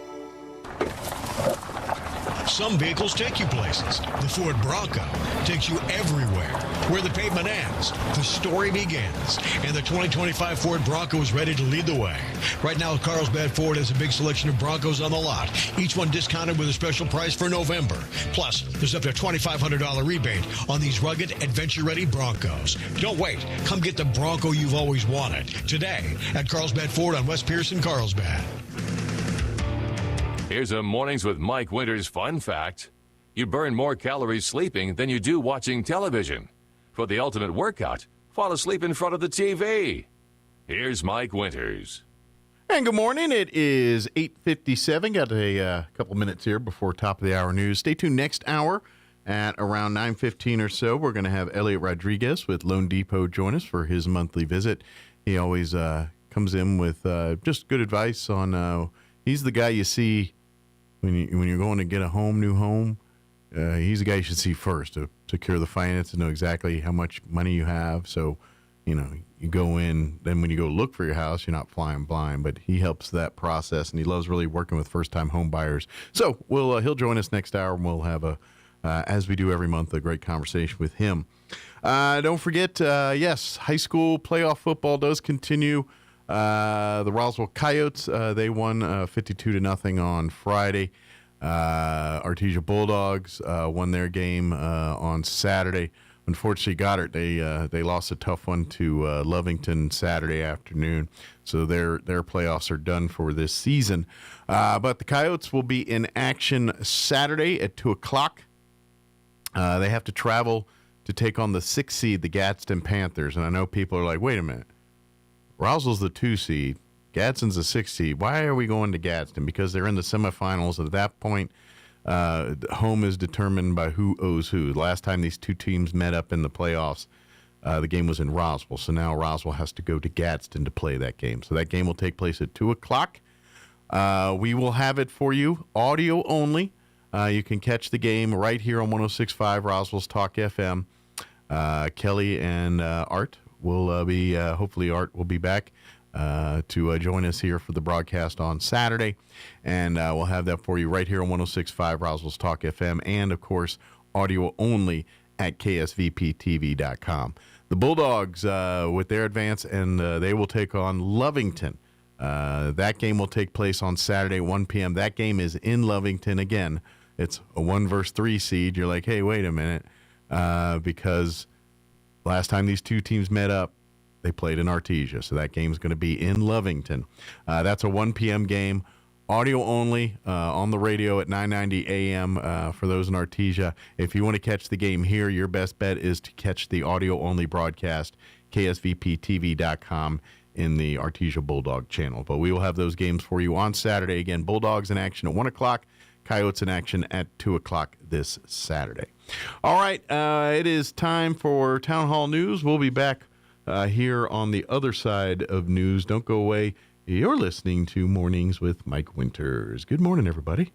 S9: Some vehicles take you places. The Ford Bronco takes you everywhere. Where the pavement ends, the story begins. And the 2025 Ford Bronco is ready to lead the way. Right now, Carlsbad Ford has a big selection of Broncos on the lot, each one discounted with a special price for November. Plus, there's up to a $2,500 rebate on these rugged, adventure-ready Broncos. Don't wait. Come get the Bronco you've always wanted today at Carlsbad Ford on West Pierce in Carlsbad.
S17: Here's a Mornings with Mike Winters fun fact. You burn more calories sleeping than you do watching television. For the ultimate workout, fall asleep in front of the TV. Here's Mike Winters.
S2: And good morning. It is 8:57. Got a couple minutes here before top of the hour news. Stay tuned next hour at around 9:15 or so. We're going to have Elliot Rodriguez with Loan Depot join us for his monthly visit. He always comes in with just good advice on. He's the guy you see when you're going to get a new home. He's the guy you should see first to secure the finance and know exactly how much money you have. So, you go in, then when you go look for your house, you're not flying blind. But he helps that process, and he loves really working with first-time home buyers. So he'll join us next hour, and we'll have as we do every month, a great conversation with him. Don't forget, yes, high school playoff football does continue. The Roswell Coyotes, they won 52-0 on Friday. Artesia Bulldogs won their game on Saturday. Unfortunately, Goddard, they lost a tough one to Lovington Saturday afternoon, so their playoffs are done for this season. But the Coyotes will be in action Saturday at 2 o'clock. They have to travel to take on the 6th seed, the Gadsden Panthers. And I know people are like, wait a minute. Roswell's the 2 seed. Gadsden's the 6 seed. Why are we going to Gadsden? Because they're in the semifinals. At that point, home is determined by who owes who. The last time these two teams met up in the playoffs, the game was in Roswell. So now Roswell has to go to Gadsden to play that game. So that game will take place at 2 o'clock. We will have it for you, audio only. You can catch the game right here on 106.5 Roswell's Talk FM. Kelly and Art will be, hopefully Art will be back to join us here for the broadcast on Saturday. And we'll have that for you right here on 106.5 Roswell's Talk FM and, of course, audio only at ksvptv.com. The Bulldogs with their advance, and they will take on Lovington. That game will take place on Saturday, 1 p.m. That game is in Lovington again. It's a 1-3 seed. You're like, hey, wait a minute, because last time these two teams met up, they played in Artesia, so that game's going to be in Lovington. That's a 1 p.m. game, audio only, on the radio at 9:90 a.m. For those in Artesia. If you want to catch the game here, your best bet is to catch the audio only broadcast, ksvptv.com.
S11: in the Artesia Bulldog channel. But we will have those games for you on Saturday. Again, Bulldogs in action at 1 o'clock, Coyotes in action at 2 o'clock this Saturday. All right, it is time for Town Hall News. We'll be back here on the other side of news. Don't go away. You're listening to Mornings with Mike Winters. Good morning, everybody.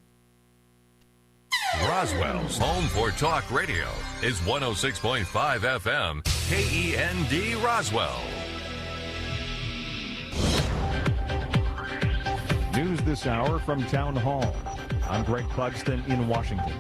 S17: Roswell's home for talk radio is 106.5 FM, KEND Roswell.
S5: News this hour from Town Hall. I'm Greg Clugston in Washington.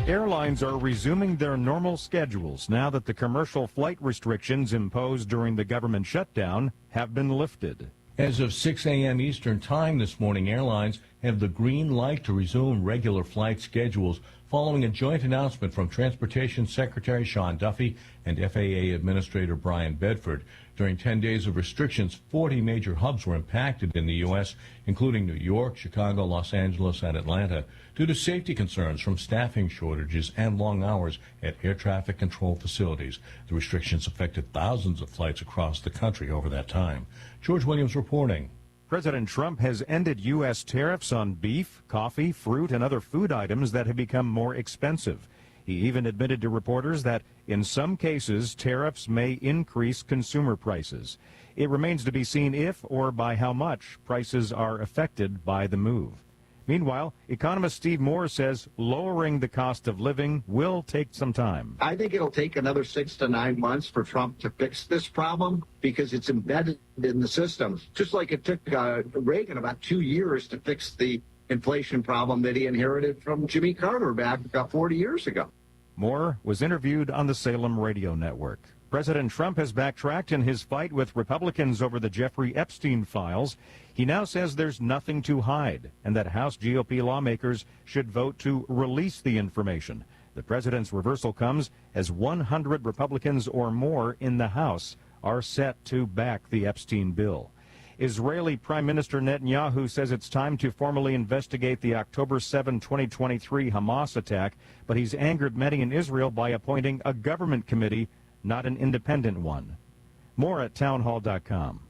S5: Airlines are resuming their normal schedules now that the commercial flight restrictions imposed during the government shutdown have been lifted.
S8: As of 6 a.m. Eastern Time this morning, airlines have the green light to resume regular flight schedules following a joint announcement from Transportation Secretary Sean Duffy and FAA Administrator Brian Bedford. During 10 days of restrictions, 40 major hubs were impacted in the U.S., including New York, Chicago, Los Angeles, and Atlanta, due to safety concerns from staffing shortages and long hours at air traffic control facilities. The restrictions affected thousands of flights across the country over that time. George Williams reporting.
S5: President Trump has ended U.S. tariffs on beef, coffee, fruit, and other food items that have become more expensive. He even admitted to reporters that in some cases, tariffs may increase consumer prices. It remains to be seen if or by how much prices are affected by the move. Meanwhile, economist Steve Moore says lowering the cost of living will take some time.
S12: I think it'll take another 6 to 9 months for Trump to fix this problem because it's embedded in the system. Just like it took Reagan about 2 years to fix the inflation problem that he inherited from Jimmy Carter back about 40 years ago.
S5: Moore was interviewed on the Salem Radio Network. President Trump has backtracked in his fight with Republicans over the Jeffrey Epstein files. He now says there's nothing to hide and that House GOP lawmakers should vote to release the information. The president's reversal comes as 100 Republicans or more in the House are set to back the Epstein bill. Israeli Prime Minister Netanyahu says it's time to formally investigate the October 7, 2023 Hamas attack, but he's angered many in Israel by appointing a government committee, not an independent one. More at townhall.com.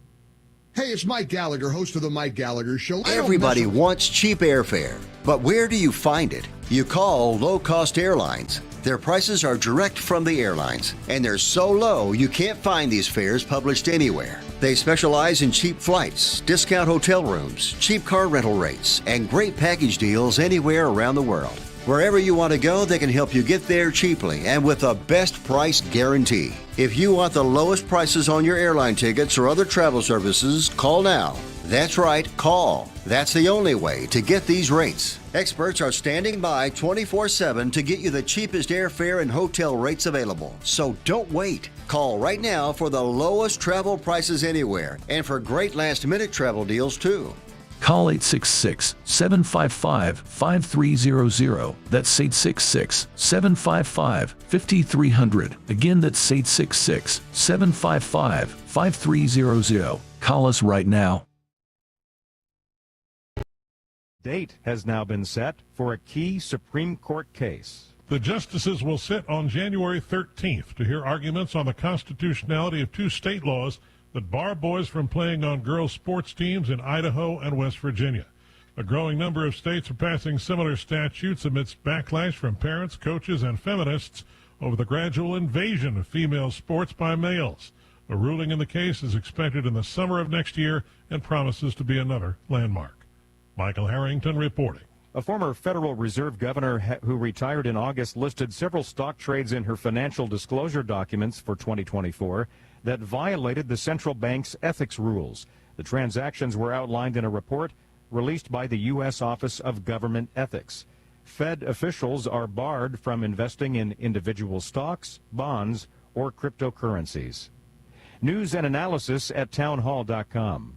S21: Hey, it's Mike Gallagher, host of The Mike Gallagher Show.
S22: Everybody wants cheap airfare, but where do you find it? You call low-cost airlines. Their prices are direct from the airlines, and they're so low you can't find these fares published anywhere. They specialize in cheap flights, discount hotel rooms, cheap car rental rates, and great package deals anywhere around the world. Wherever you want to go, they can help you get there cheaply and with a best price guarantee. If you want the lowest prices on your airline tickets or other travel services, call now. That's right, call. That's the only way to get these rates. Experts are standing by 24/7 to get you the cheapest airfare and hotel rates available. So don't wait. Call right now for the lowest travel prices anywhere and for great last-minute travel deals too.
S23: Call 866-755-5300. That's 866-755-5300. Again, that's 866-755-5300. Call us right now.
S5: Date has now been set for a key Supreme Court case.
S24: The justices will sit on January 13th to hear arguments on the constitutionality of two state laws that bar boys from playing on girls' sports teams in Idaho and West Virginia. A growing number of states are passing similar statutes amidst backlash from parents, coaches, and feminists over the gradual invasion of female sports by males. A ruling in the case is expected in the summer of next year and promises to be another landmark. Michael Harrington reporting.
S5: A former Federal Reserve governor who retired in August listed several stock trades in her financial disclosure documents for 2024 that violated the central bank's ethics rules. The transactions were outlined in a report released by the U.S. Office of Government Ethics. Fed officials are barred from investing in individual stocks, bonds, or cryptocurrencies. News and analysis at townhall.com.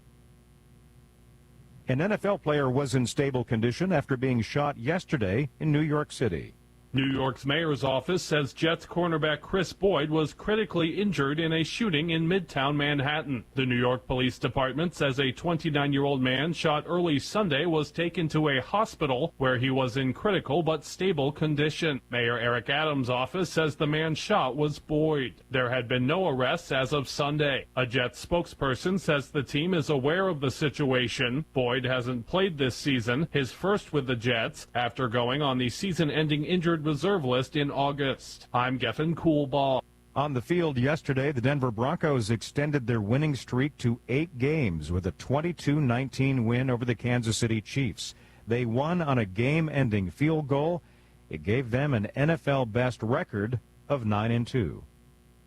S5: An NFL player was in stable condition after being shot yesterday in New York City.
S10: New York's mayor's office says Jets cornerback Chris Boyd was critically injured in a shooting in Midtown Manhattan. The New York Police Department says a 29-year-old man shot early Sunday was taken to a hospital where he was in critical but stable condition. Mayor Eric Adams' office says the man shot was Boyd. There had been no arrests as of Sunday. A Jets spokesperson says the team is aware of the situation. Boyd hasn't played this season, his first with the Jets, after going on the season-ending injured reserve list in August. I'm Geffen Coolball.
S5: On the field yesterday, the Denver Broncos extended their winning streak to 8 games with a 22-19 win over the Kansas City Chiefs. They won on a game-ending field goal. It gave them an NFL best record of 9-2.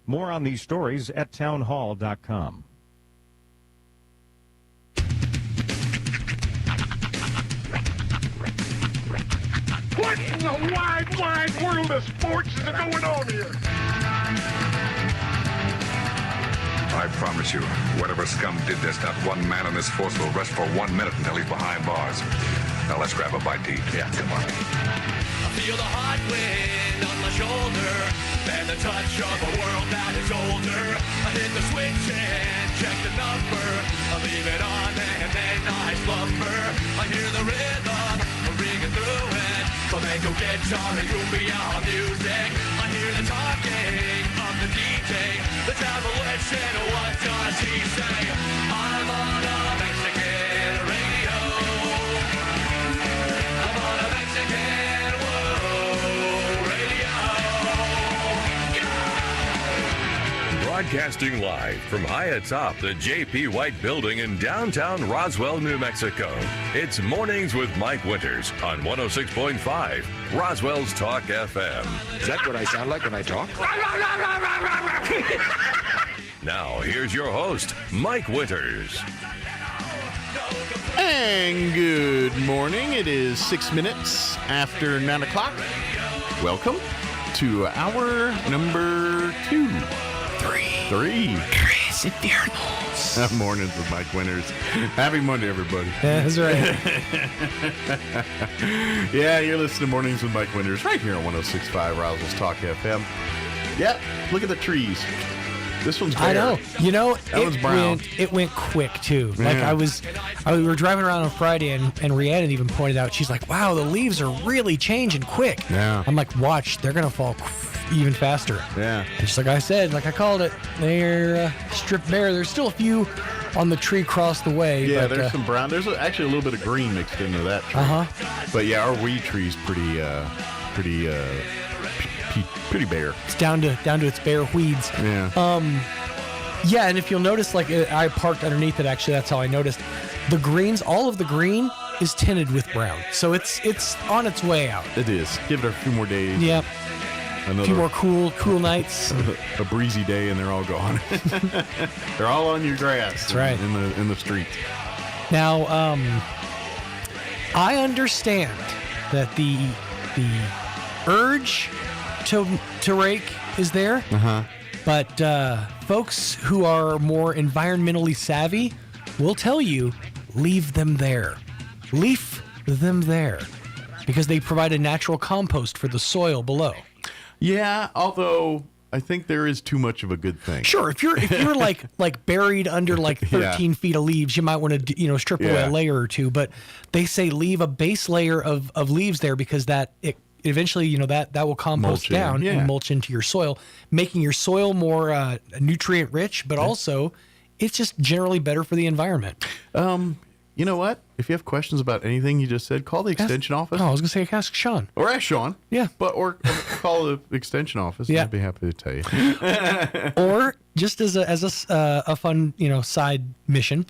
S5: More on these stories at townhall.com.
S13: What in the wide, wide world of sports is going on here?
S14: I promise you, whatever scum did this, not one man in this force will rest for 1 minute until he's behind bars. Now let's grab a bite to eat. Yeah, come on.
S15: I feel the hot wind on my shoulder and the touch of a world that is older. I hit the switch and check the number. I leave it on and then I slumber. I hear the rhythm ringing through it. Flamenco guitar and cumbia music. I hear the talking of the DJ. The abolition, what does he say? I'm on a Mexican radio. I'm on a Mexican radio.
S17: Broadcasting live from high atop the J.P. White Building in downtown Roswell, New Mexico. It's Mornings with Mike Winters on 106.5 Roswell's Talk FM.
S14: Is that what I sound like when I talk?
S17: Now, here's your host, Mike Winters.
S2: And good morning. It is 6 minutes after 9 o'clock. Welcome to hour number 2. Three.
S25: Tres Infiernos.
S2: Mornings with Mike Winters. Happy Monday, everybody.
S25: That's right.
S2: Yeah, you're listening to Mornings with Mike Winters right here on 106.5 Roswell's Talk FM. Yep, look at the trees. This one's bare.
S25: I know. You know,
S2: that one's brown.
S25: It went quick too.
S2: Yeah.
S25: Like we were driving around on Friday, and Rhiannon even pointed out. She's like, "Wow, the leaves are really changing quick."
S2: Yeah.
S25: I'm like, "Watch, they're gonna fall even faster."
S2: Yeah.
S25: And just like I said, like I called it, they're stripped bare. There's still a few on the tree across the way.
S2: Yeah,
S25: but,
S2: there's some brown. There's actually a little bit of green mixed into that tree. But yeah, our weed tree's pretty bare.
S25: It's down to its bare weeds.
S2: Yeah.
S25: Yeah, and if you'll notice, like I parked underneath it. Actually, that's how I noticed the greens. All of the green is tinted with brown, so it's on its way out.
S2: It is. Give it a few more days.
S25: Yep. A few more cool nights.
S2: A breezy day, and they're all gone. They're all on your grass.
S25: That's right.
S2: In the street.
S25: Now, I understand that the urge to rake is there. But folks who are more environmentally savvy will tell you, leave them there. Leave them there. Because they provide a natural compost for the soil below.
S2: Yeah, although I think there is too much of a good thing.
S25: Sure, if you're like buried under like 13 feet of leaves, you might want to strip away a layer or two. But they say leave a base layer of leaves there because eventually, that will compost down and mulch into your soil, making your soil more nutrient rich, but also it's just generally better for the environment.
S2: You know what? If you have questions about anything you just said, call the extension office.
S25: Oh, I was going to say ask Sean.
S2: Or ask Sean.
S25: Yeah.
S2: Or call the extension office.
S25: Yeah.
S2: I'd be happy to tell you.
S25: Or just as a fun, side mission.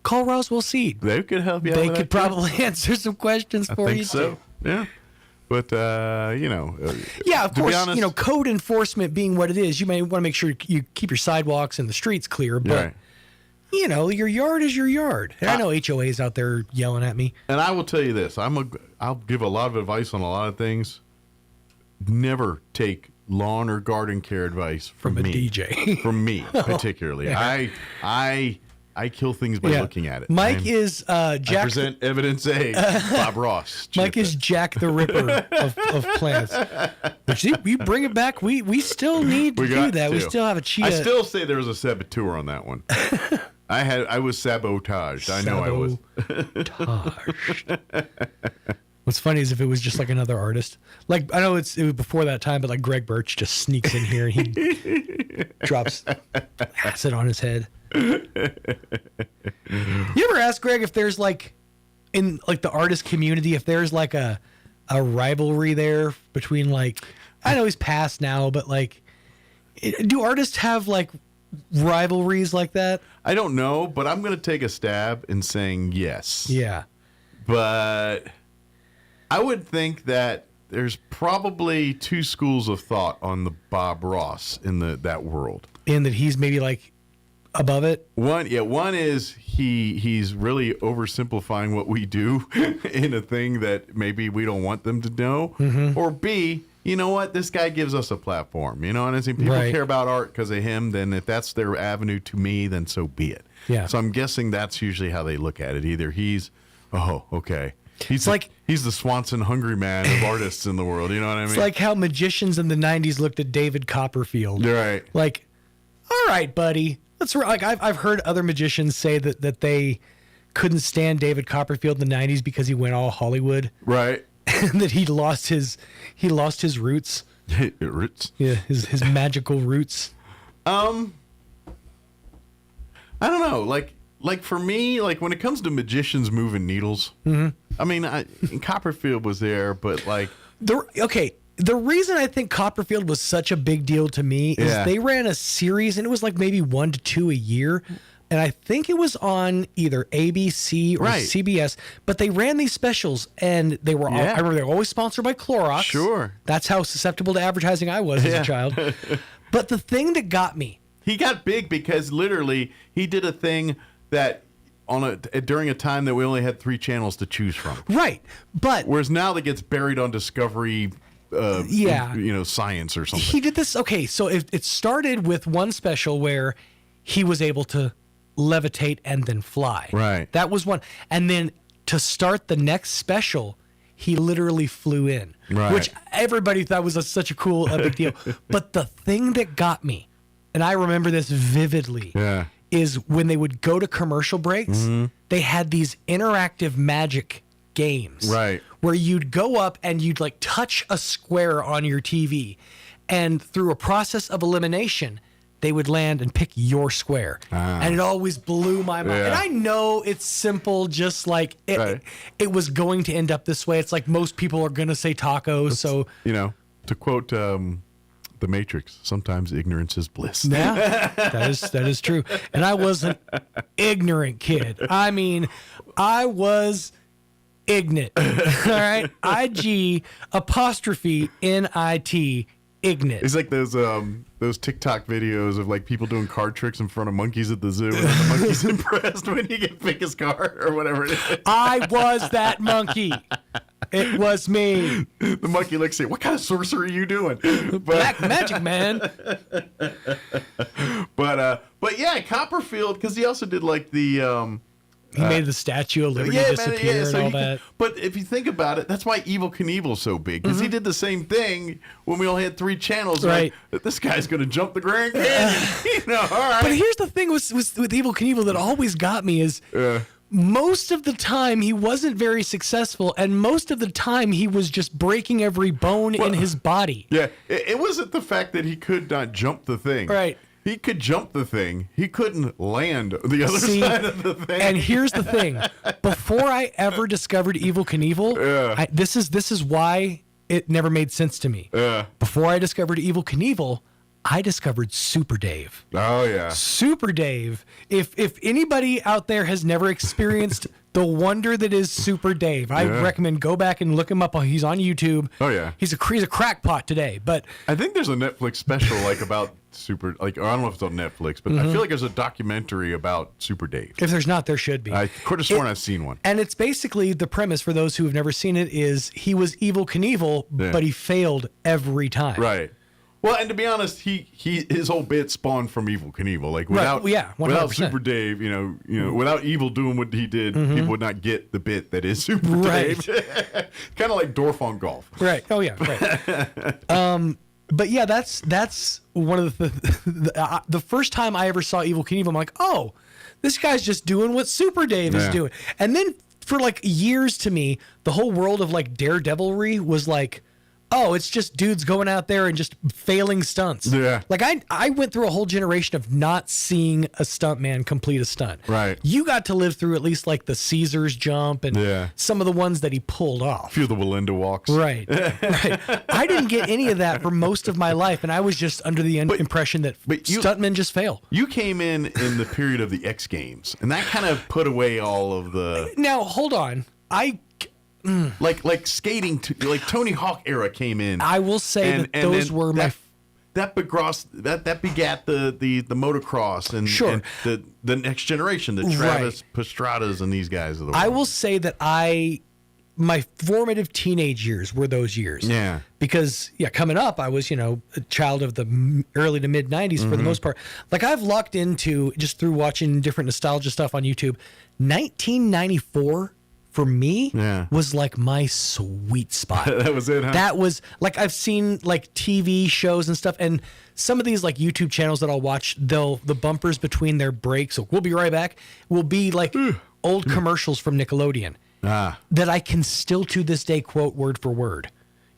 S25: Call Roswell Seed.
S2: They could help you out.
S25: They could probably answer some questions for you.
S2: So. Yeah. But,
S25: yeah, of course, honest, code enforcement being what it is, you may want to make sure you keep your sidewalks and the streets clear. But, your yard is your yard. And I know HOA's out there yelling at me.
S2: And I will tell you this. I'll give a lot of advice on a lot of things. Never take lawn or garden care advice from
S25: a
S2: me.
S25: DJ.
S2: From me, particularly.
S25: Yeah.
S2: I
S11: I kill things by looking at it.
S25: Mike is Jack.
S11: I present evidence A. Bob Ross.
S25: Mike is Jack the Ripper of plants. But you bring it back. We still need to do that. We still have a cheetah.
S11: I still say there was a saboteur on that one. I was sabotaged. I know I was.
S25: Sabotaged. What's funny is if it was just like another artist. Like I know it was before that time, but like Greg Birch just sneaks in here and he drops acid on his head. You ever ask Greg if there's like in like the artist community if there's like a rivalry there between like I know he's passed now, but like do artists have like rivalries like that?
S11: I don't know, but I'm going to take a stab in saying yes.
S25: Yeah.
S11: But I would think that there's probably two schools of thought on the Bob Ross in that world.
S25: In that he's maybe like above it?
S11: One is he's really oversimplifying what we do in a thing that maybe we don't want them to know.
S25: Mm-hmm.
S11: Or B, you know what? This guy gives us a platform. You know, and I think people care about art because of him. Then if that's their avenue to me, then so be it.
S25: Yeah.
S11: So I'm guessing that's usually how they look at it. Either he's, okay. He's the Swanson hungry man of artists in the world. You know what I mean?
S25: It's like how magicians in the 90s looked at David Copperfield.
S11: You're right.
S25: Like, all right, buddy. That's like I've heard other magicians say that they couldn't stand David Copperfield in the 90s because he went all Hollywood.
S11: Right.
S25: And that he lost his roots.
S11: Roots.
S25: Yeah, his magical roots.
S11: I don't know. Like for me, like when it comes to magicians moving needles, I mean, Copperfield was there, but like
S25: the reason I think Copperfield was such a big deal to me is they ran a series and it was like maybe 1 to 2 a year. And I think it was on either ABC or CBS, but they ran these specials and they were I remember they were always sponsored by Clorox.
S11: Sure.
S25: That's how susceptible to advertising I was as a child. But the thing that got me.
S11: He got big because literally he did a thing that during a time that we only had 3 channels to choose from.
S25: Right. But
S11: whereas now that gets buried on Discovery science or something.
S25: He did this. Okay, so it started with one special where he was able to levitate and then fly.
S11: Right.
S25: That was one. And then to start the next special, he literally flew in, which everybody thought was such a cool, big deal. But the thing that got me, and I remember this vividly, is when they would go to commercial breaks, they had these interactive magic games.
S11: Right.
S25: Where you'd go up and you'd like touch a square on your TV, and through a process of elimination, they would land and pick your square. And it always blew my mind. And I know it's simple, just like it was going to end up this way. It's like most people are going to say tacos. So,
S11: to quote The Matrix, sometimes ignorance is bliss.
S25: Yeah, that is true. And I was an ignorant kid. I mean, I was ignorant. All right? IG apostrophe NIT. Ignorant.
S11: It's like those TikTok videos of like people doing card tricks in front of monkeys at the zoo, and the monkey's impressed when you get pick his card or whatever it is.
S25: I was that monkey. It was me.
S11: The monkey looks at you, what kind of sorcery are you doing?
S25: Black magic, man.
S11: But yeah, Copperfield, because he also did like the
S25: he made the Statue of Liberty disappear and all that.
S11: But if you think about it, that's why Evel Knievel's so big, because he did the same thing when we only had 3 channels.
S25: Right.
S11: Like, this guy's going to jump the Grand Canyon. All right.
S25: But here's the thing with Evel Knievel that always got me is most of the time he wasn't very successful, and most of the time he was just breaking every bone in his body.
S11: Yeah, it wasn't the fact that he could not jump the thing.
S25: Right.
S11: He could jump the thing. He couldn't land the other side of the thing.
S25: And here's the thing. Before I ever discovered Evel Knievel, this is why it never made sense to me. Before I discovered Evel Knievel, I discovered Super Dave.
S11: Oh, yeah.
S25: Super Dave. If anybody out there has never experienced the wonder that is Super Dave, I recommend go back and look him up. He's on YouTube.
S11: Oh, yeah.
S25: He's a crackpot today. But
S11: I think there's a Netflix special about Super, I don't know if it's on Netflix, but I feel like there's a documentary about Super Dave.
S25: If there's not, there should be.
S11: I could have sworn I've seen one.
S25: And it's basically, the premise for those who have never seen it is he was Evel Knievel, but he failed every time.
S11: Right.
S2: Well, and to be honest, his whole bit spawned from Evel Knievel. Like without without Super Dave, without Evil doing what he did, people would not get the bit that is Super Dave. Kind of like Dorf on golf.
S25: Right. Oh yeah. Right. But yeah, that's one of the first time I ever saw Evel Knievel. I'm like, oh, this guy's just doing what Super Dave is doing. And then for like years to me, the whole world of like daredevilry was like, oh, it's just dudes going out there and just failing stunts.
S2: Yeah.
S25: Like I went through a whole generation of not seeing a stuntman complete a stunt.
S2: Right.
S25: You got to live through at least like the Caesars jump and some of the ones that he pulled off.
S2: A few of the Walinda walks.
S25: Right. Right. I didn't get any of that for most of my life, and I was just under the impression that stuntmen just fail.
S2: You came in the period of the X Games, and that kind of put away all of the.
S25: Now hold on,
S2: like skating, like Tony Hawk era came in.
S25: I will say that those were
S2: that begat the motocross and the next generation, the Travis Pastradas and these guys of the world.
S25: I will say that my formative teenage years were those years.
S2: Yeah.
S25: Because coming up, I was a child of the early to mid 90s for the most part. Like I've locked into just through watching different nostalgia stuff on YouTube. 1994. For me, was like my sweet spot.
S2: That was it, huh?
S25: That was like I've seen like TV shows and stuff, and some of these like YouTube channels that I'll watch, the bumpers between their breaks, so we'll be right back, will be like old commercials from Nickelodeon that I can still to this day quote word for word.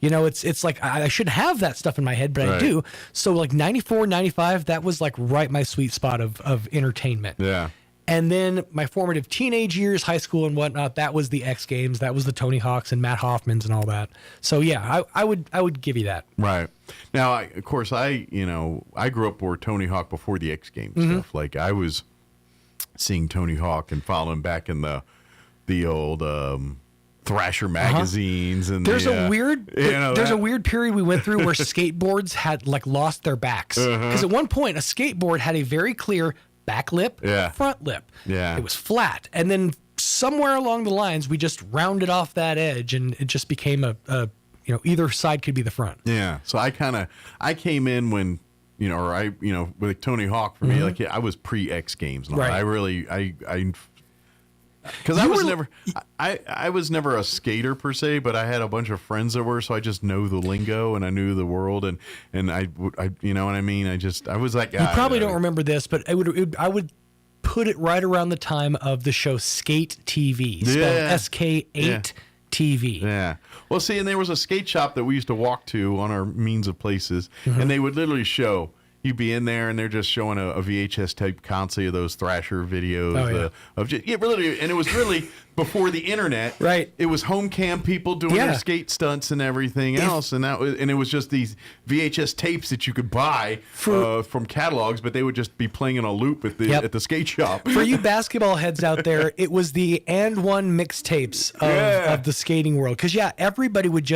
S25: It's like I should have that stuff in my head, but I do. So like 94, 95, that was like right my sweet spot of entertainment.
S2: Yeah.
S25: And then my formative teenage years, high school and whatnot, that was the X Games, that was the Tony Hawks and Matt Hoffmans and all that. So yeah, I would give you that.
S2: Right. Now, I grew up where Tony Hawk before the X Games stuff. Like I was seeing Tony Hawk and following back in the old Thrasher magazines and
S25: there's a weird period we went through where skateboards had like lost their backs because at one point a skateboard had a very clear back lip, front lip.
S2: Yeah.
S25: It was flat. And then somewhere along the lines, we just rounded off that edge and it just became either side could be the front.
S2: Yeah. So I came in when, with Tony Hawk for me, like I was pre-X Games. And I really, because I was never a skater per se, but I had a bunch of friends that were, so I just know the lingo and I knew the world and I you know what I mean? I was that guy.
S25: You probably don't remember this, but I would put it right around the time of the show Skate TV, spelled SK8 TV.
S2: Yeah. Well, see, and there was a skate shop that we used to walk to on our means of places, and they would literally show. You'd be in there, and they're just showing a VHS type constantly of those Thrasher videos and it was really before the internet.
S25: Right.
S2: It was home cam people doing their skate stunts and everything else, and it was just these VHS tapes that you could buy from catalogs, but they would just be playing in a loop at the skate shop.
S25: For you basketball heads out there, it was the and one mixtapes of the skating world, because everybody would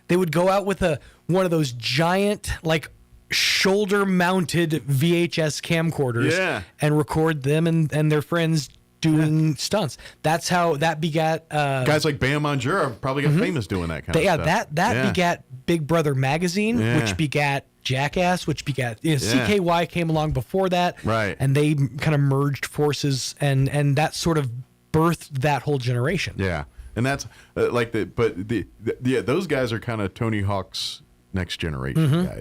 S25: they would go out with one of those giant like shoulder-mounted VHS camcorders and record them and their friends doing stunts. That's how that begat
S2: guys like Bam Margera probably got famous doing that kind of stuff.
S25: That begat Big Brother magazine, which begat Jackass, which begat CKY came along before that,
S2: right?
S25: And they kind of merged forces, and that sort of birthed that whole generation.
S2: Yeah, and that's those guys are kind of Tony Hawk's next generation guy.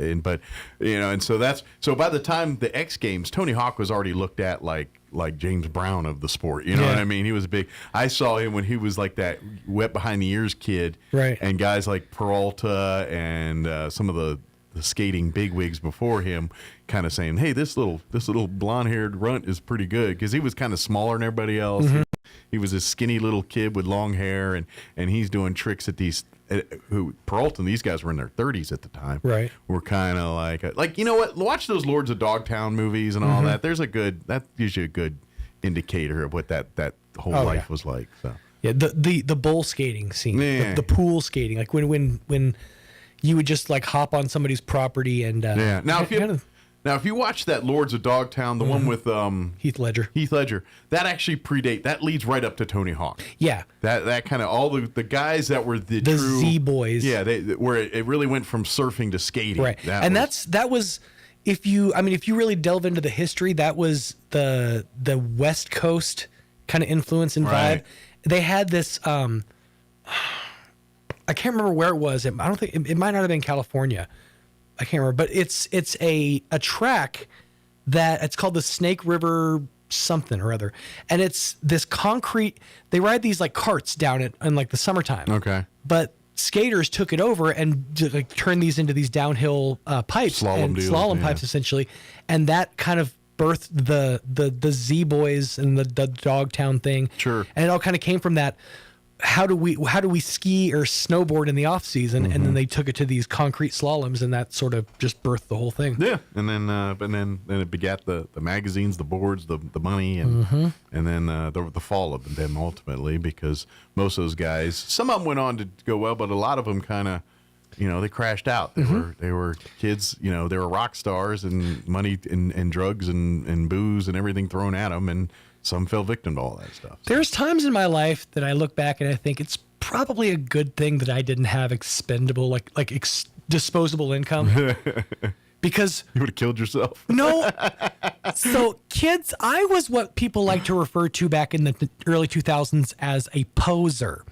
S2: And so by the time the X Games, Tony Hawk was already looked at like James Brown of the sport. You know what I mean? He was big. I saw him when he was like that wet behind the ears kid,
S25: right?
S2: And guys like Peralta and some of the skating bigwigs before him kind of saying, hey, this little blonde haired runt is pretty good, because he was kind of smaller than everybody else. He was a skinny little kid with long hair, and he's doing tricks at these Peralta and these guys were in their 30s at the time.
S25: Right.
S2: We're kind of like, you know what? Watch those Lords of Dogtown movies and all that. That gives you a good indicator of what that whole life was like. So
S25: yeah, the bowl skating scene, the pool skating, like when you would just like hop on somebody's property and
S2: Now Now, if you watch that Lords of Dogtown, the one with
S25: Heath Ledger,
S2: that actually that leads right up to Tony Hawk.
S25: Yeah.
S2: That kind of all the guys that were the true
S25: Z-boys.
S2: Yeah, where it really went from surfing to skating.
S25: Right. That was if you really delve into the history, that was the West Coast kind of influence and vibe.
S2: Right.
S25: They had this I can't remember where it was. I don't think it might not have been California. I can't remember, but it's a track that it's called the Snake River something or other, and it's this concrete. They ride these like carts down it in like the summertime.
S2: Okay,
S25: but skaters took it over and like turned these into these downhill pipes, slalom pipes essentially, and that kind of birthed the Z Boys and the Dogtown thing.
S2: Sure,
S25: and it all kind of came from that. How do we ski or snowboard in the off season? And then they took it to these concrete slaloms, and that sort of just birthed the whole thing.
S2: Yeah, and then then it begat the magazines, the boards, the money, and then the fall of them ultimately, because most of those guys, some of them went on to go well, but a lot of them kind of, they crashed out. They were kids, they were rock stars, and money and drugs and booze and everything thrown at them, and some fell victim to all that stuff.
S25: There's times in my life that I look back and I think it's probably a good thing that I didn't have expendable, disposable income. Because
S2: you would have killed yourself.
S25: No. So kids, I was what people like to refer to back in the early 2000s as a poser.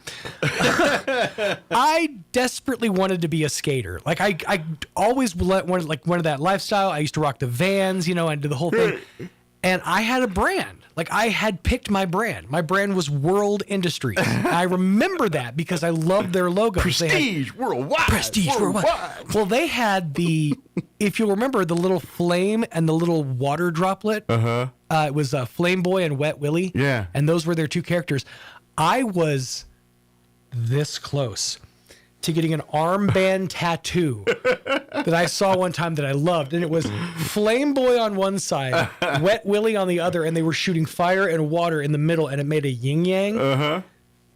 S25: I desperately wanted to be a skater. Like I always wanted that lifestyle. I used to rock the Vans, I did the whole thing. And I had a brand. Like, I had picked my brand. My brand was World Industries. I remember that because I loved their logo.
S2: Prestige Worldwide.
S25: Prestige Worldwide. Well, they had if you'll remember, the little flame and the little water droplet. It was Flame Boy and Wet Willie.
S2: Yeah.
S25: And those were their two characters. I was this close to getting an armband tattoo that I saw one time that I loved. And it was Flame Boy on one side, Wet Willie on the other, and they were shooting fire and water in the middle, and it made a yin-yang.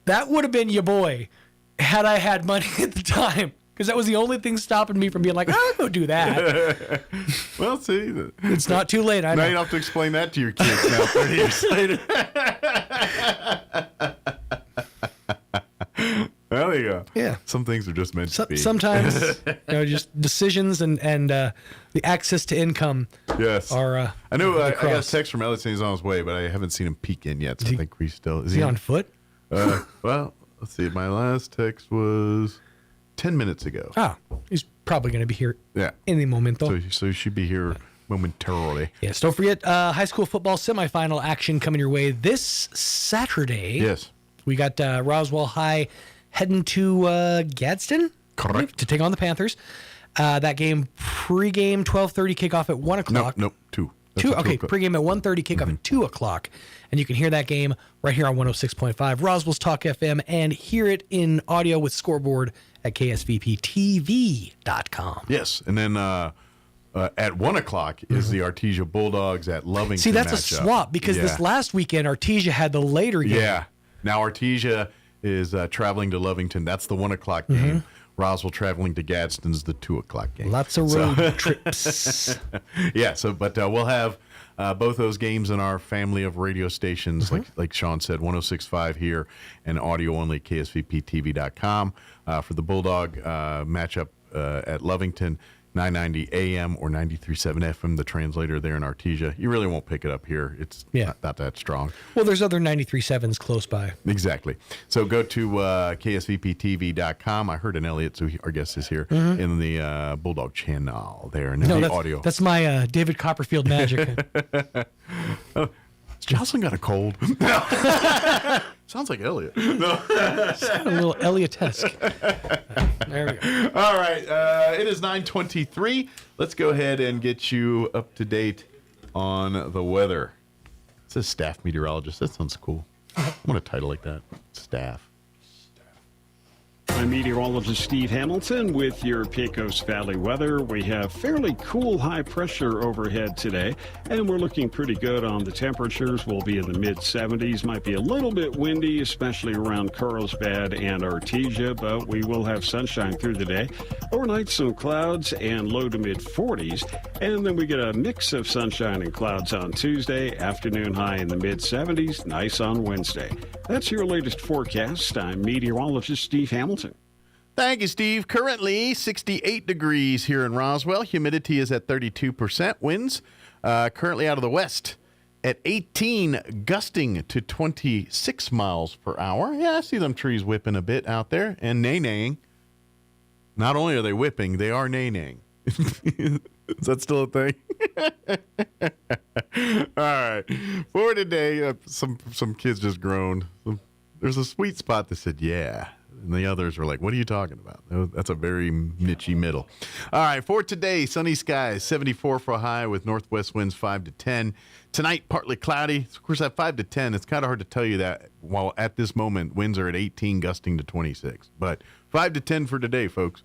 S25: That would have been your boy had I had money at the time, because that was the only thing stopping me from being like, I'll go do that.
S2: Well, see.
S25: It's not too late. I know.
S2: Now you don't have to explain that to your kids now 30 years later. Well, there you go.
S25: Yeah.
S2: Some things are just meant to be.
S25: Sometimes, just decisions and the access to income.
S2: Yes.
S25: Are.
S2: I know. I got a text from Elliot saying he's on his way, but I haven't seen him peek in yet. So I think we still.
S25: Is he on foot?
S2: Well, let's see. My last text was 10 minutes ago.
S25: Oh, he's probably going to be here.
S2: Yeah.
S25: Any momento.
S2: So he should be here momentarily.
S25: Yes. Don't forget high school football semifinal action coming your way this Saturday.
S2: Yes.
S25: We got Roswell High heading to Gadsden, correct, to take on the Panthers. That game, pregame 12:30, kickoff at 1 o'clock.
S2: Nope, 2.
S25: Okay, pregame at 1:30, kickoff at 2 o'clock. And you can hear that game right here on 106.5 Roswell's Talk FM, and hear it in audio with Scoreboard at ksvptv.com.
S2: Yes, and then at 1 o'clock is the Artesia Bulldogs at Lovington.
S25: See, that's
S2: matchup.
S25: a swap, because this last weekend, Artesia had the later game.
S2: Yeah. Now Artesia is traveling to Lovington. That's the 1 o'clock game. Roswell traveling to Gadsden's the 2 o'clock game.
S25: Lots of road trips.
S2: Yeah. But we'll have both those games in our family of radio stations, like Sean said, 106.5 here and audio only ksvptv.com for the Bulldog matchup at Lovington. 990 AM or 93.7 FM, the translator there in Artesia. You really won't pick it up here. It's not that strong.
S25: Well, there's other 93.7s close by.
S2: Exactly. So go to ksvptv.com. I heard an Elliot, so our guest is here, in the Bulldog channel there. And the audio.
S25: That's my David Copperfield magic.
S2: Has Jocelyn got a cold? Sounds like Elliot. No.
S25: A little Elliot-esque. There we go.
S2: All right. It is 9:23. Let's go ahead and get you up to date on the weather. It says staff meteorologist. That sounds cool. I want a title like that. Staff.
S7: I'm meteorologist Steve Hamilton with your Pecos Valley weather. We have fairly cool high pressure overhead today, and we're looking pretty good on the temperatures. We'll be in the mid-70s. Might be a little bit windy, especially around Carlsbad and Artesia, but we will have sunshine through the day. Overnight, some clouds and low to mid-40s, and then we get a mix of sunshine and clouds on Tuesday. Afternoon high in the mid-70s, nice on Wednesday. That's your latest forecast. I'm meteorologist Steve Hamilton.
S11: Thank you, Steve. Currently 68 degrees here in Roswell. Humidity is at 32%. Winds currently out of the west at 18, gusting to 26 miles per hour. Yeah, I see them trees whipping a bit out there and nay-naying. Not only are they whipping, they are nay-naying. Is that still a thing? All right. For today, some kids just groaned. There's a sweet spot that said, yeah. And the others were like, what are you talking about? That's a very niche-y middle. All right. For today, sunny skies, 74 for a high with northwest winds 5 to 10. Tonight, partly cloudy. Of course, at 5 to 10, it's kind of hard to tell you that while at this moment, winds are at 18, gusting to 26. But 5 to 10 for today, folks.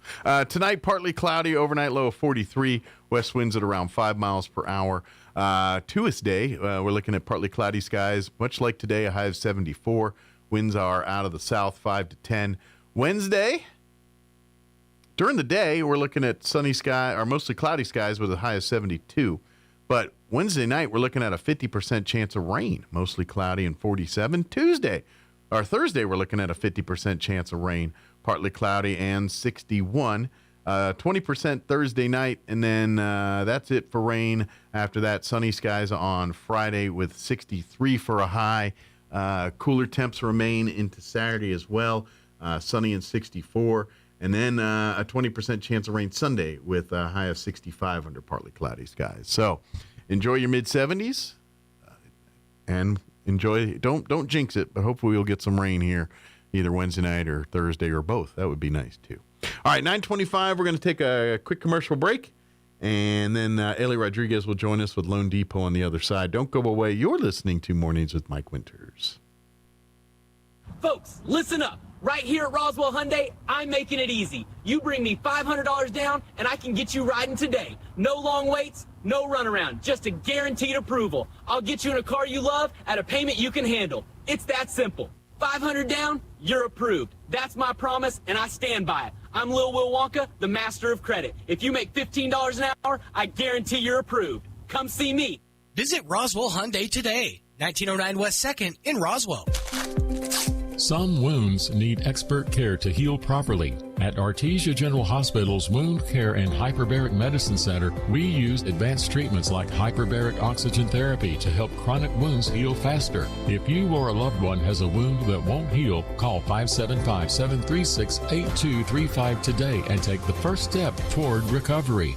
S11: Tonight, partly cloudy, overnight low of 43. West winds at around 5 miles per hour. Tuesday, we're looking at partly cloudy skies, much like today, a high of 74. Winds are out of the south, 5 to 10. Wednesday, during the day, we're looking at sunny sky, or mostly cloudy skies with a high of 72. But Wednesday night, we're looking at a 50% chance of rain, mostly cloudy and 47. Thursday, we're looking at a 50% chance of rain, partly cloudy and 61. 20% Thursday night, and then that's it for rain. After that, sunny skies on Friday with 63 for a high. Cooler temps remain into Saturday as well, sunny and 64. And then a 20% chance of rain Sunday with a high of 65 under partly cloudy skies. So enjoy your mid-70s and enjoy. Don't jinx it, but hopefully we'll get some rain here either Wednesday night or Thursday or both. That would be nice too. All right, 9:25, we're going to take a quick commercial break, and then Eli Rodriguez will join us with Lone Depot on the other side. Don't go away. You're listening to Mornings with Mike Winters.
S1: Folks, listen up. Right here at Roswell Hyundai, I'm making it easy. You bring me $500 down, and I can get you riding today. No long waits, no runaround, just a guaranteed approval. I'll get you in a car you love at a payment you can handle. It's that simple. 500 down, you're approved. That's my promise, and I stand by it. I'm Lil Will Wonka, the master of credit. If you make $15 an hour, I guarantee you're approved. Come see me.
S6: Visit Roswell Hyundai today. 1909 West 2nd in Roswell.
S16: Some wounds need expert care to heal properly. At Artesia General Hospital's Wound Care and Hyperbaric Medicine Center, we use advanced treatments like hyperbaric oxygen therapy to help chronic wounds heal faster. If you or a loved one has a wound that won't heal, call 575-736-8235 today and take the first step toward recovery.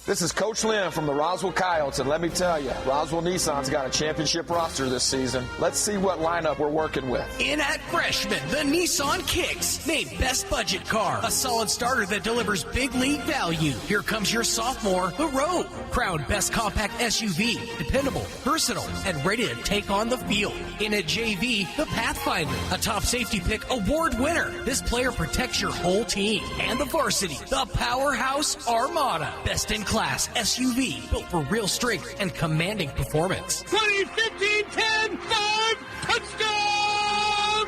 S18: This is Coach Lynn from the Roswell Coyotes, and let me tell you, Roswell Nissan's got a championship roster this season. Let's see what lineup we're working with.
S6: In at freshman, the Nissan Kicks, named best budget car, a solid starter that delivers big league value. Here comes your sophomore, the Rogue, crowned best compact SUV, dependable, versatile, and ready to take on the field. In at JV, the Pathfinder, a top safety pick award winner. This player protects your whole team. And the varsity, the Powerhouse Armada, best in class SUV built for real strength and commanding performance.
S13: 20, 15, 10, 5, touchdown!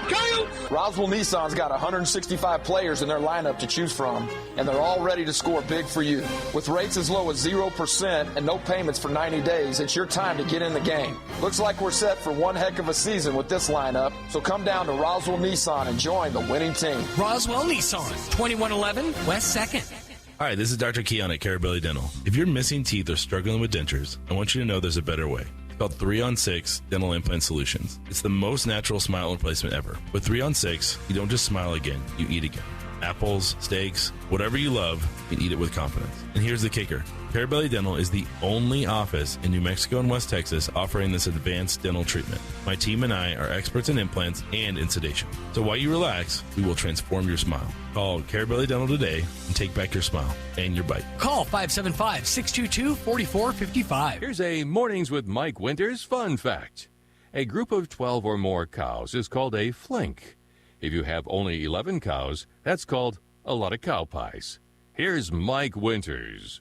S13: Coyotes!
S18: Roswell Nissan's got 165 players in their lineup to choose from, and they're all ready to score big for you. With rates as low as 0% and no payments for 90 days, it's your time to get in the game. Looks like we're set for one heck of a season with this lineup, so come down to Roswell Nissan and join the winning team.
S6: Roswell Nissan, 2111 West 2nd.
S19: Hi, this is Dr. Keon at Carabelli Dental. If you're missing teeth or struggling with dentures, I want you to know there's a better way. It's called 3-on-6 Dental Implant Solutions. It's the most natural smile replacement ever. With 3-on-6, you don't just smile again, you eat again. Apples, steaks, whatever you love, you can eat it with confidence. And here's the kicker. Carabelli Dental is the only office in New Mexico and West Texas offering this advanced dental treatment. My team and I are experts in implants and in sedation. So while you relax, we will transform your smile. Call Carabelli Dental today and take back your smile and your bite.
S6: Call 575-622-4455.
S17: Here's a Mornings with Mike Winters fun fact. A group of 12 or more cows is called a flink. If you have only 11 cows, that's called a lot of cow pies. Here's Mike Winters.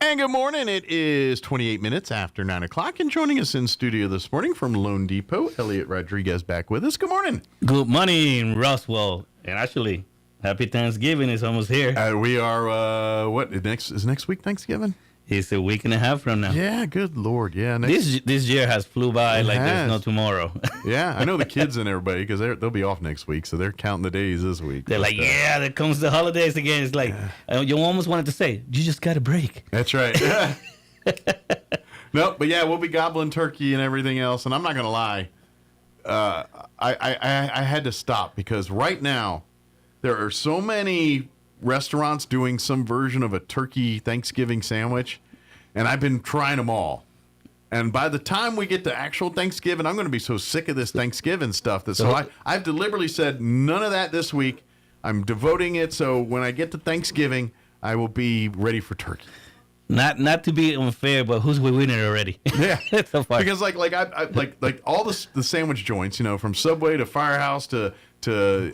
S2: And good morning. It is 28 minutes after 9 o'clock, and joining us in studio this morning from Lone Depot, Elliot Rodriguez back with us. Good morning.
S3: Good morning, Roswell. And actually, happy Thanksgiving is almost here.
S2: We are, is next week Thanksgiving?
S3: It's a week and a half from now.
S2: Yeah, good Lord. Yeah.
S3: This year has flew by like there's no tomorrow.
S2: Yeah, I know the kids and everybody, because they'll be off next week, so th're counting the days this week.
S3: They're like, yeah, there comes the holidays again. It's like, you almost wanted to say, you just got a break.
S2: That's right. No, but yeah, we'll be gobbling turkey and everything else, and I'm not going to lie. I had to stop, because right now there are so many restaurants doing some version of a turkey Thanksgiving sandwich, and I've been trying them all. And by the time we get to actual Thanksgiving, I'm going to be so sick of this Thanksgiving stuff that I've deliberately said none of that this week. I'm devoting it so when I get to Thanksgiving, I will be ready for turkey.
S3: Not to be unfair, but who's winning already?
S2: Yeah,
S3: so far.
S2: Because like all the sandwich joints, from Subway to Firehouse to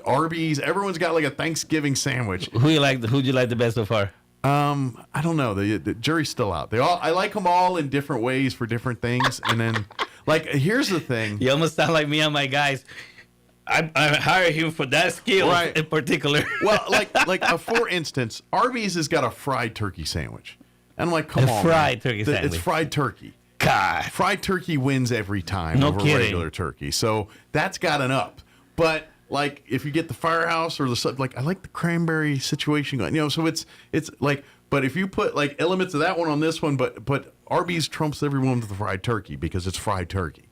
S2: Arby's, everyone's got like a Thanksgiving sandwich.
S3: Who'd you like the best so far?
S2: I don't know. The jury's still out. I like them all in different ways for different things. And then, here's the thing.
S3: You almost sound like me and my guys. I hire him for that skill in particular.
S2: Well, for instance, Arby's has got a fried turkey sandwich. And I'm like, come on,
S3: fried turkey sandwich.
S2: It's fried turkey.
S3: God.
S2: Fried turkey wins every time over regular turkey. So that's got an up. But if you get the Firehouse or I like the cranberry situation going. So it's but if you put elements of that one on this one, but Arby's trumps everyone with the fried turkey because it's fried turkey.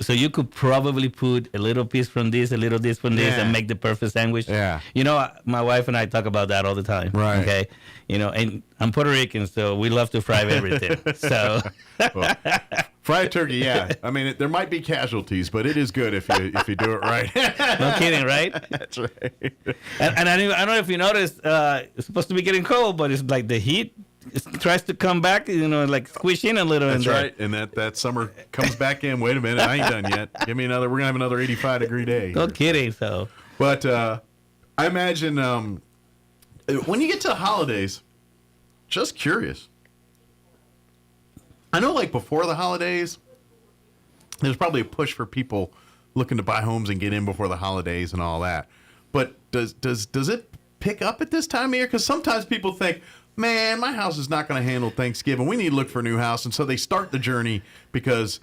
S3: So you could probably put a little piece from this, a little this from this, and make the perfect sandwich.
S2: Yeah.
S3: My wife and I talk about that all the time.
S2: Right.
S3: Okay. And I'm Puerto Rican, so we love to fry everything. So.
S2: Well, fried turkey, yeah. I mean, there might be casualties, but it is good if you do it right.
S3: No kidding, right?
S2: That's right.
S3: And I don't know if you noticed, it's supposed to be getting cold, but it's like the heat. It tries to come back, squish in a little.
S2: That's right. And that summer comes back in. Wait a minute, I ain't done yet. Give me another. We're gonna have another 85-degree day.
S3: No kidding. So,
S2: but I imagine when you get to the holidays, just curious. I know, before the holidays, there's probably a push for people looking to buy homes and get in before the holidays and all that. But does it pick up at this time of year? Because sometimes people think, man, my house is not going to handle Thanksgiving. We need to look for a new house. And so they start the journey because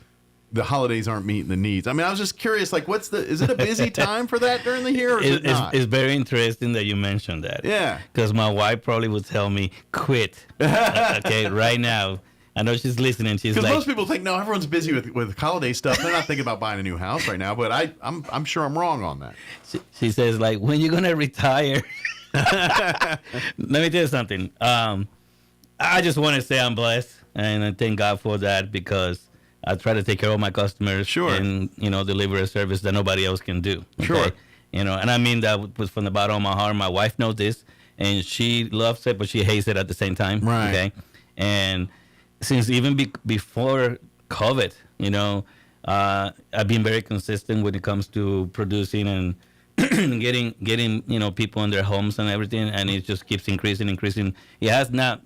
S2: the holidays aren't meeting the needs. I mean, I was just curious, is it a busy time for that during the year or is it not?
S3: It's very interesting that you mentioned that.
S2: Yeah.
S3: Because my wife probably would tell me, quit, okay, right now. I know she's listening. She's like,
S2: because most people think, no, everyone's busy with holiday stuff. They're not thinking about buying a new house right now. But I'm sure I'm wrong on that.
S3: She says, when you gonna retire? Let me tell you something. I just want to say I'm blessed, and I thank God for that because I try to take care of my customers.
S2: Sure.
S3: And deliver a service that nobody else can do. Okay?
S2: Sure.
S3: And I mean that from the bottom of my heart. My wife knows this, and she loves it, but she hates it at the same time.
S2: Right.
S3: Okay. And since even before COVID, I've been very consistent when it comes to producing and getting people in their homes and everything, and it just keeps increasing. It has not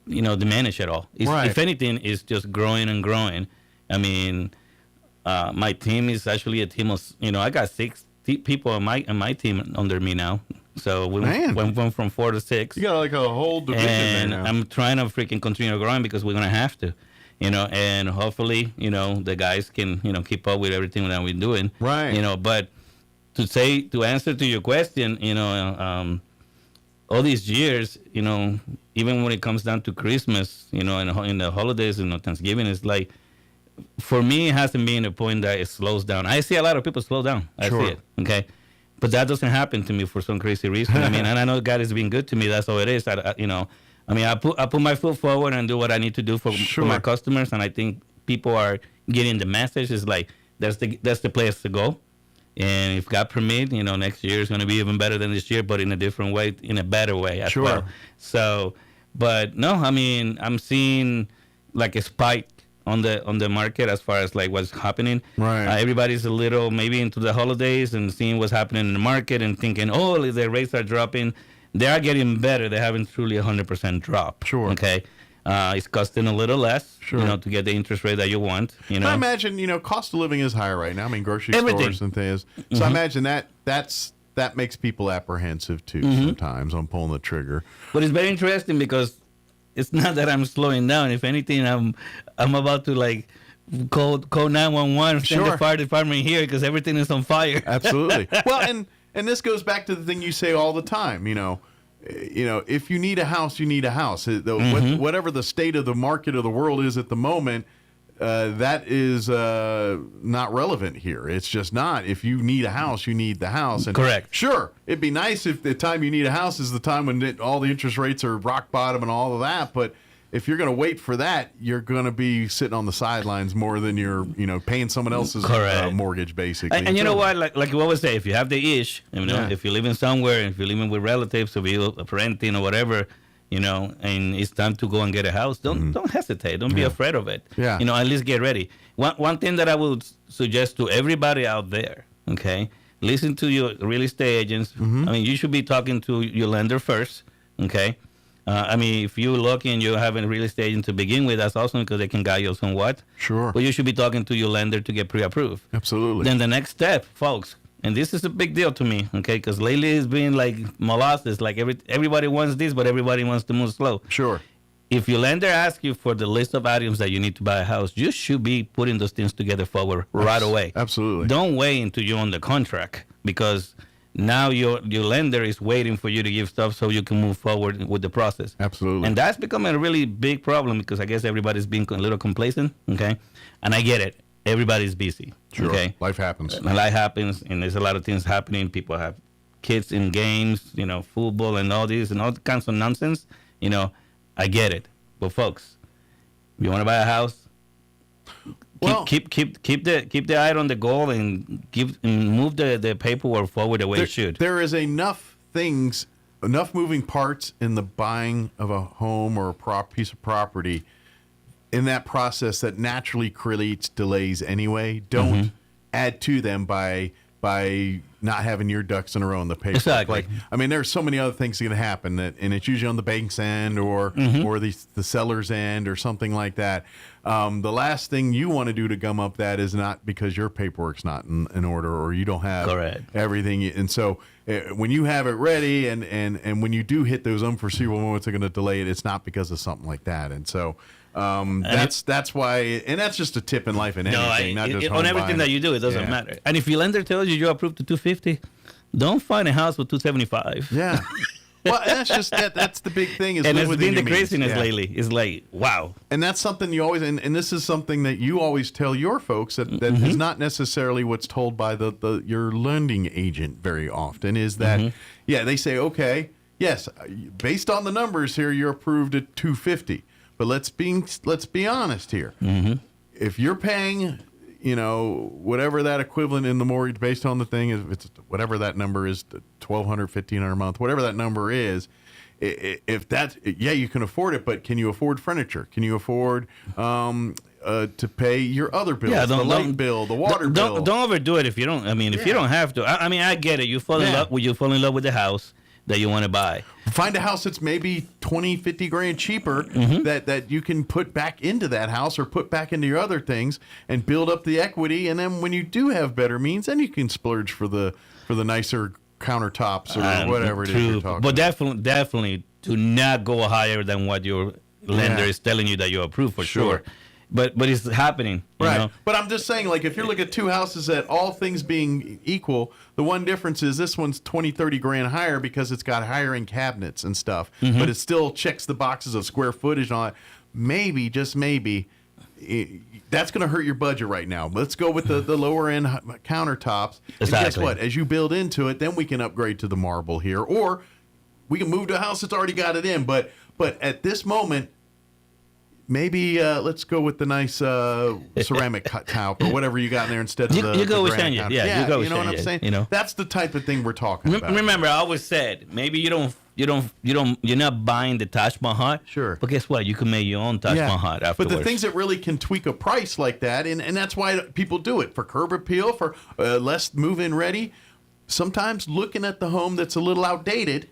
S3: diminished at all. If anything, it's just growing and growing. I mean, my team is actually a team of I got 6 people on my team under me now. So we went from 4 to 6.
S2: You got a whole division
S3: and
S2: there now.
S3: I'm trying to freaking continue growing because we're gonna have to, and hopefully, the guys can, keep up with everything that we're doing.
S2: Right.
S3: But to answer to your question, all these years, even when it comes down to Christmas, in the holidays and Thanksgiving, it's like, for me, it hasn't been a point that it slows down. I see a lot of people slow down. I see it. Okay. But that doesn't happen to me for some crazy reason. I mean, and I know God has been good to me. That's all it is. I put my foot forward and do what I need to do for my customers. And I think people are getting the message. It's like, that's the place to go. And if God permit, next year is going to be even better than this year, but in a different way, in a better way as well. So, but no, I mean, I'm seeing like a spike on the market as far as like what's happening.
S11: Right.
S3: Everybody's a little maybe into the holidays and seeing what's happening in the market and thinking, oh, if the rates are dropping, they are getting better. They haven't truly 100% drop.
S11: Sure.
S3: Okay. It's costing a little less,
S11: Sure.
S3: to get the interest rate that you want.
S11: I imagine, cost of living is higher right now. I mean, grocery
S3: Everything.
S11: stores and things. So I imagine that makes people apprehensive too sometimes on pulling the trigger.
S3: But it's very interesting because it's not that I'm slowing down. If anything, I'm about to like call 911, send the fire department here because everything is on fire.
S11: Absolutely. Well, and this goes back to the thing you say all the time. If you need a house, you need a house. Whatever the state of the market of the world is at the moment, that is not relevant here. It's just not. If you need a house, you need the house. And
S3: correct.
S11: Sure, it'd be nice if the time you need a house is the time when all the interest rates are rock bottom and all of that. But if you're going to wait for that, you're going to be sitting on the sidelines more than you're, paying someone else's mortgage, basically.
S3: And you know what? Like you always say, if you have the ish, if you're living somewhere, if you're living with relatives, if you're renting or whatever, and it's time to go and get a house, don't hesitate. Don't be afraid of it.
S11: Yeah.
S3: At least get ready. One thing that I would suggest to everybody out there, okay, listen to your real estate agents. I mean, you should be talking to your lender first, okay? If you're lucky and you have a real estate agent to begin with, that's awesome because they can guide you somewhat.
S11: Sure.
S3: But you should be talking to your lender to get pre-approved.
S11: Absolutely.
S3: Then the next step, folks, and this is a big deal to me, okay, because lately it's been like molasses, like everybody wants this, but everybody wants to move slow.
S11: Sure.
S3: If your lender asks you for the list of items that you need to buy a house, you should be putting those things together forward right away.
S11: Absolutely.
S3: Don't wait until you're on the contract because now your lender is waiting for you to give stuff so you can move forward with the process.
S11: Absolutely.
S3: And that's becoming a really big problem because I guess everybody's being a little complacent, okay? And I get it. Everybody's busy,
S11: Sure.
S3: okay?
S11: Life happens.
S3: And life happens, and there's a lot of things happening. People have kids in games, football and all this and all kinds of nonsense. I get it. But folks, if you want to buy a house, keep the eye on the goal and move the paperwork forward the way it should.
S11: There is enough moving parts in the buying of a home or a piece of property in that process that naturally creates delays anyway. Don't add to them by not having your ducks in a row in the paper.
S3: Exactly.
S11: There's so many other things that can happen, and it's usually on the bank's end or the seller's end or something like that. The last thing you want to do to gum up that is not because your paperwork's not in order or you don't have everything. And so when you have it ready and when you do hit those unforeseeable moments that are going to delay it, it's not because of something like that. And so that's why, and that's just a tip in life and anything, not just
S3: on everything that you do. It doesn't matter. And if your lender tells you you're approved to 250, don't find a house with 275.
S11: Yeah. Well, that's just that's the big thing. Is
S3: and
S11: live
S3: it's
S11: within
S3: been the
S11: your means.
S3: craziness lately. It's like, wow.
S11: And that's something you always, and this is something that you always tell your folks that is not necessarily what's told by your lending agent very often. Is that they say, okay, yes, based on the numbers here, you're approved at 250. But let's be honest here. If you're paying, whatever that equivalent in the mortgage based on the thing is, it's whatever that number is, $1,200, $1,500 a month, whatever that number is. If that's you can afford it, but can you afford furniture? Can you afford to pay your other bills, the light bill, the water bill?
S3: Don't overdo it if you don't. If you don't have to. I get it. You fall in love with the house that you want to buy.
S11: Find a house that's maybe 20, 50 grand cheaper that you can put back into that house or put back into your other things and build up the equity. And then when you do have better means, then you can splurge for the nicer countertops or whatever it is you're talking
S3: But
S11: about.
S3: definitely do not go higher than what your lender is telling you that you're approved for sure. But it's happening.
S11: Right. But I'm just saying, like, if you're looking at two houses that all things being equal, the one difference is this one's 20, 30 grand higher because it's got higher end cabinets and stuff. But it still checks the boxes of square footage and all that. Maybe, just maybe, that's going to hurt your budget right now. Let's go with the lower end countertops.
S3: Exactly.
S11: And guess what? As you build into it, then we can upgrade to the marble here. Or we can move to a house that's already got it in. But at this moment, maybe let's go with the nice ceramic tile or whatever you got in there instead of
S3: you go with
S11: granite
S3: Shania.
S11: counter.
S3: You go with
S11: you know what I'm
S3: Shania,
S11: saying? That's the type of thing we're talking about.
S3: Remember, I always said maybe you don't you're not buying the Taj Mahal.
S2: Sure.
S3: But guess what? You can make your own Taj Mahal afterwards.
S2: But the things that really can tweak a price like that, and that's why people do it for curb appeal, for less move-in ready. Sometimes looking at the home that's a little outdated,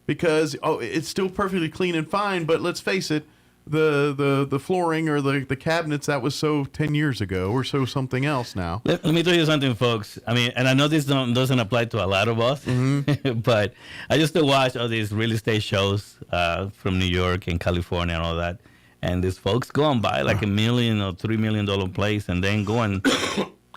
S2: because it's still perfectly clean and fine, but let's face it, the flooring or the cabinets, that was so 10 years ago or so something else now.
S3: Let me tell you something, folks. I mean, and I know this doesn't apply to a lot of us, but I used to watch all these real estate shows from New York and California and all that. And these folks go and buy like $1 million or $3 million place and then go and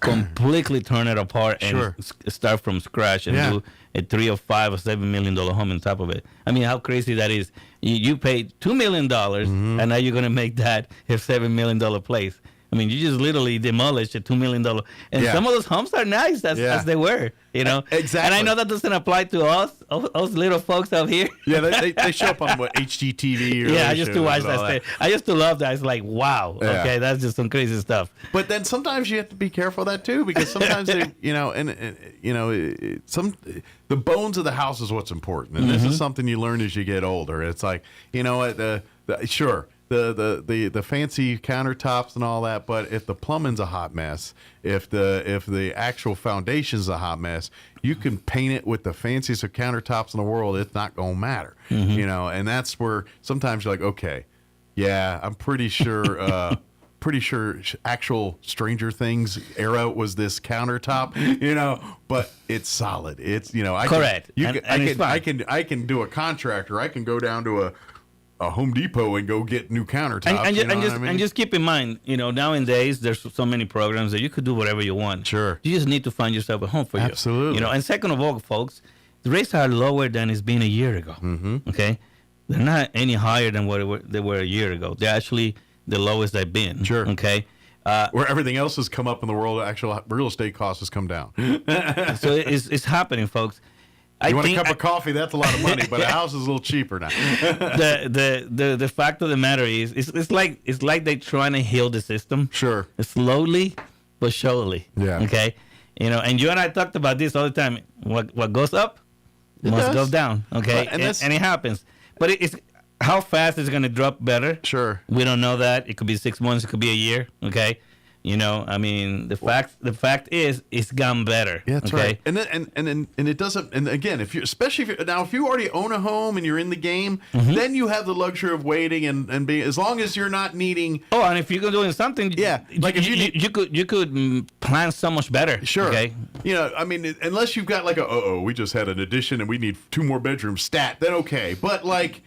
S3: completely turn it apart and start from scratch and do a $3 or $5 or $7 million home on top of it. I mean, how crazy that is. You paid $2 million and now you're going to make that a $7 million place. I mean, you just literally demolished a $2 million. And some of those homes are nice as they were, you know.
S2: Exactly.
S3: And I know that doesn't apply to us little folks out here.
S2: Yeah, they show up on HGTV.
S3: I used to watch that. I used to love that. It's like, wow, okay, that's just some crazy stuff.
S2: But then sometimes you have to be careful of that too, because sometimes the bones of the house is what's important, and this is something you learn as you get older. It's like, you know what, the fancy countertops and all that, but if the plumbing's a hot mess, if the actual foundation's a hot mess, you can paint it with the fanciest of countertops in the world, it's not gonna matter. You know, and that's where sometimes you're like, okay, yeah, I'm pretty sure actual Stranger Things era was this countertop, you know, but it's solid. It's, you know, I can do a contractor. I can go down to a Home Depot and go get new countertops.
S3: And just keep in mind, you know, nowadays there's so many programs that you could do whatever you want.
S2: Sure.
S3: You just need to find yourself a home for you.
S2: Absolutely.
S3: You know, and second of all, folks, the rates are lower than it's been a year ago. Okay, they're not any higher than what they were a year ago. They're actually the lowest they've been.
S2: Sure.
S3: Okay.
S2: Where everything else has come up in the world, actual real estate costs has come down.
S3: So it's happening, folks.
S2: You want a cup of coffee? That's a lot of money, but a house is a little cheaper now.
S3: The fact of the matter is, it's like they're trying to heal the system.
S2: Sure.
S3: Slowly but surely.
S2: Yeah.
S3: Okay. You know, and you and I talked about this all the time. What goes up must go down. Okay. And it happens. But it's how fast is it going to drop better?
S2: Sure.
S3: We don't know that. It could be 6 months. It could be a year. Okay. You know, I mean, the fact is, it's gone better.
S2: Yeah, that's right. And it doesn't. And again, if you already own a home and you're in the game, then you have the luxury of waiting and being, as long as you're not needing.
S3: Oh, and if you're doing something,
S2: like if
S3: you could plan so much better.
S2: Sure.
S3: Okay.
S2: You know, I mean, unless you've got like we just had an addition and we need 2 more bedrooms stat, then okay. But like.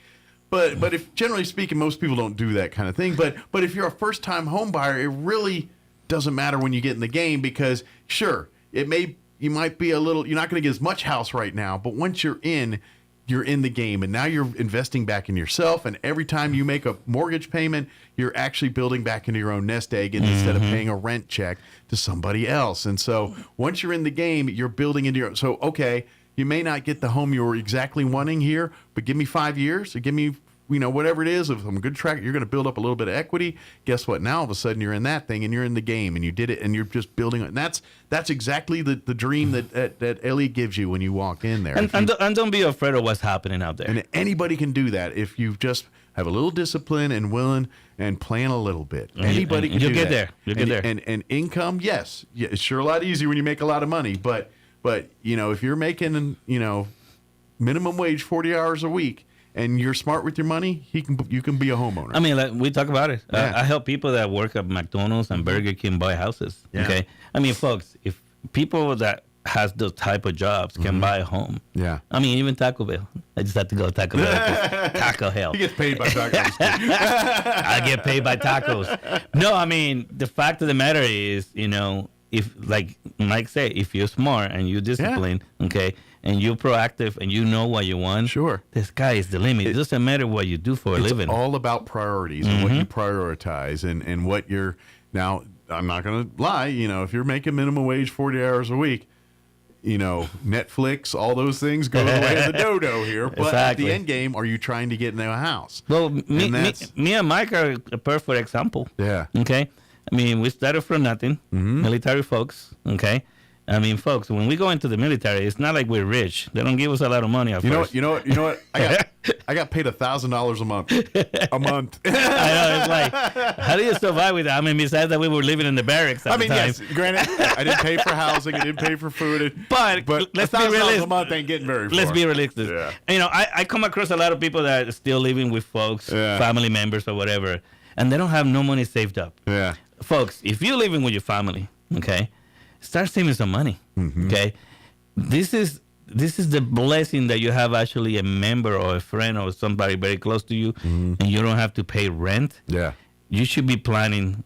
S2: But if generally speaking, most people don't do that kind of thing. But if you're a first time home buyer, it really doesn't matter when you get in the game, because sure, you might be you're not going to get as much house right now, but once you're in the game, and now you're investing back in yourself, and every time you make a mortgage payment, you're actually building back into your own nest egg instead of paying a rent check to somebody else. And so once you're in the game, you're building into your, so okay, you may not get the home you were exactly wanting here, but give me 5 years, or give me, you know, whatever it is, if I'm a good track, you're going to build up a little bit of equity. Guess what? Now all of a sudden you're in that thing and you're in the game and you did it and you're just building it. And that's exactly the dream that Ellie gives you when you walk in there.
S3: And don't be afraid of what's happening out there.
S2: And anybody can do that if you just have a little discipline and willing and plan a little bit. Anybody can do that.
S3: You'll get there. You'll get there.
S2: And income, yes. Yeah, it's sure a lot easier when you make a lot of money. But you know, if you're making, you know, minimum wage 40 hours a week, and you're smart with your money, you can be a homeowner.
S3: I mean, like, we talk about it. I help people that work at McDonald's and Burger King buy houses.
S2: Yeah.
S3: Okay, I mean, folks, if people that has those type of jobs can buy a home.
S2: Yeah.
S3: I mean, even Taco Bell. I just have to go to Taco Bell. Taco Hell.
S2: He gets paid by tacos.
S3: I get paid by tacos. No, I mean, the fact of the matter is, you know, if, like Mike said, if you're smart and you're disciplined, okay, and you're proactive and you know what you want,
S2: sure,
S3: the sky is the limit. It doesn't matter what you do for a living.
S2: It's all about priorities and what you prioritize and what you're. Now, I'm not going to lie. You know, if you're making minimum wage 40 hours a week, you know, Netflix, all those things go the way of the dodo here. But at the end game, are you trying to get into a house?
S3: Well, me and Mike are a perfect example.
S2: Yeah.
S3: Okay. I mean, we started from nothing, military folks. Okay. I mean, folks, when we go into the military, it's not like we're rich. They don't give us a lot of money.
S11: You know what? I got paid $1,000 a month. A month.
S3: I know. It's like, how do you survive with that? I mean, besides that, we were living in the barracks at the time.
S11: Yes, granted, I didn't pay for housing. I didn't pay for food.
S3: But let's be realistic.
S11: $1,000 a month ain't getting very far.
S3: Let's be realistic.
S11: Yeah.
S3: You know, I come across a lot of people that are still living with folks, family members or whatever, and they don't have no money saved up.
S11: Yeah.
S3: Folks, if you're living with your family, okay, start saving some money. Okay, this is the blessing that you have actually a member or a friend or somebody very close to you, and you don't have to pay rent.
S11: Yeah,
S3: you should be planning,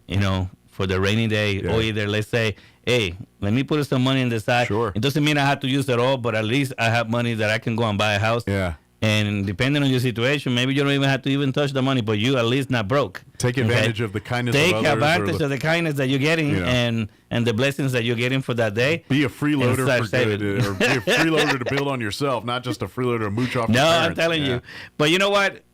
S3: for the rainy day, or either let's say, hey, let me put some money on the side.
S11: Sure,
S3: it doesn't mean I have to use it all, but at least I have money that I can go and buy a house.
S11: Yeah.
S3: And depending on your situation, maybe you don't even have to even touch the money, but you at least not broke.
S11: Take advantage of the kindness of others.
S3: Take advantage of the kindness that you're getting and the blessings that you're getting for that day.
S11: Be a freeloader for good, or be a freeloader to build on yourself, not just a freeloader to mooch off your parents.
S3: I'm telling you. But you know what?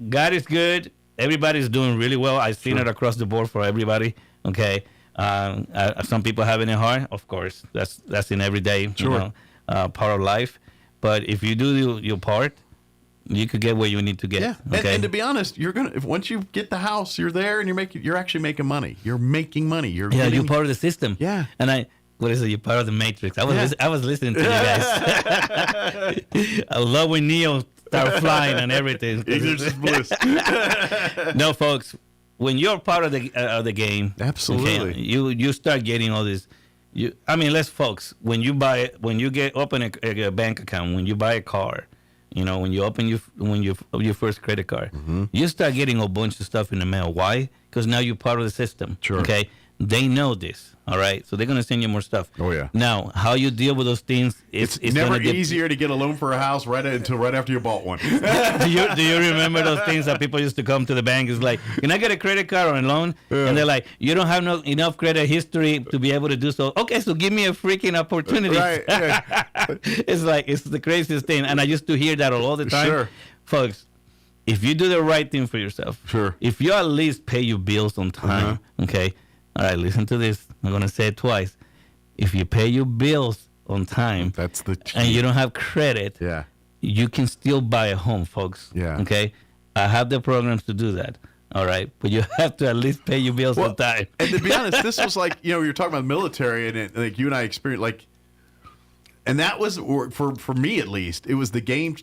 S3: God is good. Everybody's doing really well. I've seen it across the board for everybody. Okay. Some people having it hard, of course. That's in every day, part of life. But if you do your part, you could get where you need to get.
S11: Yeah,
S3: okay?
S11: and to be honest, once you get the house, you're there, and you're actually making money. You're making money. You're
S3: part of the system.
S11: Yeah,
S3: and what is it? You're part of the Matrix. I was listening to you guys. I love when Neo start flying and everything.
S11: There's just bliss.
S3: No, folks, when you're part of the game,
S11: absolutely,
S3: okay, you start getting all this. When you open a bank account, when you buy a car. When you open your first credit card, you start getting a bunch of stuff in the mail. Why? Because now you're part of the system.
S11: Sure.
S3: Okay. They know this. All right. So they're gonna send you more stuff.
S11: Oh yeah.
S3: Now, how you deal with those things?
S11: It's never easier to get a loan for a house until right after you bought one.
S3: do you remember those things that people used to come to the bank? It's like, can I get a credit card or a loan? Yeah. And they're like, you don't have enough credit history to be able to do so. Okay, so give me a freaking opportunity.
S11: Right. Yeah.
S3: It's the craziest thing, and I used to hear that all the time.
S11: Sure.
S3: Folks, if you do the right thing for yourself,
S11: sure.
S3: If you at least pay your bills on time, okay. All right, listen to this. I'm going to say it twice. If you pay your bills on time,
S11: that's the key.
S3: And you don't have credit, you can still buy a home, folks.
S11: Yeah.
S3: Okay? I have the programs to do that. All right? But you have to at least pay your bills on time.
S11: And to be honest, this was like, you're talking about the military, and like you and I experienced, and that was, for me at least, it was the game,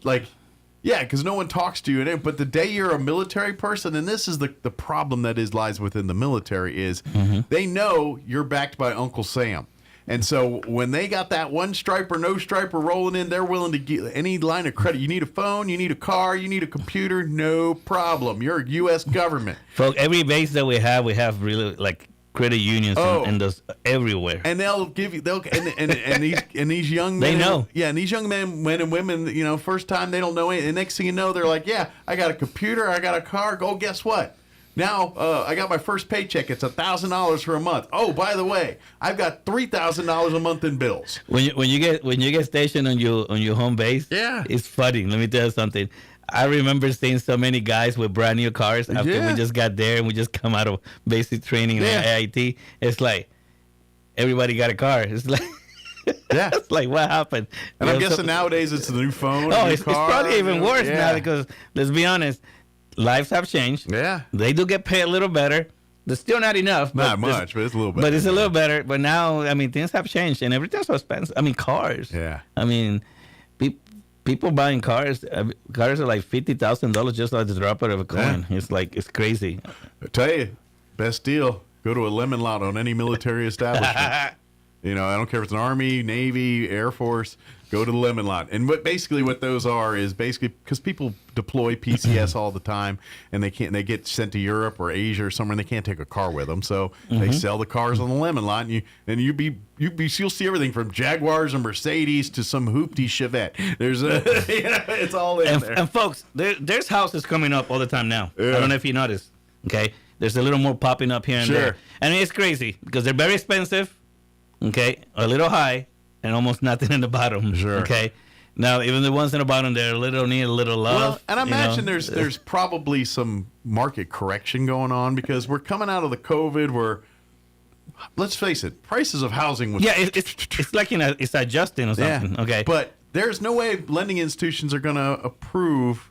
S11: yeah, because no one talks to you. But the day you're a military person, and this is the problem that lies within the military, is they know you're backed by Uncle Sam. And so when they got that one stripe or no striper rolling in, they're willing to give any line of credit. You need a phone, you need a car, you need a computer, no problem. You're a U.S. government.
S3: So every base that we have really credit unions and those everywhere.
S11: And they'll give you these young men,
S3: they know.
S11: Yeah, and these young men and women, first time they don't know anything. And next thing you know, they're like, yeah, I got a computer, I got a car. Go, guess what? Now I got my first paycheck. It's $1,000 for a month. Oh, by the way, I've got $3,000 a month in bills.
S3: When you get stationed on your home base, it's funny. Let me tell you something. I remember seeing so many guys with brand new cars after we just got there and we just come out of basic training in AIT. It's like everybody got a car. It's like it's like what happened?
S11: And I'm guessing nowadays it's the new phone.
S3: It's probably even worse now because let's be honest, lives have changed.
S11: Yeah,
S3: they do get paid a little better. They're still not enough.
S11: Not much, but it's a little better.
S3: But it's a little better. But now, things have changed and everything's so expensive. Cars.
S11: Yeah.
S3: People buying cars are like $50,000 just like the drop of a coin. Yeah. It's crazy.
S11: I tell you, best deal. Go to a lemon lot on any military establishment. I don't care if it's an Army, Navy, Air Force. Go to the lemon lot. And what those are is basically because people deploy PCS all the time, and they get sent to Europe or Asia or somewhere, and they can't take a car with them. So they sell the cars on the lemon lot, and you'll see everything from Jaguars and Mercedes to some hoopty Chevette. There's it's all in there.
S3: And folks, there's houses coming up all the time now.
S11: Yeah.
S3: I don't know if you noticed. Okay, there's a little more popping up here and there, and it's crazy because they're very expensive. Okay, a little high. And almost nothing in the bottom.
S11: Sure.
S3: Okay. Now, need a little love.
S11: Well, and I imagine there's probably some market correction going on because we're coming out of the COVID where
S2: let's face it, prices of housing was
S3: it's like it's adjusting or something. Okay,
S2: but there's no way lending institutions are going to approve,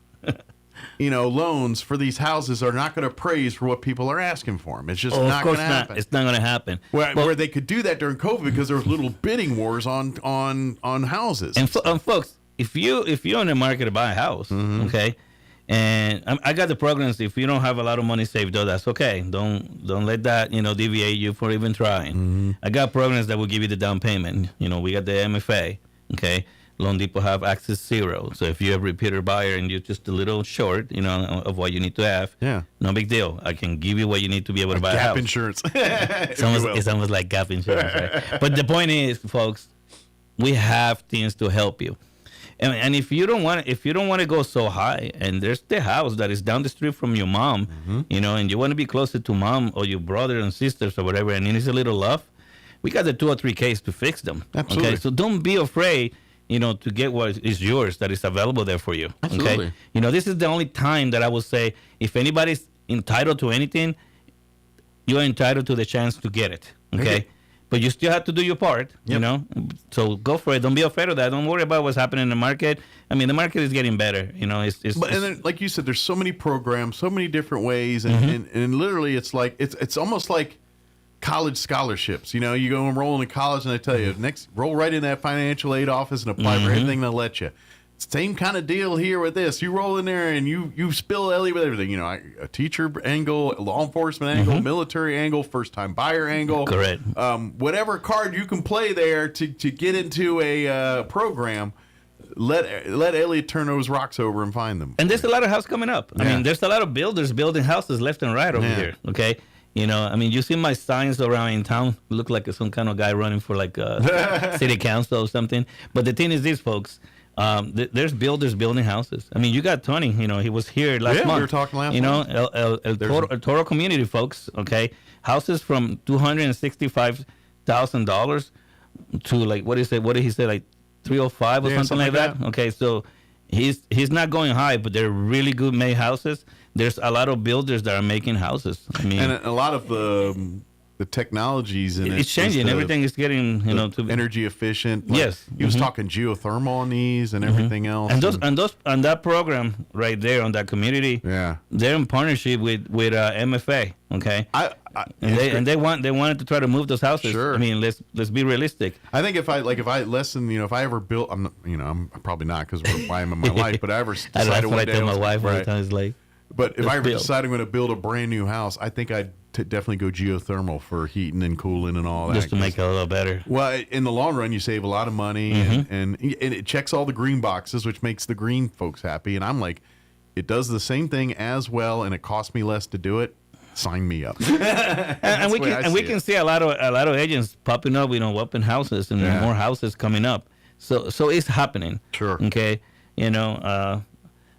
S2: loans for these houses are not going to appraise for what people are asking for them. It's just not going to happen.
S3: It's not going to happen.
S2: Where they could do that during COVID because there was little bidding wars on houses.
S3: And folks, if you're in the market to buy a house, okay, and I got the programs. If you don't have a lot of money saved up, that's okay. Don't let that deviate you for even trying. I got programs that will give you the down payment. We got the MFA, okay. Loan Depot have access zero. So if you're a repeater buyer and you're just a little short, of what you need to have, no big deal. I can give you what you need to be able to buy a house.
S2: Gap insurance.
S3: It's almost like gap insurance, right? But the point is, folks, we have things to help you. And if you don't want to go so high, and there's the house that is down the street from your mom, and you want to be closer to mom or your brother and sisters or whatever, and it needs a little love, we got the 2 or 3Ks to fix them.
S2: Absolutely.
S3: Okay, so don't be afraid. To get what is yours that is available there for you.
S2: Absolutely.
S3: Okay? This is the only time that I will say if anybody's entitled to anything, you're entitled to the chance to get it. Okay? But you still have to do your part, So go for it. Don't be afraid of that. Don't worry about what's happening in the market. I mean, the market is getting better.
S2: And then, like you said, there's so many programs, so many different ways, and literally it's like it's almost like college scholarships. You go enroll in college and they tell you next roll right in that financial aid office and apply for anything they'll let you. Same kind of deal here with this. You roll in there and you spill Ellie with everything. A teacher angle, a law enforcement angle, military angle, first time buyer angle.
S3: Correct.
S2: Whatever card you can play there to get into a program. Let Elliot turn those rocks over and find them.
S3: And there's a lot of houses coming up. I mean, there's a lot of builders building houses left and right over here. Okay. You see my signs around in town look like some kind of guy running for like city council or something. But the thing is this, folks, there's builders building houses. I mean, you got Tony, he was here last month.
S2: We were talking last month.
S3: El Toro community, folks, okay? Houses from $265,000 to like, what did he say, like 305 or something like that? Okay, so he's not going high, but they're really good made houses. There's a lot of builders that are making houses. I mean,
S2: and a lot of the technologies in
S3: it's changing. Everything is getting to
S2: energy efficient.
S3: Yes,
S2: he was talking geothermal on these and everything else.
S3: And that program right there on that community.
S2: Yeah,
S3: they're in partnership with MFA. Okay, they wanted to try to move those houses.
S2: Sure.
S3: I mean, let's be realistic.
S2: I think if I ever built, I'm probably not because we're buying in my life, but I ever decided one day.
S3: I tell my wife all the time is like.
S2: But if I ever decide I'm going to build a brand new house, I think I'd definitely go geothermal for heating and cooling and all that.
S3: Just to make it a little better.
S2: Well, in the long run, you save a lot of money, and it checks all the green boxes, which makes the green folks happy. And I'm like, it does the same thing as well, and it costs me less to do it. Sign me up.
S3: and we can see a lot of agents popping up, open houses and more houses coming up. So it's happening.
S2: Sure.
S3: Okay.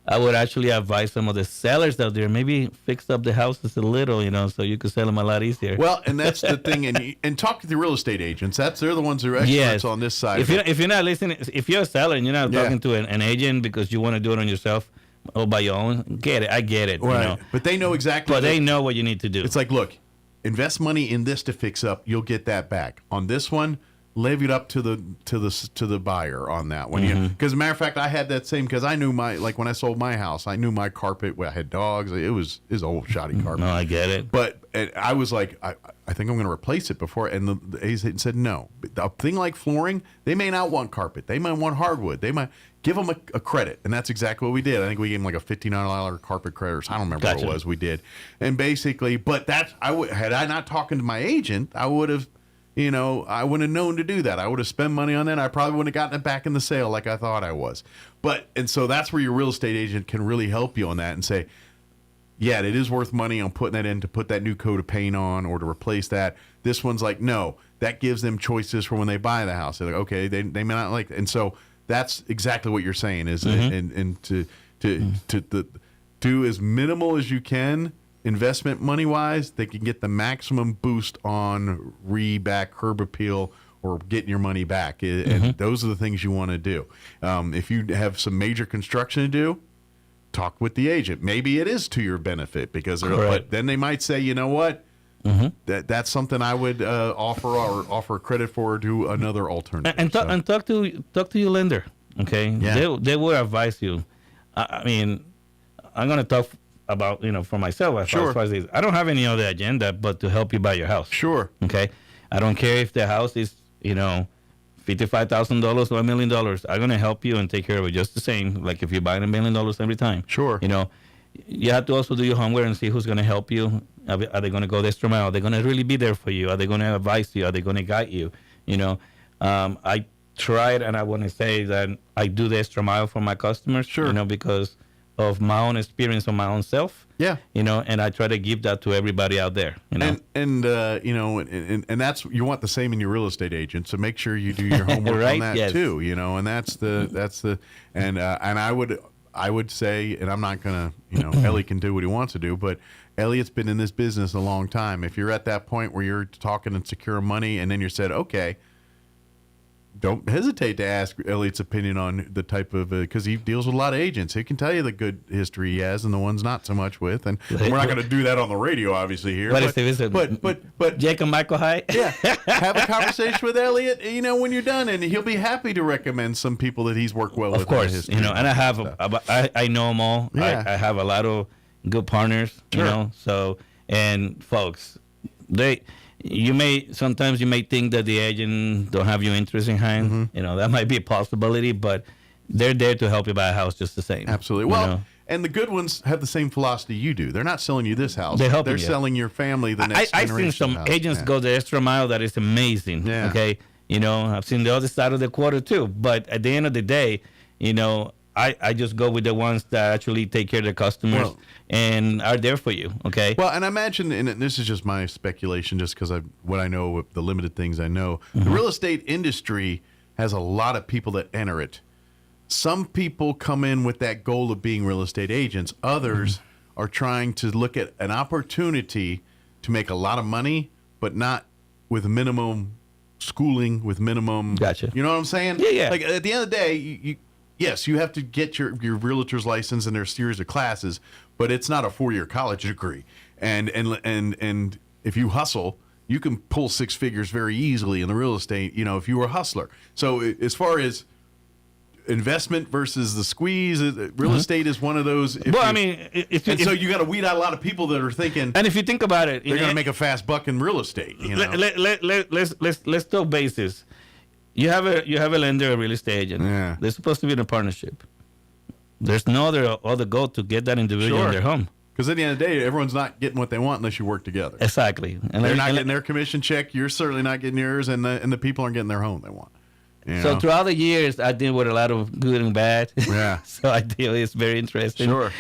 S3: I would actually advise some of the sellers out there maybe fix up the houses a little, so you could sell them a lot easier.
S2: Well, and that's the thing, and talk to the real estate agents. They're the ones who are experts on this side.
S3: If you're not listening, if you're a seller and you're not talking to an agent because you want to do it on yourself or by your own, I get it.
S2: Right. But they know exactly.
S3: But they know what you need to do.
S2: It's like, look, invest money in this to fix up. You'll get that back. On this one, levy it up to the buyer on that one. Because as a matter of fact, I had that same, because I knew when I sold my house, I knew my carpet. I had dogs. It was old shoddy carpet.
S3: No, I get it.
S2: But I was like, I think I'm going to replace it before. And the agent said no. A thing like flooring, they may not want carpet. They might want hardwood. They might give them a credit, and that's exactly what we did. I think we gave them like a $59 carpet credit, or I don't remember what it was. We did, and basically, but had I not talking to my agent, I would have. I wouldn't have known to do that. I would have spent money on that. I probably wouldn't have gotten it back in the sale like I thought I was. And so that's where your real estate agent can really help you on that and say, yeah, it is worth money on putting that in to put that new coat of paint on or to replace that. This one's like, no, that gives them choices for when they buy the house. They're like, okay, they may not like it. And so that's exactly what you're saying is, and to do as minimal as you can. Investment money wise, they can get the maximum boost on reback, curb appeal, or getting your money back. And those are the things you want to do. If you have some major construction to do, talk with the agent. Maybe it is to your benefit because but then they might say, you know what?
S11: that's something I would offer credit for to another alternative.
S3: And talk to your lender. Okay, they will advise you. I mean, I'm gonna talk about for myself as far as this. I don't have any other agenda but to help you buy your house.
S11: Sure.
S3: Okay, I don't care if the house is $55,000 or $1 million. I'm gonna help you and take care of it just the same. Like if you're buying $1 million every time.
S11: Sure.
S3: You have to also do your homework and see who's gonna help you. Are they gonna go the extra mile? Are they gonna really be there for you? Are they gonna advise you? Are they gonna guide you? I tried, and I want to say that I do the extra mile for my customers.
S11: Sure.
S3: Because of my own experience on my own self.
S11: Yeah.
S3: And I try to give that to everybody out there.
S11: And that's, you want the same in your real estate agent. So make sure you do your homework
S3: right?
S11: on that
S3: Yes.
S11: too. And and I would say, and I'm not gonna, Ellie can do what he wants to do, but Elliot's been in this business a long time. If you're at that point where you're talking and secure money, and then you said, okay, don't hesitate to ask Elliot's opinion on the type of, because he deals with a lot of agents. He can tell you the good history he has and the ones not so much with. And we're not going to do that on the radio, obviously, here.
S3: But Jake and Michael High?
S11: Yeah. Have a conversation with Elliot, when you're done, and he'll be happy to recommend some people that he's worked well with.
S3: Of course, and I have, I know them all.
S11: Yeah.
S3: I have a lot of good partners, so, and folks, sometimes you may think that the agent don't have your interest in hand. That might be a possibility, but they're there to help you buy a house just the same.
S11: Absolutely. Well, and the good ones have the same philosophy you do. They're not selling you this house.
S3: They're
S11: selling your family the next generation.
S3: I've seen some
S11: house.
S3: agents go the extra mile that is amazing.
S11: Yeah.
S3: Okay. I've seen the other side of the quarter too. But at the end of the day, I just go with the ones that actually take care of the customers and are there for you, okay?
S11: Well, and I imagine, and this is just my speculation, just because what I know, the limited things I know, the real estate industry has a lot of people that enter it. Some people come in with that goal of being real estate agents. Others are trying to look at an opportunity to make a lot of money, but not with minimum schooling, with minimum...
S3: Gotcha.
S11: You know what I'm saying?
S3: Yeah.
S11: Like, at the end of the day, yes, you have to get your realtor's license, and there's a series of classes, but it's not a 4-year college degree. And if you hustle, you can pull 6 figures very easily in the real estate, if you were a hustler. So as far as investment versus the squeeze, real estate is one of those. So you got to weed out a lot of people that are thinking.
S3: And if you think about it,
S11: they're going to make a fast buck in real estate.
S3: Let's talk basis. You have a lender, a real estate agent.
S11: Yeah.
S3: They're supposed to be in a partnership. There's no other goal to get that individual in their home.
S11: Because at the end of the day, everyone's not getting what they want unless you work together.
S3: Exactly.
S11: And they're not getting their commission check. You're certainly not getting yours, and the people aren't getting their home they want.
S3: So throughout the years, I deal with a lot of good and bad.
S11: Yeah.
S3: So I deal. It's very interesting.
S11: Sure.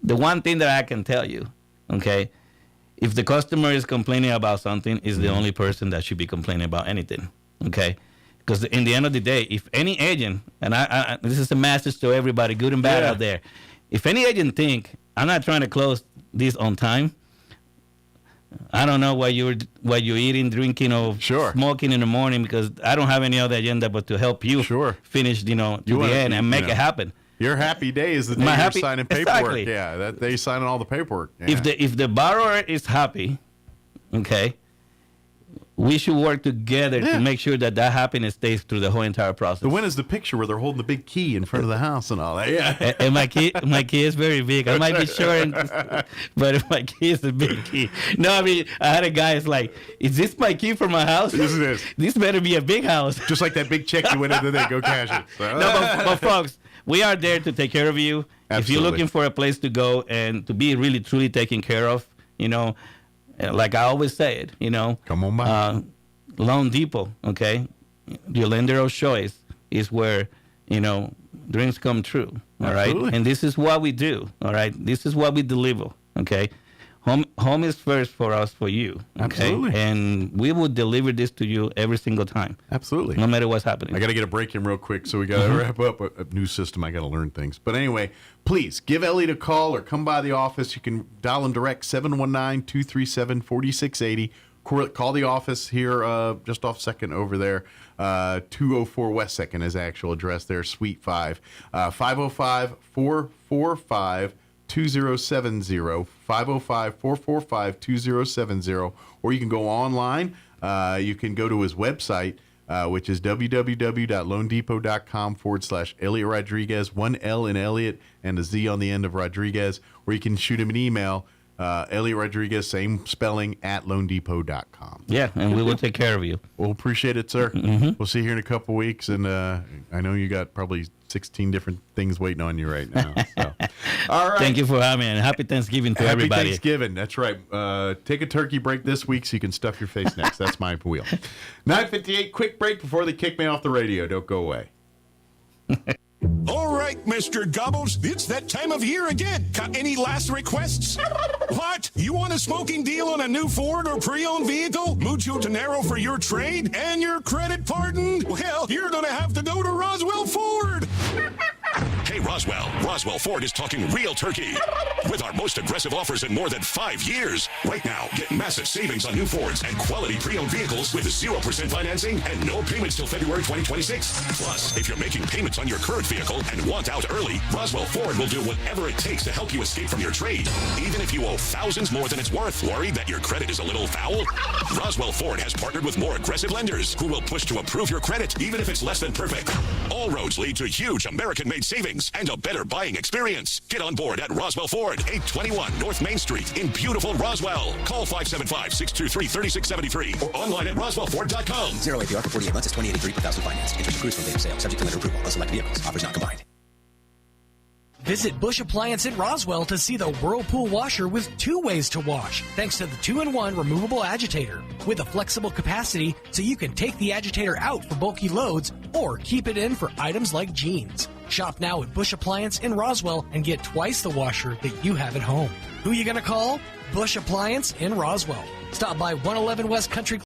S3: The one thing that I can tell you, okay, if the customer is complaining about something, is the only person that should be complaining about anything. Okay. Because in the end of the day, if any agent, and I this is a message to everybody, good and bad out there, if any agent think I'm not trying to close this on time, I don't know what you're eating, drinking, or smoking in the morning, because I don't have any other agenda but to help you finish, to the end and make it happen.
S11: Your happy day is the day you're signing paperwork. Exactly. Yeah, that day signing all the paperwork. Yeah.
S3: If the borrower is happy, okay, we should work together to make sure that happiness stays through the whole entire process.
S11: The one is the picture where they're holding the big key in front of the house and all that. Yeah.
S3: And my key is very big. I might be short, but my key is a big key. No, I mean, I had a guy who's like, is this my key for my house?
S11: Yes, it is.
S3: This better be a big house.
S11: Just like that big check you went in today. Go cash it. So.
S3: No, but folks, we are there to take care of you.
S11: Absolutely.
S3: If you're looking for a place to go and to be really, truly taken care of, like I always say it,
S11: come on by.
S3: Loan Depot, okay? Your lender of choice is where, dreams come true, all right?
S11: Absolutely.
S3: And this is what we do, all right? This is what we deliver, okay? Home is first for us, for you, okay?
S11: Absolutely.
S3: And we will deliver this to you every single time.
S11: Absolutely.
S3: No matter what's happening.
S11: I got to get a break in real quick, so we got to wrap up a new system. I got to learn things. But anyway, please give Elliot a call or come by the office. You can dial him direct, 719-237-4680. Call the office here just off 2nd over there. 204 West 2nd is the actual address there, Suite 5. 505-445-2680. 505-445-2070, 505-445-2070, or you can go online. You can go to his website, which is www.loandepot.com/Elliot Rodriguez, 1 L in Elliot and a Z on the end of Rodriguez, or you can shoot him an email, Elliot Rodriguez, same spelling, @loandepot.com.
S3: Yeah, and we will take care of you.
S11: We'll appreciate it, sir.
S3: Mm-hmm.
S11: We'll see you here in a couple weeks, and I know you got probably 16 different things waiting on you right now. So. All right.
S3: Thank you for having me, and happy Thanksgiving to everybody.
S11: Happy Thanksgiving. That's right. Take a turkey break this week so you can stuff your face next. That's my wheel. 9:58, quick break before they kick me off the radio. Don't go away.
S4: All right, Mr. Gobbles, it's that time of year again. Got any last requests? What? You want a smoking deal on a new Ford or pre-owned vehicle? Mucho dinero for your trade and your credit pardon? Well, you're going to have to go to Roswell Ford.
S8: Hey, Roswell Ford is talking real turkey. With our most aggressive offers in more than 5 years. Right now, get massive savings on new Fords and quality pre-owned vehicles with 0% financing and no payments till February 2026. Plus, if you're making payments on your current vehicle and want out early, Roswell Ford will do whatever it takes to help you escape from your trade. Even if you owe thousands more than it's worth. Worried that your credit is a little foul? Roswell Ford has partnered with more aggressive lenders who will push to approve your credit, even if it's less than perfect. All roads lead to huge American-made savings and a better buying experience. Get on board at Roswell Ford, 821 North Main Street in beautiful Roswell. Call 575-623-3673 or online at roswellford.com.
S9: 0 APR for 48 months is $20.83 per thousand finance. Interest accrues from date of sale. Subject to lender approval. On select vehicles. Offers not combined.
S6: Visit Bush Appliance in Roswell to see the Whirlpool washer with 2 ways to wash, thanks to the 2-in-1 removable agitator with a flexible capacity so you can take the agitator out for bulky loads or keep it in for items like jeans. Shop now at Bush Appliance in Roswell and get twice the washer that you have at home. Who you gonna call? Bush Appliance in Roswell. Stop by 111 West Country